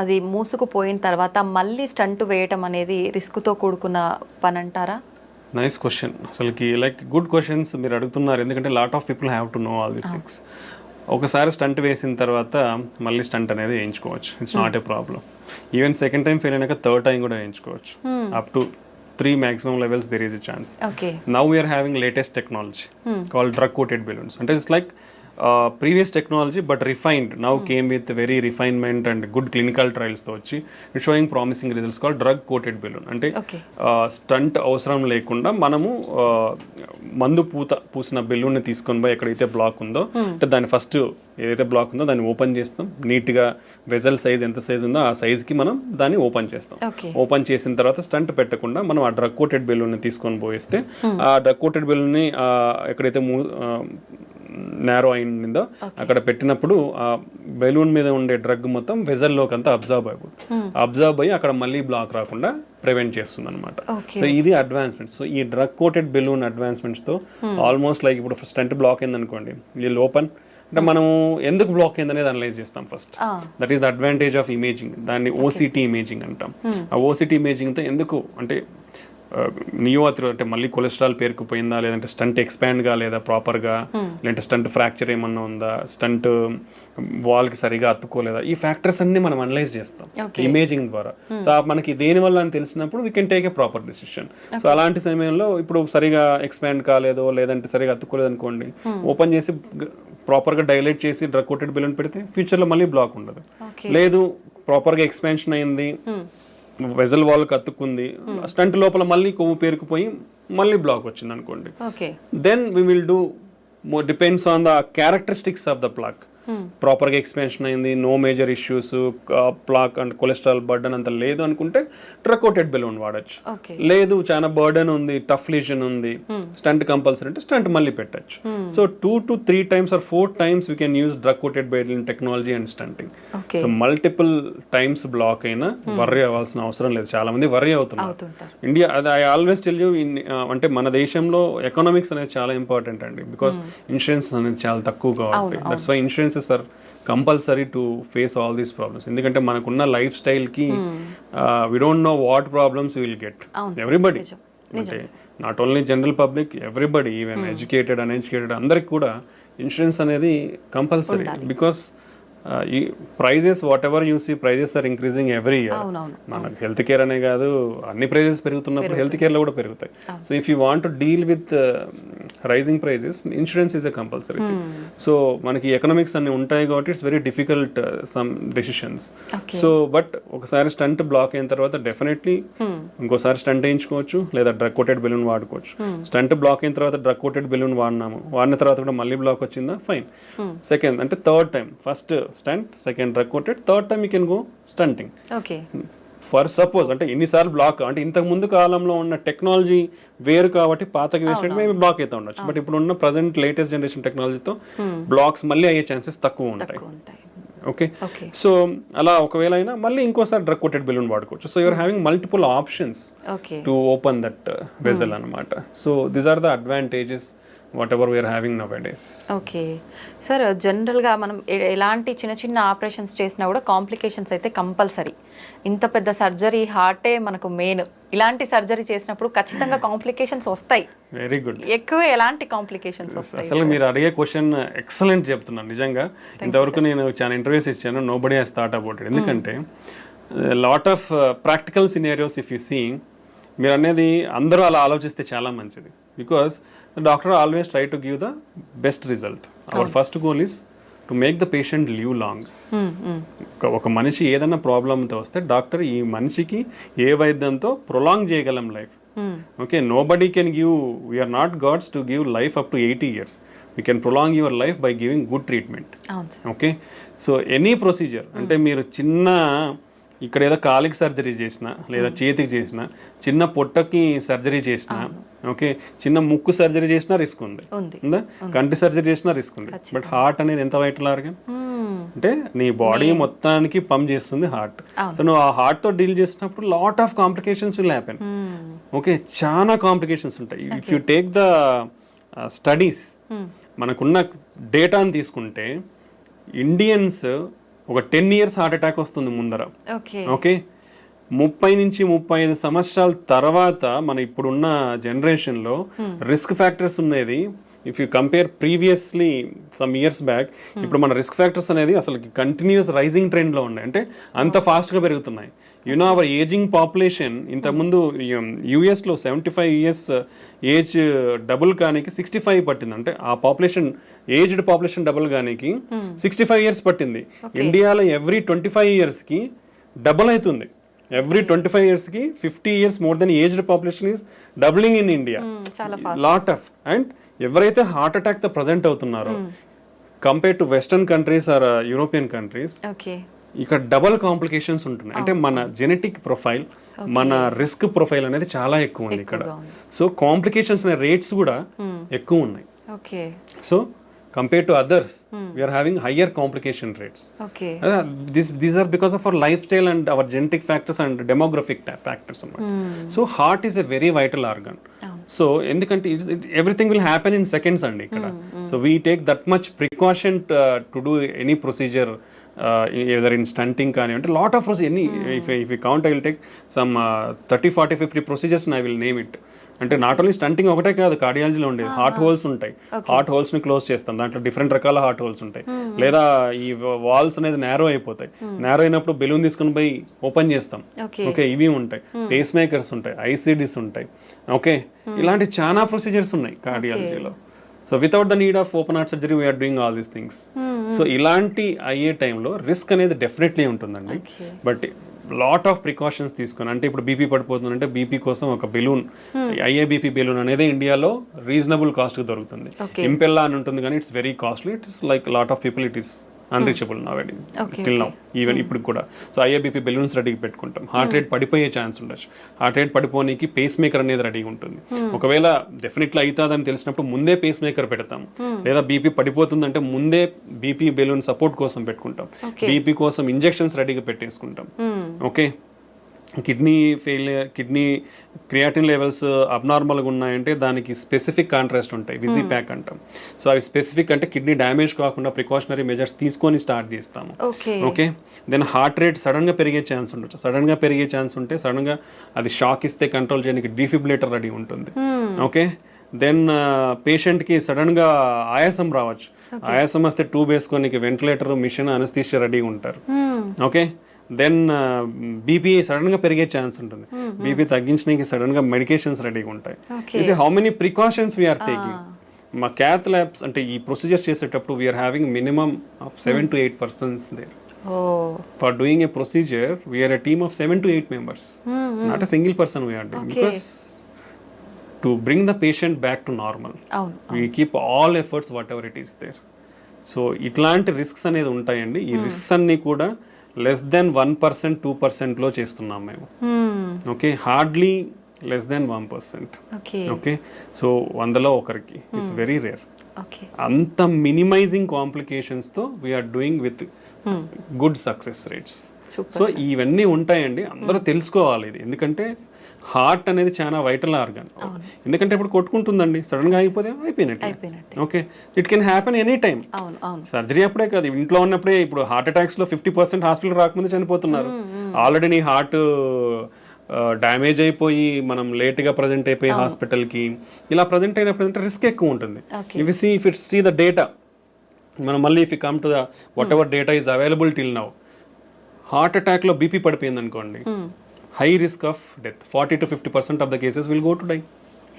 అది మూసుకుపోయిన తర్వాత మళ్ళీ స్టంట్ వేయటం అనేది రిస్క్తో కూడుకున్న పని అంటారా? Nice question. అసలుకి లైక్ గుడ్ క్వశ్చన్స్ మీరు అడుగుతున్నారు, ఎందుకంటే lot of people have to know all these things. ఒకసారి స్టంట్ వేసిన తర్వాత మళ్ళీ స్టంట్ అనేది వేయించుకోవచ్చు, it's not a problem. Even second time fail అయినాక థర్డ్ టైం కూడా వేయించుకోవచ్చు. Up to 3 maximum levels there is a chance. Now we are having latest technology called drug coated balloons. And it's like previous technology but refined now came with very refinement and good clinical ట్రయల్స్తో వచ్చి it showing promising results call drug coated balloon. అంటే stent అవసరం లేకుండా మనము మందు పూసిన బెలూన్ని తీసుకొని పోయి ఎక్కడైతే బ్లాక్ ఉందో అంటే దాన్ని ఫస్ట్ ఏదైతే బ్లాక్ ఉందో దాన్ని ఓపెన్ చేస్తాం, నీట్గా వెజల్ సైజ్ ఎంత సైజ్ ఉందో ఆ సైజ్కి మనం దాన్ని ఓపెన్ చేస్తాం. ఓపెన్ చేసిన తర్వాత స్టంట్ పెట్టకుండా మనం ఆ డ్రగ్ కోటెడ్ బెలూన్ని తీసుకొని పోయిస్తే ఆ డ్రగ్ కోటెడ్ బెలూన్ని ఎక్కడైతే నేరో అయిందో అక్కడ పెట్టినప్పుడు ఆ బెలూన్ మీద ఉండే డ్రగ్ మొత్తం వెజల్లోకి అంతా అబ్జర్వ్ అయ్యి అక్కడ మళ్ళీ బ్లాక్ రాకుండా ప్రివెంట్ చేస్తుంది అనమాట. సో ఇది అడ్వాన్స్మెంట్స్. సో ఈ డ్రగ్ కోటెడ్ బెలూన్ అడ్వాన్స్మెంట్స్తో ఆల్మోస్ట్ లైక్ ఇప్పుడు స్టంట్ బ్లాక్ అయిందనుకోండి, వీళ్ళు ఓపెన్ అంటే మనం ఎందుకు బ్లాక్ అయింది అనేది అనలైజ్ చేస్తాం first. That is the advantage of imaging. దాన్ని ఓసిటీ ఇమేజింగ్ అంటాం. ఆ ఓసిటీ ఇమేజింగ్తో ఎందుకు అంటే నియోఅథెరో అంటే మళ్ళీ కొలెస్ట్రాల్ పేరుకుపోయిందా, లేదంటే స్టంట్ ఎక్స్పాండ్ కాలేదా ప్రాపర్గా, లేదంటే స్టంట్ ఫ్రాక్చర్ ఏమన్నా ఉందా, స్టంట్ వాల్కి సరిగా అతుక్కోలేదా, ఈ ఫ్యాక్టర్స్ అన్ని మనం అనలైజ్ చేస్తాం ఇమేజింగ్ ద్వారా. సో మనకి దేని వల్ల అని తెలిసినప్పుడు we can take a proper decision. So అలాంటి సమయంలో ఇప్పుడు సరిగా ఎక్స్పాండ్ కాలేదో లేదంటే సరిగా అతుక్కోలేదు అనుకోండి, ఓపెన్ చేసి ప్రాపర్గా డైలేట్ చేసి డ్రగ్ కోటెడ్ బెలూన్ పెడితే ఫ్యూచర్లో మళ్ళీ బ్లాక్ ఉండదు. లేదు ప్రాపర్గా ఎక్స్పాన్షన్ అయింది, వెజల్ వాల్కి అతుక్కుంది, స్టంట్ లోపల మళ్ళీ కొవ్వు పేరుకుపోయి మళ్ళీ బ్లాక్ వచ్చింది అనుకోండి, then we will do depends on the characteristics of the plaque. ప్రాపర్గా ఎక్స్పాన్షన్ అయింది, no major issues, plaque and cholesterol burden అంత లేదు అనుకుంటే డ్రగ్ కోటెడ్ బెలూన్ వాడచ్చు. లేదు చాలా బర్డన్ ఉంది, టఫ్ లీజన్ ఉంది, స్టంట్ కంపల్సరీ అంటే స్టంట్ మళ్ళీ పెట్టచ్చు. So 2 to 3 times or 4 times we can use drug coated balloon technology and stenting. So multiple times block అయినా వర్రీ అవ్వాల్సిన అవసరం లేదు. చాలా మంది వర్రీ అవుతున్నారు. ఇండియా అది ఐ ఆల్వేస్ టెల్ యూ, అంటే మన దేశంలో ఎకనామిక్స్ అనేది చాలా ఇంపార్టెంట్ అండి, బికాస్ ఇన్సూరెన్స్ అనేది చాలా తక్కువగా ఉంటుంది. That's why insurance are compulsory to face all these problems. ఎందుకంటే మనకున్న లైఫ్ స్టైల్కి we don't know what problems will get. Everybody, అంటే not only general public, everybody, even educated uneducated అందరికి కూడా ఇన్సూరెన్స్ అనేది కంపల్సరీ. బికాస్ ఈ prices whatever you see prices are increasing every year. మనకు healthcare అనే కాదు, అన్ని prices పెరుగుతున్నప్పుడు హెల్త్ కేర్లో కూడా పెరుగుతాయి. So if you want to deal with rising prices, insurance is a compulsory thing. So మనకి ఎకనామిక్స్ అన్ని ఉంటాయి కాబట్టి it's very difficult some decisions. So but ఒకసారి స్టంట్ బ్లాక్ అయిన తర్వాత డెఫినెట్లీ ఇంకోసారి స్టంట్ వేయించుకోవచ్చు, లేదా డ్రగ్ కోటెడ్ బెలూన్ వాడుకోవచ్చు. స్టంట్ బ్లాక్ అయిన తర్వాత డ్రగ్ కోటెడ్ బెలూన్ వాడిన తర్వాత కూడా మళ్ళీ బ్లాక్ వచ్చిందా, ఫైన్. సెకండ్ అంటే third time, first stent, second drug coated, third time you can go stenting. For suppose అంటే ఎన్నిసార్లు బ్లాక్ అంటే ఇంతకు ముందు కాలంలో ఉన్న టెక్నాలజీ వేరు కాబట్టి పాతకి వేసినట్టు మేము బ్లాక్ అయితే ఉండొచ్చు. బట్ ఇప్పుడు ఉన్న ప్రజెంట్ లేటెస్ట్ జనరేషన్ టెక్నాలజీతో బ్లాక్స్ మళ్ళీ అయ్యే ఛాన్సెస్ తక్కువ ఉంటాయి. ఓకే, సో అలా ఒకవేళ అయినా మళ్ళీ ఇంకోసారి డ్రగ్ కోటెడ్ బెలూన్ వాడుకోవచ్చు. So you are having multiple options to open that vessel అనమాట. So these are the advantages whatever we are having nowadays. Okay sir, జనరల్గా మనం ఎలాంటి చిన్న చిన్న ఆపరేషన్స్ చేసినా కూడా కాంప్లికేషన్స్ అయితే కంపల్సరీ. ఇంత పెద్ద సర్జరీ, హార్టే మనకు మెయిన్. ఇలాంటి సర్జరీ చేసినప్పుడు ఖచ్చితంగా కాంప్లికేషన్స్ వస్తాయి. Very good. ఎక్కువ ఎలాంటి కాంప్లికేషన్స్ వస్తాయి? అసలు మీరు అడిగే క్వశ్చన్ ఎక్సలెంట్ చెప్తున్నాను. నిజంగా ఇంతవరకు నేను చాలా ఇంటర్వ్యూస్ ఇచ్చాను, nobody has thought about it. ఎందుకంటే lot of practical scenarios if you see, మీరు అనేది అందరూ అలా ఆలోచిస్తే చాలా మంచిది. Because the doctor always try to give the best result. Our first goal is to make the patient live long. ఒక మనిషి ఏదైనా ప్రాబ్లంతో వస్తే డాక్టర్ ఈ మనిషికి ఏ వైద్యంతో ప్రొలాంగ్ చేయగలం life. Okay, nobody can give, we are not gods to give life up to 80 years. We can prolong your life by giving good treatment. Okay, so any procedure అంటే మీరు చిన్న ఇక్కడ ఏదో కాలికి సర్జరీ చేసిన, లేదా చేతికి చేసిన, చిన్న పొట్టకి సర్జరీ చేసిన, ఓకే, చిన్న ముక్కు సర్జరీ చేసినా రిస్క్ ఉంది, ఉందా, కంటి సర్జరీ చేసినా రిస్క్ ఉంది. బట్ హార్ట్ అనేది ఎంత వైటల్ ఆర్గన్ అంటే నీ బాడీ మొత్తానికి పంప్ చేస్తుంది హార్ట్. సో నువ్వు ఆ హార్ట్తో డీల్ చేసినప్పుడు lot of complications will happen. Okay, చాలా కాంప్లికేషన్స్ ఉంటాయి. If you take the studies, మనకున్న డేటాని తీసుకుంటే ఇండియన్స్ ఒక 10 years హార్ట్ అటాక్ వస్తుంది ముందర. ఓకే, 30 నుంచి 35 సంవత్సరాల తర్వాత మన ఇప్పుడున్న జనరేషన్లో రిస్క్ ఫ్యాక్టర్స్ ఉన్నది. If you compare previously some years back, ఇప్పుడు మన రిస్క్ ఫ్యాక్టర్స్ అనేది అసలు కంటిన్యూస్ రైజింగ్ ట్రెండ్లో ఉన్నాయి. అంటే అంత ఫాస్ట్గా పెరుగుతున్నాయి. యునో అవర్ ఏజింగ్ పాపులేషన్ ఇంతకుముందు యూఎస్లో 75 ఇయర్స్ ఏజ్ డబుల్ కానికి 65 పట్టింది. అంటే ఆ పాపులేషన్ ఏజ్డ్ పాపులేషన్ డబుల్ కానికి 65 ఇయర్స్ పట్టింది. ఇండియాలో ఎవ్రీ 25 ఇయర్స్కి డబుల్ అవుతుంది. ఎవ్రీ 25 ఇయర్స్కి 50 years more than aged population is doubling in India. Lot of and ఎవరైతే హార్ట్ అటాక్ తో ప్రజెంట్ అవుతున్నారో compare to western countries or European countries, ఇక్కడ డబల్ కాంప్లికేషన్స్ ఉంటున్నాయి. అంటే మన జెనెటిక్ ప్రొఫైల్, మన రిస్క్ ప్రొఫైల్ అనేది చాలా ఎక్కువ ఉంది ఇక్కడ. సో కాంప్లికేషన్స్ అనే రేట్స్ కూడా ఎక్కువ ఉన్నాయి. So compared to others, we are having higher complication rates. These are because of our lifestyle and our genetic factors and demographic factors. So heart is a very vital organ. So ఎందుకంటే everything will happen in seconds అండి ఇక్కడ. So we take that much precaution to do any procedure, either in stunting కానివ్వండి, lot of procedures. If we count, I will take some 30, 40, 50 procedures and I will name it. అంటే not only stunting ఒకటే కాదు, కార్డియాలజీలో ఉండేది heart holes ఉంటాయి. Heart holes ని close చేస్తాం, దాంట్లో different రకాల హార్ట్ హోల్స్ ఉంటాయి. లేదా ఈ వాల్స్ అనేది నేరో అయిపోతాయి, నేరో అయినప్పుడు బెలూన్ తీసుకుని పోయి ఓపెన్ చేస్తాం. ఓకే, ఇవి ఉంటాయి. పేస్ మేకర్స్ ఉంటాయి, ఐసిడిస్ ఉంటాయి. ఓకే, ఇలాంటి చాలా ప్రొసీజర్స్ ఉన్నాయి కార్డియాలజీలో. So without the need of open heart surgery we are doing all these things. So ఇలాంటి అయ్యే టైంలో రిస్క్ అనేది డెఫినెట్లీ ఉంటుందండి. బట్ లాట్ ఆఫ్ ప్రికాషన్స్ తీసుకొని, అంటే ఇప్పుడు బీపీ పడిపోతుంది అంటే బీపీ కోసం ఒక బెలూన్, ఐఏబీపీ బెలూన్ అనేది ఇండియాలో రీజనబుల్ కాస్ట్ కి దొరుకుతుంది. ఇంపెల్లా అని ఉంటుంది కానీ it's very costly. It's like lot of people it is unreachable నౌడేస్ till now, even ఇప్పుడు కూడా. సో ఐఏబీపీ బెలూన్స్ రెడీగా పెట్టుకుంటాం. హార్ట్ రేట్ పడిపోయే ఛాన్స్ ఉండొచ్చు. హార్ట్ రేట్ పడిపోనికి పేస్ మేకర్ అనేది రెడీగా ఉంటుంది. ఒకవేళ డెఫినెట్లీ అవుతుందని తెలిసినప్పుడు ముందే పేస్ మేకర్ పెడతాం. లేదా బీపీ పడిపోతుందంటే ముందే బీపీ బెలూన్ సపోర్ట్ కోసం పెట్టుకుంటాం. బీపీ కోసం ఇంజెక్షన్స్ రెడీగా పెట్టేసుకుంటాం. Okay, kidney failure, kidney creatinine levels అబ్నార్మల్గా ఉన్నాయంటే దానికి స్పెసిఫిక్ కాంట్రాస్ట్ ఉంటాయి, విజీ ప్యాక్ అంటాం. సో అవి స్పెసిఫిక్ అంటే కిడ్నీ డ్యామేజ్ కాకుండా ప్రికాషనరీ మెజర్స్ తీసుకొని స్టార్ట్ చేస్తాము. Okay, then heart rate sudden గా పెరిగే ఛాన్స్ ఉండొచ్చు. సడన్ గా పెరిగే ఛాన్స్ ఉంటే సడన్ గా అది షాక్ ఇస్తే కంట్రోల్ చేయడానికి డిఫిబ్రిలేటర్ రెడీ ఉంటుంది. ఓకే, దెన్ పేషెంట్కి సడన్గా ఆయాసం రావచ్చు. ఆయాసం వస్తే ట్యూబ్ వేసుకొని వెంటిలేటర్, మిషన్, అనస్థీషియా రెడీగా ఉంటారు. ఓకే, దెన్ బీపీ సడన్ గా పెరిగే ఛాన్స్ ఉంటుంది. బీపీ తగ్గించడానికి సడన్ గా మెడికేషన్స్ రెడీగా ఉంటాయి. How many precautions we are taking. మా క్యాత్ ల్యాబ్స్ అంటే ఈ ప్రొసీజర్స్ చేసేటప్పుడు we are having minimum of 7 to 8 persons దేర్. For doing a procedure we are a team of 7 to 8 members, not a single person we are doing. Because to bring the patient back to normal we keep all efforts whatever it is there. So ఇట్లాంటి risks అనేది ఉంటాయండి. ఈ risks అన్ని కూడా less than 1%, 2% లో చేస్తున్నాం మేము. Okay, hardly less than 1%. Okay, so 100లో ఒకరికి, ఇట్స్ వెరీ రేర్. అంత మినిమైజింగ్ కాంప్లికేషన్స్ తో we are doing with good success rates. So ఇవన్నీ ఉంటాయండి, అందరూ తెలుసుకోవాలి ఇది. ఎందుకంటే హార్ట్ అనేది చాలా వైటల్ ఆర్గాన్. ఎందుకంటే ఇప్పుడు కొట్టుకుంటుందండి, సడన్ గా అయిపోతే అయిపోయినట్టు. Okay, it can happen any time. Surgery అప్పుడే కాదు, ఇంట్లో ఉన్నప్పుడే. ఇప్పుడు హార్ట్ అటాక్స్ లో 50% హాస్పిటల్ రాకముందే చనిపోతున్నారు. ఆల్రెడీ నీ హార్ట్ డ్యామేజ్ అయిపోయి మనం లేట్ గా ప్రజెంట్ అయిపోయి హాస్పిటల్కి ఇలా ప్రజెంట్ అయినప్పుడు రిస్క్ ఎక్కువ ఉంటుంది. If it see the data, మనం మళ్ళీ if you come to the whatever data is available till now, heart attack లో బీపీ పడిపోయింది అనుకోండి, high risk of death. 40 to 50% of the cases will go to die.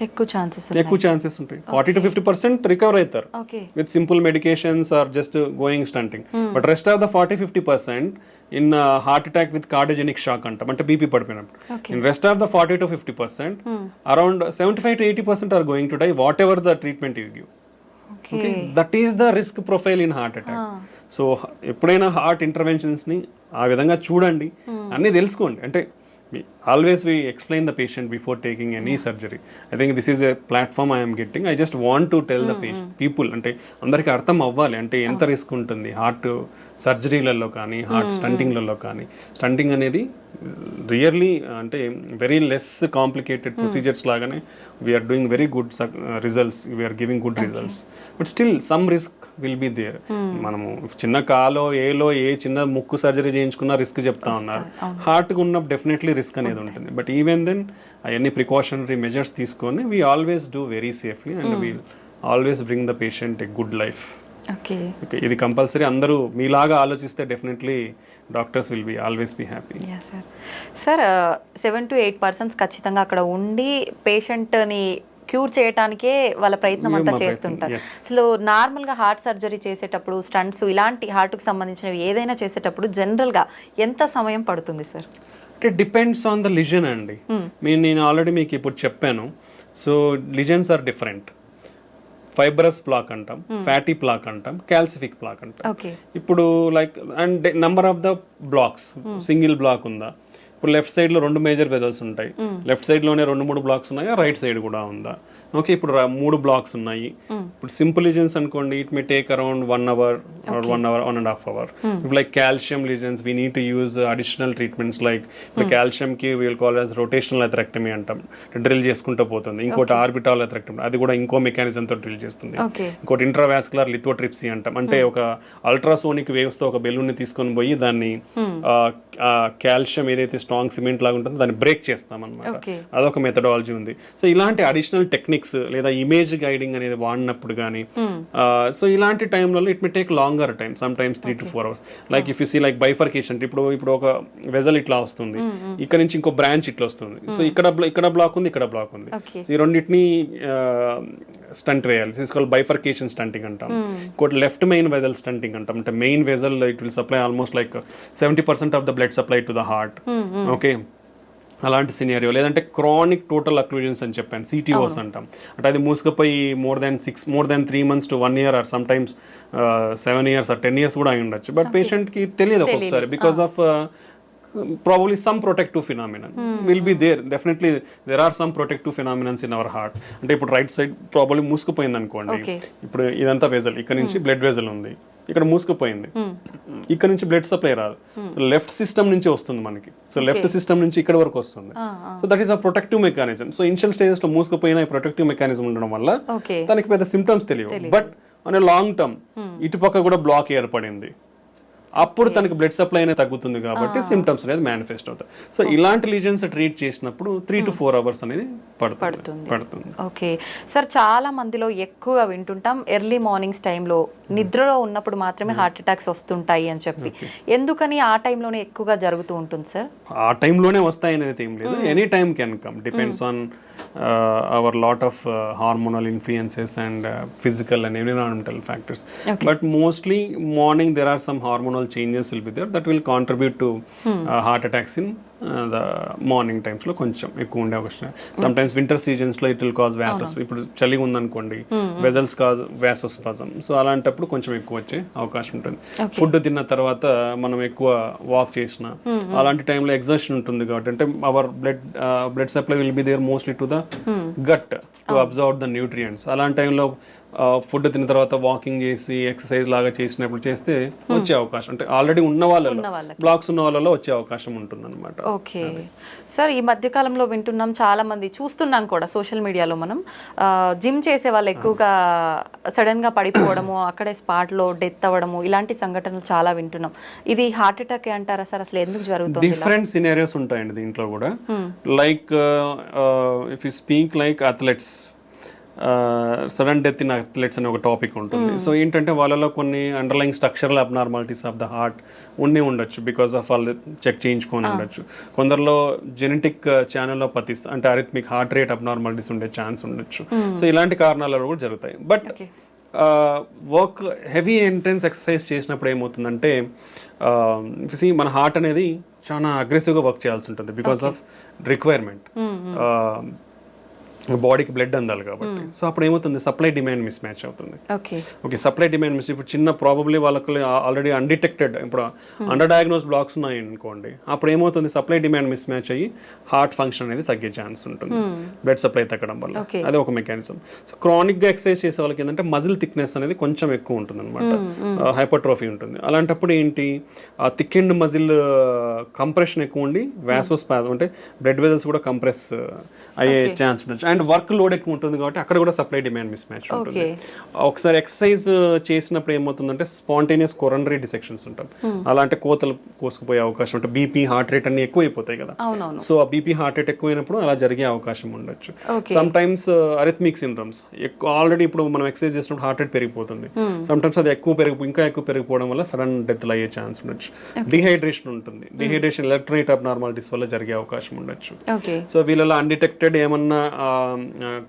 ఎక్కువ chances ఉంటాయి. 40 to 50% recover అవుతారు with simple medications or just going stenting. But rest of the 40-50% in heart attack with cardiogenic shock అంటాం, అంటే BP పడిపోయినప్పుడు. In rest of the 40 to 50%, around 75 to 80% are going to die whatever the treatment you give. That is the risk profile in heart attack. So ఎప్పుడైనా heart ఇంటర్వెన్షన్స్ని ఆ విధంగా చూడండి, అన్నీ తెలుసుకోండి. అంటే always we explain the patient before taking any surgery. I think this is a platform I am getting. I just want to tell the people, అంటే అందరికి అర్థం అవ్వాలి అంటే ఎంత రిస్క్ ఉంటుంది హార్ట్ సర్జరీలలో కానీ, హార్ట్ స్టంటింగ్లలో కానీ. స్టంటింగ్ అనేది రియర్లీ అంటే వెరీ లెస్ కాంప్లికేటెడ్ ప్రొసీజర్స్ లాగానే we are doing very good results, we are giving good results. But still some risk will be there. మనము చిన్న కాలో ఏలో ఏ చిన్న ముక్కు సర్జరీ చేయించుకున్న రిస్క్ చెప్తా ఉన్నారు. హార్ట్కి ఉన్నప్పుడు డెఫినెట్లీ రిస్క్ అనేది ఉంటుంది. బట్ ఈవెన్ దెన్ అవన్నీ ప్రికాషనరీ మెజర్స్ తీసుకొని we always do very safely and we always bring the patient a good life. Okay. Okay, ఇది కంపల్సరీ అందరూ మీలాగా ఆలోచిస్తే definitely doctors will be always be happy. Yeah sir. Sir 7 to 8% ఖచ్చితంగా అక్కడ ఉండి పేషెంట్ని క్యూర్ చేయటానికే వాళ్ళ ప్రయత్నం అంతా చేస్తుంటారు. అసలు నార్మల్గా హార్ట్ సర్జరీ చేసేటప్పుడు స్టంట్స్ ఇలాంటి హార్ట్కి సంబంధించినవి ఏదైనా చేసేటప్పుడు జనరల్గా ఎంత సమయం పడుతుంది సార్? అంటే డిపెండ్స్ ఆన్ ద లిజన్ అండి. నేను ఆల్రెడీ మీకు ఇప్పుడు చెప్పాను. So lesions are different. Fibrous plaque అంటాం, ఫ్యాటీ ప్లాక్ అంటాం, క్యాల్సిఫిక్ ప్లాక్ అంటాం. ఇప్పుడు like and number of the blocks, single block ఉందా, ఇప్పుడు లెఫ్ట్ సైడ్ లో 2 మేజర్ వెజల్స్ ఉంటాయి, లెఫ్ట్ సైడ్ లోనే 2-3 బ్లాక్స్ ఉన్నాయా, రైట్ సైడ్ కూడా ఉందా? ఓకే, ఇప్పుడు 3 బ్లాక్స్ ఉన్నాయి. ఇప్పుడు సింపుల్ లిజన్స్ అనుకోండి, it may take around 1 hour or 1.5 hours. ఇప్పుడు like calcium listens we need to use additional treatments like ఇప్పుడు కాల్షియం కి వీల్ కాల్ యాజ్ రొటేషనల్ అథెరెక్టమీ అంటాం, డ్రిల్ చేసుకుంటూ పోతుంది. ఇంకోటి ఆర్బిటాల్ అథెరెక్టమీ, అది కూడా ఇంకో మెకానిజం తో డ్రిల్ చేస్తుంది. ఇంకోటి ఇంట్రావాస్కులర్ లిథోట్రిప్సీ అంటాం, అంటే ఒక అల్ట్రాసోనిక్ వేవ్స్ తో ఒక బెలూన్ ని తీసుకొని పోయి దాన్ని కాల్షియం ఏదైతే స్ట్రాంగ్ సిమెంట్ లాగా ఉంటుందో దాన్ని బ్రేక్ చేస్తాం అనమాట. అదొక మెథడాలజీ ఉంది. సో ఇలాంటి అడిషనల్ టెక్నిక్స్ లేదా ఇమేజ్ గైడింగ్ అనేది వాడినప్పుడు కానీ సో ఇలాంటి టైంలో it may take longer time, sometimes 3 to 4 hours. Like if you see like bifurcation, ఇప్పుడు ఒక వెజల్ ఇట్లా వస్తుంది, ఇక్కడ నుంచి ఇంకో బ్రాంచ్ ఇట్లా వస్తుంది. సో ఇక్కడ బ్లాక్ ఉంది, ఇక్కడ బ్లాక్ ఉంది. ఈ రెండింటిని స్టంట్ వేయాలి, తీసుకోవాలి. బైఫర్కేషన్ స్టంటింగ్ అంటాం. ఇంకోటి లెఫ్ట్ మెయిన్ వెజల్ స్టంటింగ్ అంటాం, అంటే main vessel it will supply almost like 70% of the blood supply to the heart. Okay, అలాంటి సినారియో. లేదంటే క్రానిక్ టోటల్ అక్లూజన్స్ అని చెప్పాను, సిటీఓస్ అంటాం. అంటే అది మూసుకుపోయి more than 3 months to 1 year or sometimes 7 years or 10 years కూడా అయి ఉండొచ్చు. బట్ పేషెంట్కి తెలియదు ఒక్కొక్కసారి, because of probably some protective phenomenon will be there. Definitely there are some protective phenomena in our heart. అంటే ఇప్పుడు రైట్ సైడ్ ప్రాబ్లీ మూసుకుపోయింది అనుకోండి, ఇప్పుడు ఇదంతా వెజల్, ఇక్కడ నుంచి బ్లడ్ వెజల్ ఉంది, ఇక్కడ మూసుకుపోయింది, ఇక్కడ నుంచి బ్లడ్ సప్లై రాదు. సో లెఫ్ట్ సిస్టమ్ నుంచి వస్తుంది మనకి, సో లెఫ్ట్ సిస్టమ్ నుంచి ఇక్కడ వరకు వస్తుంది. So that is a protective mechanism. So initial stages లో మూసుకుపోయిన ప్రొటెక్టివ్ మెకానిజం ఉండడం వల్ల దానికి పెద్ద సిమ్టమ్స్ తెలియవు. బట్ ఆన్ లాంగ్ టర్మ్ ఇటుపక్క కూడా బ్లాక్ ఏర్పడింది, అప్పుడు తనకి బ్లడ్ సప్లై అనేది తగ్గుతుంది కాబట్టి సిమ్టమ్స్ అనేది మేనిఫెస్ట్ అవుతాయి. సో ఇలాంటి లీజన్స్ ట్రీట్ చేసినప్పుడు 3 to 4 hours అనేది పడుతుంది. ఓకే సార్, చాలా మందిలో ఎక్కువగా వింటుంటాం ఎర్లీ మార్నింగ్స్ టైంలో నిద్రలో ఉన్నప్పుడు మాత్రమే హార్ట్ అటాక్స్ వస్తుంటాయి అని చెప్పి. ఎందుకని ఆ టైంలోనే ఎక్కువగా జరుగుతూ ఉంటుంది సార్? ఆ టైంలోనే వస్తాయి అనేది ఏం లేదు, any time can come, depends on our lot of hormonal influences and physical and environmental factors. But mostly morning there are some hormonal changes will be there that will contribute to heart attacks in the morning times లో కొంచెం ఎక్కువ ఉండే అవకాశం. Some times winter seasons లో it will cause వ్యాసోస్, ఇప్పుడు చలి ఉందనుకోండి vessels cause వ్యాసోస్పాజం. So అలాంటప్పుడు కొంచెం ఎక్కువ వచ్చే అవకాశం ఉంటుంది. ఫుడ్ తిన్న తర్వాత మనం ఎక్కువ వాక్ చేసిన అలాంటి టైంలో ఎగ్జర్షన్ ఉంటుంది కాబట్టి, అంటే our blood supply will be there mostly to the gut to absorb the nutrients. అలాంటి టైంలో ఫుడ్ తిన్న తర్వాత వాకింగ్ చేసి ఎక్సర్సైజ్ లాగా చేసినప్పుడు చేస్తే వచ్చే అవకాశం, అంటే ఆల్రెడీ ఉన్న వాళ్ళలో బ్లాక్స్ ఉన్న వాళ్ళలో వచ్చే అవకాశం ఉంటుంది అనమాట. ఓకే సార్, ఈ మధ్య కాలంలో వింటున్నాం, చాలా మంది చూస్తున్నాం కూడా సోషల్ మీడియాలో, మనం జిమ్ చేసే వాళ్ళు ఎక్కువగా సడన్ గా పడిపోవడము, అక్కడే స్పాట్ లో డెత్ అవ్వడము, ఇలాంటి సంఘటనలు చాలా వింటున్నాం. ఇది హార్ట్ అటాక్ అంటారా సార్? అసలు ఎందుకు జరుగుతుంది? డిఫరెంట్ సినారియోస్ ఉంటాయండి దీంట్లో కూడా. Like if you speak like athletes, sudden death in athletes అనే ఒక టాపిక్ ఉంటుంది. సో ఏంటంటే వాళ్ళలో కొన్ని underline structural abnormalities of the heart ఉండొచ్చు, బికాస్ ఆఫ్ వాళ్ళు చెక్ చేయించుకొని ఉండొచ్చు. కొందరిలో జెనెటిక్ ఛానల్లో పతిస్ అంటే అరిథమిక్ హార్ట్ రేట్ అబ్నార్మాలిటీస్ ఉండే ఛాన్స్ ఉండొచ్చు. సో ఇలాంటి కారణాలలో కూడా జరుగుతాయి. But work heavy intense exercise చేసినప్పుడు ఏమవుతుందంటే మన హార్ట్ అనేది చాలా అగ్రెసివ్గా వర్క్ చేయాల్సి ఉంటుంది, బికాస్ ఆఫ్ రిక్వైర్మెంట్. బాడీకి బ్లడ్ అందాలి కాబట్టి. సో అప్పుడు ఏమవుతుంది, సప్లై డిమాండ్ మిస్ మ్యాచ్ అవుతుంది. ఓకే, సప్లై డిమాండ్ మిస్, ఇప్పుడు చిన్న ప్రాబబ్లీ వాళ్ళకి ఆల్రెడీ అన్డిటెక్టెడ్, ఇప్పుడు అండర్ డయాగ్నోస్ బ్లాక్స్ ఉన్నాయి అనుకోండి, అప్పుడు ఏమవుతుంది, సప్లై డిమాండ్ మిస్ మ్యాచ్ అయ్యి హార్ట్ ఫంక్షన్ అనేది తగ్గే ఛాన్స్ ఉంటుంది, బ్లడ్ సప్లై తగ్గడం వల్ల. అది ఒక మెకానిజం. సో క్రానిక్ గా ఎక్సర్సైజ్ చేసే వాళ్ళకి ఏంటంటే మజిల్ థిక్నెస్ అనేది కొంచెం ఎక్కువ ఉంటుంది అనమాట, హైపర్ట్రోఫీ ఉంటుంది. అలాంటప్పుడు ఏంటి, ఆ థిక్ అండ్ మజిల్ కంప్రెషన్ ఎక్కువ ఉండి వ్యాసోస్పాజం అంటే బ్లడ్ వెజల్స్ కూడా కంప్రెస్ అయ్యే ఛాన్స్ ఉండొచ్చు. అండ్ వర్క్ లోడ్ ఎక్కువ ఉంటుంది కాబట్టి అక్కడ కూడా సప్లై డిమాండ్ మిస్ మ్యాచ్ ఉంటుంది. ఒకసారి ఎక్సర్సైజ్ చేసినప్పుడు ఏమవుతుందంటే స్పాంటేనియస్ కొరనరీ డిసెక్షన్స్ ఉంటాం, అలాంటి కోతలు కోసుకుపోయే అవకాశం ఉంటుంది. బీపీ హార్ట్ రేట్ అన్ని ఎక్కువ అయిపోతాయి కదా, సో ఆ బీపీ హార్ట్ రేట్ ఎక్కువైనప్పుడు అలా జరిగే అవకాశం ఉండొచ్చు. సమ్ టైమ్స్ అరిథమిక్ సిండ్రమ్స్ ఆల్రెడీ ఇప్పుడు మనం ఎక్సర్సైజ్ చేసినప్పుడు హార్ట్ రేట్ పెరిగిపోతుంది, సమ్ టైమ్స్ అది ఇంకా ఎక్కువ పెరిగిపోవడం వల్ల సడన్ డెత్ అయ్యే ఛాన్స్ ఉండొచ్చు. డిహైడ్రేషన్ ఉంటుంది, డిహైడ్రేషన్ ఎలక్ట్రోలైట్ అబ్నార్మాలిటీస్ వల్ల జరిగే అవకాశం ఉండొచ్చు. సో వీళ్ళలో అన్డిటెక్టెడ్ ఏమన్నా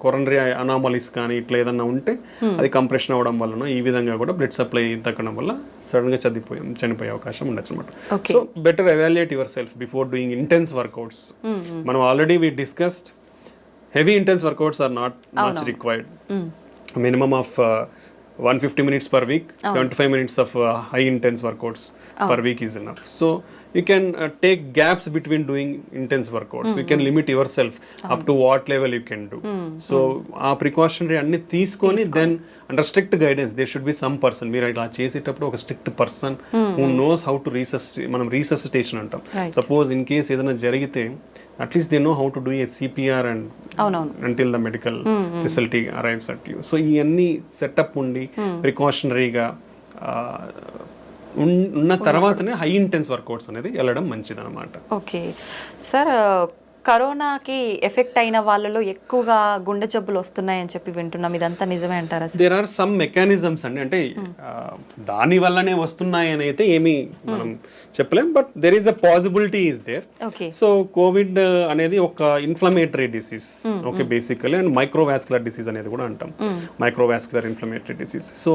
కొరనరీ అనామలీస్ కానీ ఇట్లా ఏదన్నా ఉంటే అది కంప్రెషన్ అవడం వలన ఈ విధంగా కూడా బ్లడ్ సప్లై తగ్గడం వల్ల సడన్ గా చనిపోయే అవకాశం ఉండొచ్చు అనమాట. So better evaluate yourself before doing intense workouts. మనం already we discussed heavy intense workouts are not much required. Minimum of 150 minutes per week, 75 minutes of high intense workouts per week is enough. So you can take gaps between doing intense workouts. You can limit yourself up to what level you can do. So ఆ precautionary అన్ని తీసుకొని then under strict guidance there should be some person, మీరు ఇలా చేసేటప్పుడు ఒక strict person who knows how to మనం resuscitation అంటాం. Suppose in case ఏదైనా జరిగితే at least they know how to do a CPR and until the medical facility arrives at you. So ఇవన్నీ setup ఉండి ప్రికాషనరీగా ఉన్న తర్వాతనే హై ఇంటెన్స్ వర్కౌట్స్ అనేది వెళ్ళడం మంచిది అనమాట. ఓకే సార్, కరోనాకి ఎఫెక్ట్ అయిన వాళ్ళలో ఎక్కువగా గుండె జబ్బులు వస్తున్నాయని చెప్పి వింటున్నాం, ఇదంతా నిజమే అంటారా? దేర్ ఆర్ సమ్ మెకానిజమ్స్ అండి, అంటే దాని వల్లనే వస్తున్నాయి అని అయితే ఏమీ మనం చెప్పలేం, but there is a possibility is there. So COVID అనేది ఒక inflammatory disease, okay, basically, and microvascular disease అనేది కూడా అంటాం, microvascular inflammatory disease. So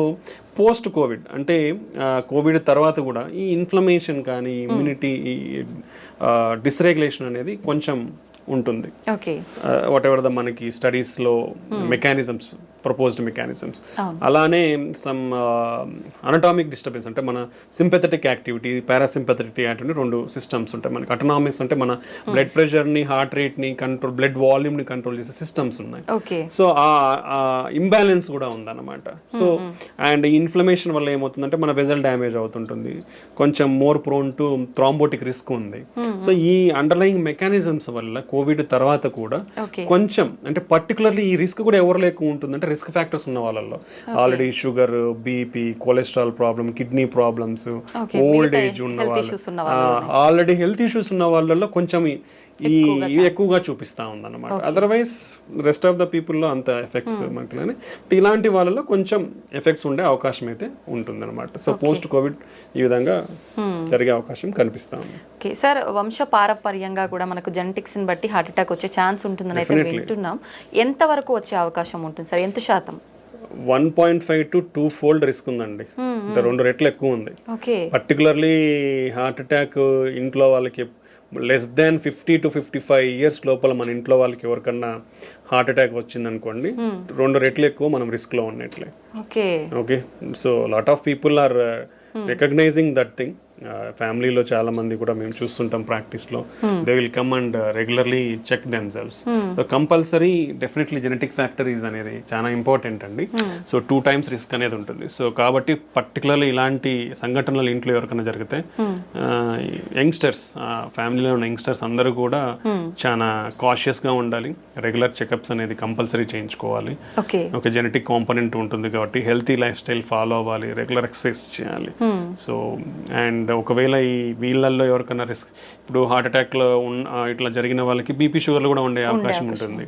post COVID అంటే కోవిడ్ తర్వాత కూడా ఈ ఇన్ఫ్లమేషన్ కానీ ఇమ్యూనిటీ డిస్రెగ్యులేషన్ అనేది కొంచెం ఉంటుంది. వాట్ ఎవర్ ద మనకి స్టడీస్లో మెకానిజమ్స్, ప్రపోజ్డ్ మెకానిజమ్స్, అలానే సమ్ అనటామిక్ డిస్టర్బెన్స్ అంటే మన సింపెథటిక్ యాక్టివిటీ, పారాసింపెథటిక్ యాక్టివిటీ, రెండు సిస్టమ్స్ ఉంటాయి మనకి. అటనామిక్స్ అంటే మన బ్లడ్ ప్రెషర్ని, హార్ట్ రేట్ని కంట్రోల్, బ్లడ్ వాల్యూమ్ని కంట్రోల్ చేసే సిస్టమ్స్ ఉన్నాయి. సో ఆ ఇంబ్యాలెన్స్ కూడా ఉందన్నమాట. సో అండ్ ఈ ఇన్ఫ్లమేషన్ వల్ల ఏమవుతుందంటే మన వెజల్ డ్యామేజ్ అవుతుంటుంది, కొంచెం more prone to thrombotic risk ఉంది. సో ఈ అండర్లయింగ్ మెకానిజమ్స్ వల్ల కోవిడ్ తర్వాత కూడా కొంచెం, అంటే పర్టికులర్లీ ఈ రిస్క్ కూడా ఎవరిలో ఎక్కువ ఉంటుందంటే రిస్క్ ఫ్యాక్టర్స్ ఉన్న వాళ్ళలో, already sugar, BP, cholesterol problem, kidney problems, old age ఉన్న వాళ్ళు, ఆల్రెడీ హెల్త్ ఇష్యూస్ ఉన్న వాళ్ళలో కొంచెం ఈ ఎక్కువగా చూపిస్తా ఉందన్నమాట. అదర్వైజ్ రెస్ట్ ఆఫ్ ద పీపుల్లో అంత ఎఫెక్ట్స్ మనకి, ఇలాంటి వాళ్ళలో కొంచెం ఎఫెక్ట్స్ ఉండే అవకాశం అయితే ఉంటుంది అనమాట. సో పోస్ట్ కోవిడ్ ఈ విధంగా జరిగే అవకాశం కనిపిస్తా ఉంది. ఓకే సార్, వంశ పారంపర్యంగా కూడా మనకు జెనెటిక్స్ ని బట్టి హార్ట్ అటాక్ వచ్చే ఛాన్స్ ఉంటుందని అయితే వింటున్నాం. ఎంత వరకు వచ్చే అవకాశం ఉంటుంది సార్? ఎంత శాతం? 1.5 to 2 fold రిస్క్ ఉందండి, అంటే 2 రెట్లు ఎక్కువ ఉంది. పర్టికులర్లీ హార్ట్ అటాక్ ఇంట్లో వాళ్ళకి లెస్ దాన్ 50 to 55 years లోపల మన ఇంట్లో వాళ్ళకి ఎవరికన్నా హార్ట్ అటాక్ వచ్చింది అనుకోండి, 2 రెట్లు ఎక్కువ మనం రిస్క్ లో ఉన్నట్లే. Okay, so lot of people are recognising that thing. ఫ్యామిలీలో చాలా మంది కూడా మేము చూస్తుంటాం ప్రాక్టీస్లో, they will come and regularly check themselves. So compulsory definitely genetic factories అనేది చాలా ఇంపార్టెంట్ అండి. సో 2 times రిస్క్ అనేది ఉంటుంది. సో కాబట్టి పర్టికులర్లీ ఇలాంటి సంఘటనలు ఇంట్లో ఎవరికైనా జరిగితే యంగ్స్టర్స్, ఫ్యామిలీలో ఉన్న యంగ్స్టర్స్ అందరూ కూడా చాలా కాషియస్గా ఉండాలి. రెగ్యులర్ చెకప్స్ అనేది కంపల్సరీ చేయించుకోవాలి. ఒక జెనెటిక్ కాంపోనెంట్ ఉంటుంది కాబట్టి హెల్తీ లైఫ్ స్టైల్ ఫాలో అవ్వాలి, రెగ్యులర్ ఎక్సర్సైజ్ చేయాలి. సో అండ్ ఒకవేళ ఈ వీళ్ళల్లో ఎవరికైనా రిస్క్, ఇప్పుడు హార్ట్ అటాక్లో ఇట్లా జరిగిన వాళ్ళకి బీపీ, షుగర్లు కూడా ఉండే అవకాశం ఉంటుంది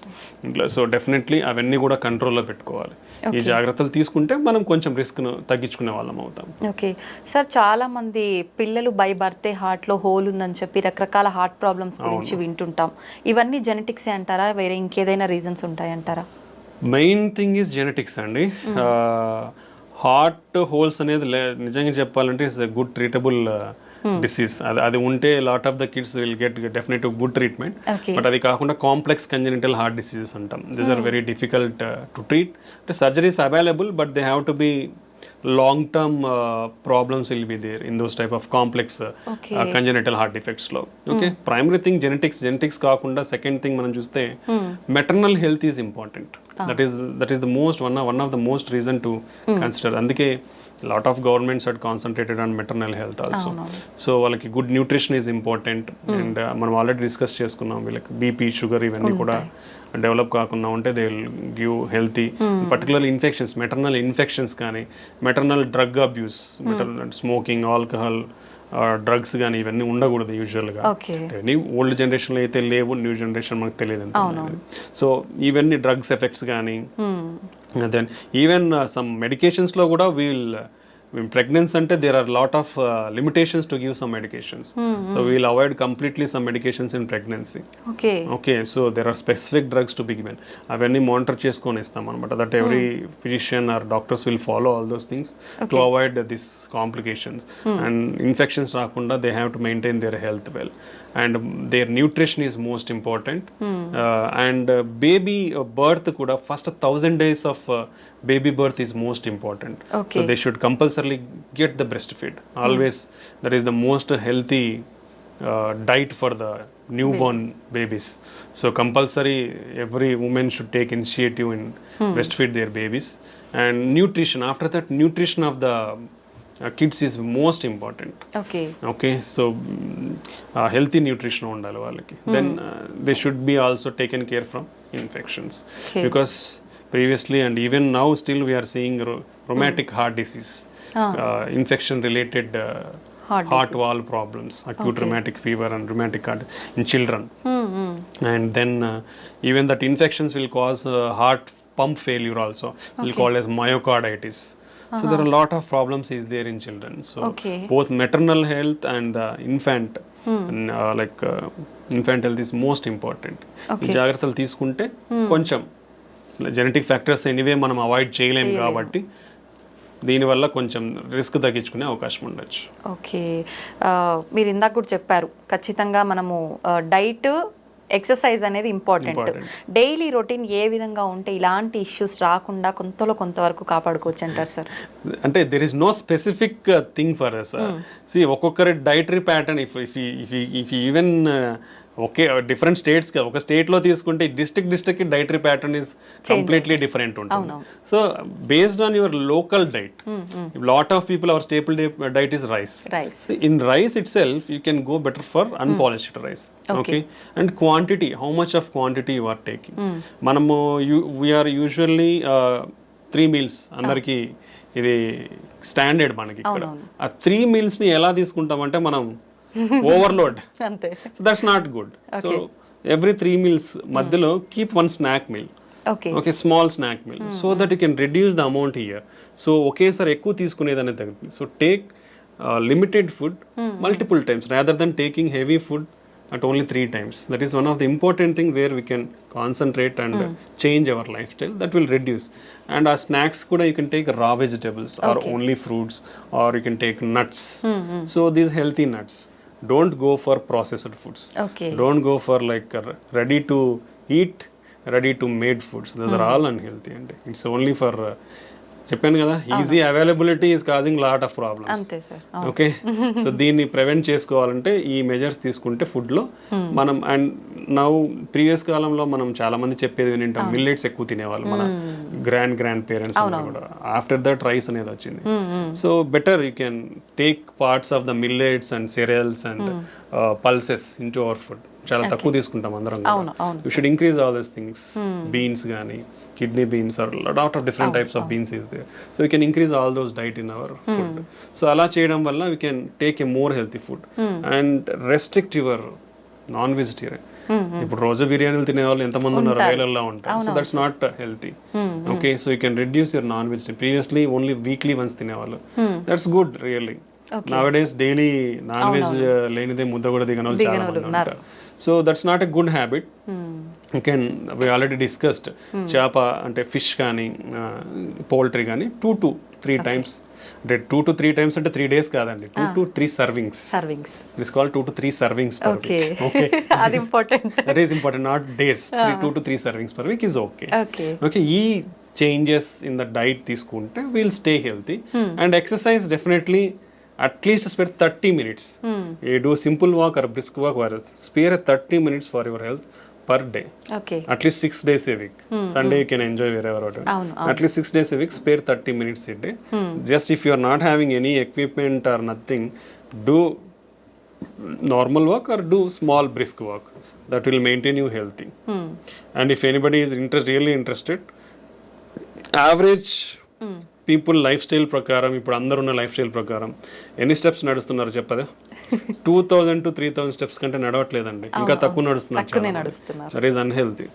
ఇంట్లో. సో డెఫినెట్లీ అవన్నీ కూడా కంట్రోల్లో పెట్టుకోవాలి. ఈ జాగ్రత్తలు తీసుకుంటే మనం కొంచెం రిస్క్ను తగ్గించుకునే వాళ్ళం అవుతాం. ఓకే సార్, చాలా మంది పిల్లలు బై బర్తే హార్ట్లో హోల్ ఉందని చెప్పి రకరకాల హార్ట్ ప్రాబ్లమ్స్ గురించి వింటుంటాం. ఇవన్నీ జెనెటిక్సే అంటారా, వేరే ఇంకేదైనా రీజన్స్ ఉంటాయంటారా? మెయిన్ థింగ్ ఈజ్ జెనెటిక్స్ అండి. హార్ట్ హోల్స్ అనేది నిజంగా చెప్పాలంటే it's a good treatable disease. అది ఉంటే lot of the kids will get definite good treatment. But అది కాకుండా కాంప్లెక్స్ కంజెనిటల్ హార్ట్ డిసీజెస్ అంటాం. These are very difficult to treat. అంటే surgeries available, but they have to be long-term problems will be there in those type of complex congenital heart defects లో. Okay, primary thing genetics కాకుండా second thing మనం చూస్తే maternal health is important. That is the most one of the most reason to consider. అందుకే lot of governments had concentrated on maternal health also. So వాళ్ళకి good nutrition is important. And మనం already discuss చేసుకున్నాం, వీళ్ళకి BP sugar ఇవన్నీ కూడా develop కాకుండా ఉంటే they will give healthy, particularly infections, maternal infections కానీ, maternal drug abuse, maternal smoking, alcohol, drugs కానీ ఇవన్నీ ఉండకూడదు యూజువల్గా. ఓల్డ్ జనరేషన్లో అయితే లేవు, న్యూ జనరేషన్ మనకు తెలియదు. సో ఇవన్నీ డ్రగ్స్ ఎఫెక్ట్స్ కానీ, దెన్ ఈవెన్ సమ్ మెడికేషన్స్లో కూడా pregnancy ante there are lot of limitations to give some medications. So we will avoid completely some medications in pregnancy. Okay, so there are specific drugs to be given. Avanni monitor cheskoni istam anamata, that every physician or doctors will follow all those things to avoid these complications. And infections raakunda they have to maintain their health well, and their nutrition is most important. And baby birth kuda first 1000 days of baby birth is most important. So they should compulsorily get the breastfeed. Always that is the most healthy diet for the newborn babies. So compulsory every woman should take initiative in breastfeed their babies. And nutrition, after that nutrition of the kids is most important. Okay, so healthy nutrition undali vallaki. Then they should be also taken care from infections, because previously and even now still we are seeing rheumatic heart disease, infection related heart valve problems, acute rheumatic fever and rheumatic heart in children. And then even that infections will cause heart pump failure also, we'll call as myocarditis. So there are a lot of problems is there in children. So both maternal health and infant infant health is most important. జాగ్రత్తలు తీసుకుంటే కొంచెం genetic factors anyway మనం avoid చేయలేము కాబట్టి దీనివల్ల కొంచెం risk తగ్గించుకునే అవకాశం ఉండొచ్చు. ఓకే, మీరు ఇందాక కూడా చెప్పారు ఖచ్చితంగా మనము డైట్, ఎక్సర్సైజ్ అనేది ఇంపార్టెంట్. డైలీ రొటీన్ ఏ విధంగా ఉంటే ఇలాంటి ఇష్యూస్ రాకుండా కొంతవరకు కాపాడుకోవచ్చు అంటారు సార్? అంటే there is no specific thing for us. ఒక్కొక్కరి dietary pattern if even okay different states, ఒక స్టేట్లో తీసుకుంటే district dietary pattern is completely different ఉంటుంది. So based on your local diet, lot of people our staple diet is rice. In rice itself you can go better for unpolished rice. Okay, and quantity, how much of quantity you are taking. మనము we are usually 3 meals అందరికి ఇది standard మనకి ఇక్కడ. ఆ 3 mealsని ఎలా తీసుకుంటామంటే మనం overload. So that's not good. So every 3 meals మధ్యలో keep one snack meal. Okay, small snack meal, so that you can reduce the amount here. So ఒకేసారి ఎక్కువ తీసుకునేదనే తగ్గుతుంది. So take limited food multiple times rather than taking heavy food at only 3 times. That is one of the important thing where we can concentrate and change our lifestyle. That will reduce. And our snacks kuda you can take raw vegetables or only fruits, or you can take nuts. So these healthy nuts. Don't go for processed foods. Don't go for like ready to eat, ready to made foods. Those are all unhealthy, and it's only for చెప్పాను కదా, easy availability is causing lot of problems. అంతే sir. Okay, so దీన్ని prevent చేసుకోవాలంటే ఈ measures తీసుకుంటే ఫుడ్లో మనం. And now previous కాలంలో మనం చాలా మంది చెప్పేది వింటాం, మిల్లెట్స్ ఎక్కువ తినేవాళ్ళు మన గ్రాండ్ పేరెంట్స్ కూడా. ఆఫ్టర్ దట్ రైస్ అనేది వచ్చింది. So better you can take parts of the millets and cereals and pulses into our food. చాలా తక్కువ తీసుకుంటాం అందరం. You should increase all these things. Beans కానీ, kidney beans, or a lot of different types of beans is there. So we can increase all those diet in our food. So ala cheyadam valla we can take a more healthy food and restrict your non-vegetarian. ఇప్పుడు రోజు బిర్యానీలు తినే వాళ్ళు ఎంతమంది ఉన్నారు, వేలల్లో ఉంటారు. So that's not healthy. Okay, so you can reduce your non vegetarian. Previously only weekly once తినేవాళ్ళు. That's good really. Nowadays daily non veg లేనిదే ముద్ద కూడా దిగని వాళ్ళు చాలా మంది ఉంటారు. So that's not a good habit. we already discussed చేప అంటే ఫిష్ కానీ పౌల్ట్రీ కానీ 2 to 3 times. అంటే 2 to 3 times అంటే 3 days కాదండి, 2 to 3 servings. This called 2 to 3 servings per week. Okay, అది important. That is important, not days. 2 to 3 servings per week is okay. Okay, ఈ changes in the diet తీసుకుంటే we'll stay healthy. And exercise definitely at least spare 30 minutes. You do simple walk or brisk walk, or spare 30 minutes for your health. Per day. Okay. At least 6 days a week. Sunday you can enjoy wherever you want. అవును. At least 6 days a week, spare 30 minutes a day. Just if you are not having any equipment or nothing, do normal walk or do small brisk walk. That will maintain you healthy. And if anybody is really interested, average people life style ప్రకారం, ఇప్పుడు అందరున్న life style ప్రకారం ఎన్ని steps నడుస్తున్నారు చెప్పదా? 2000 to 3000 steps కంటే నడవట్లేదండి, ఇంకా తక్కువ నడుస్తున్నారు. That is unhealthy.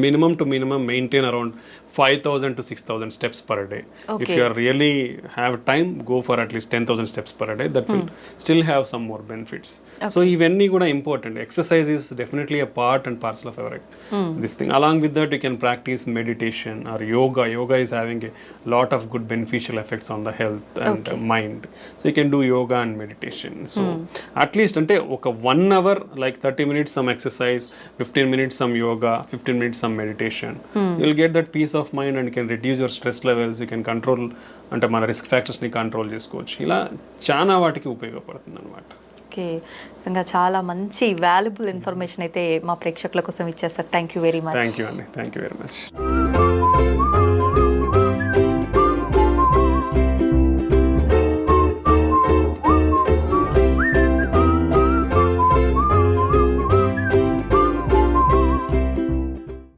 Minimum to minimum maintain around 5,000 to 6,000 steps per day. If you are really have time, go for at least 10,000 steps per day. That will still have some more benefits. So ivanni kuda important. Exercise is definitely a part and parcel of our this thing. Along with that, you can practice meditation or yoga. Yoga is having a lot of good beneficial effects on the health and mind. So you can do yoga and meditation. So at least ante oka 1 hour, like 30 minutes some exercise, 15 minutes some yoga, 15 minutes some meditation. You'll get that peace of mind and you can reduce your stress levels. You can control అంటే మన risk ఫ్యాక్టర్స్ని control చేసుకోవచ్చు. ఇలా చాలా వాటికి ఉపయోగపడుతుంది అనమాట. Okay, నిజంగా చాలా మంచి వాల్యుబుల్ ఇన్ఫర్మేషన్ అయితే మా ప్రేక్షకుల కోసం ఇచ్చేస్తారు. Thank you very much. Thank you అండి, థ్యాంక్ యూ వెరీ మచ్.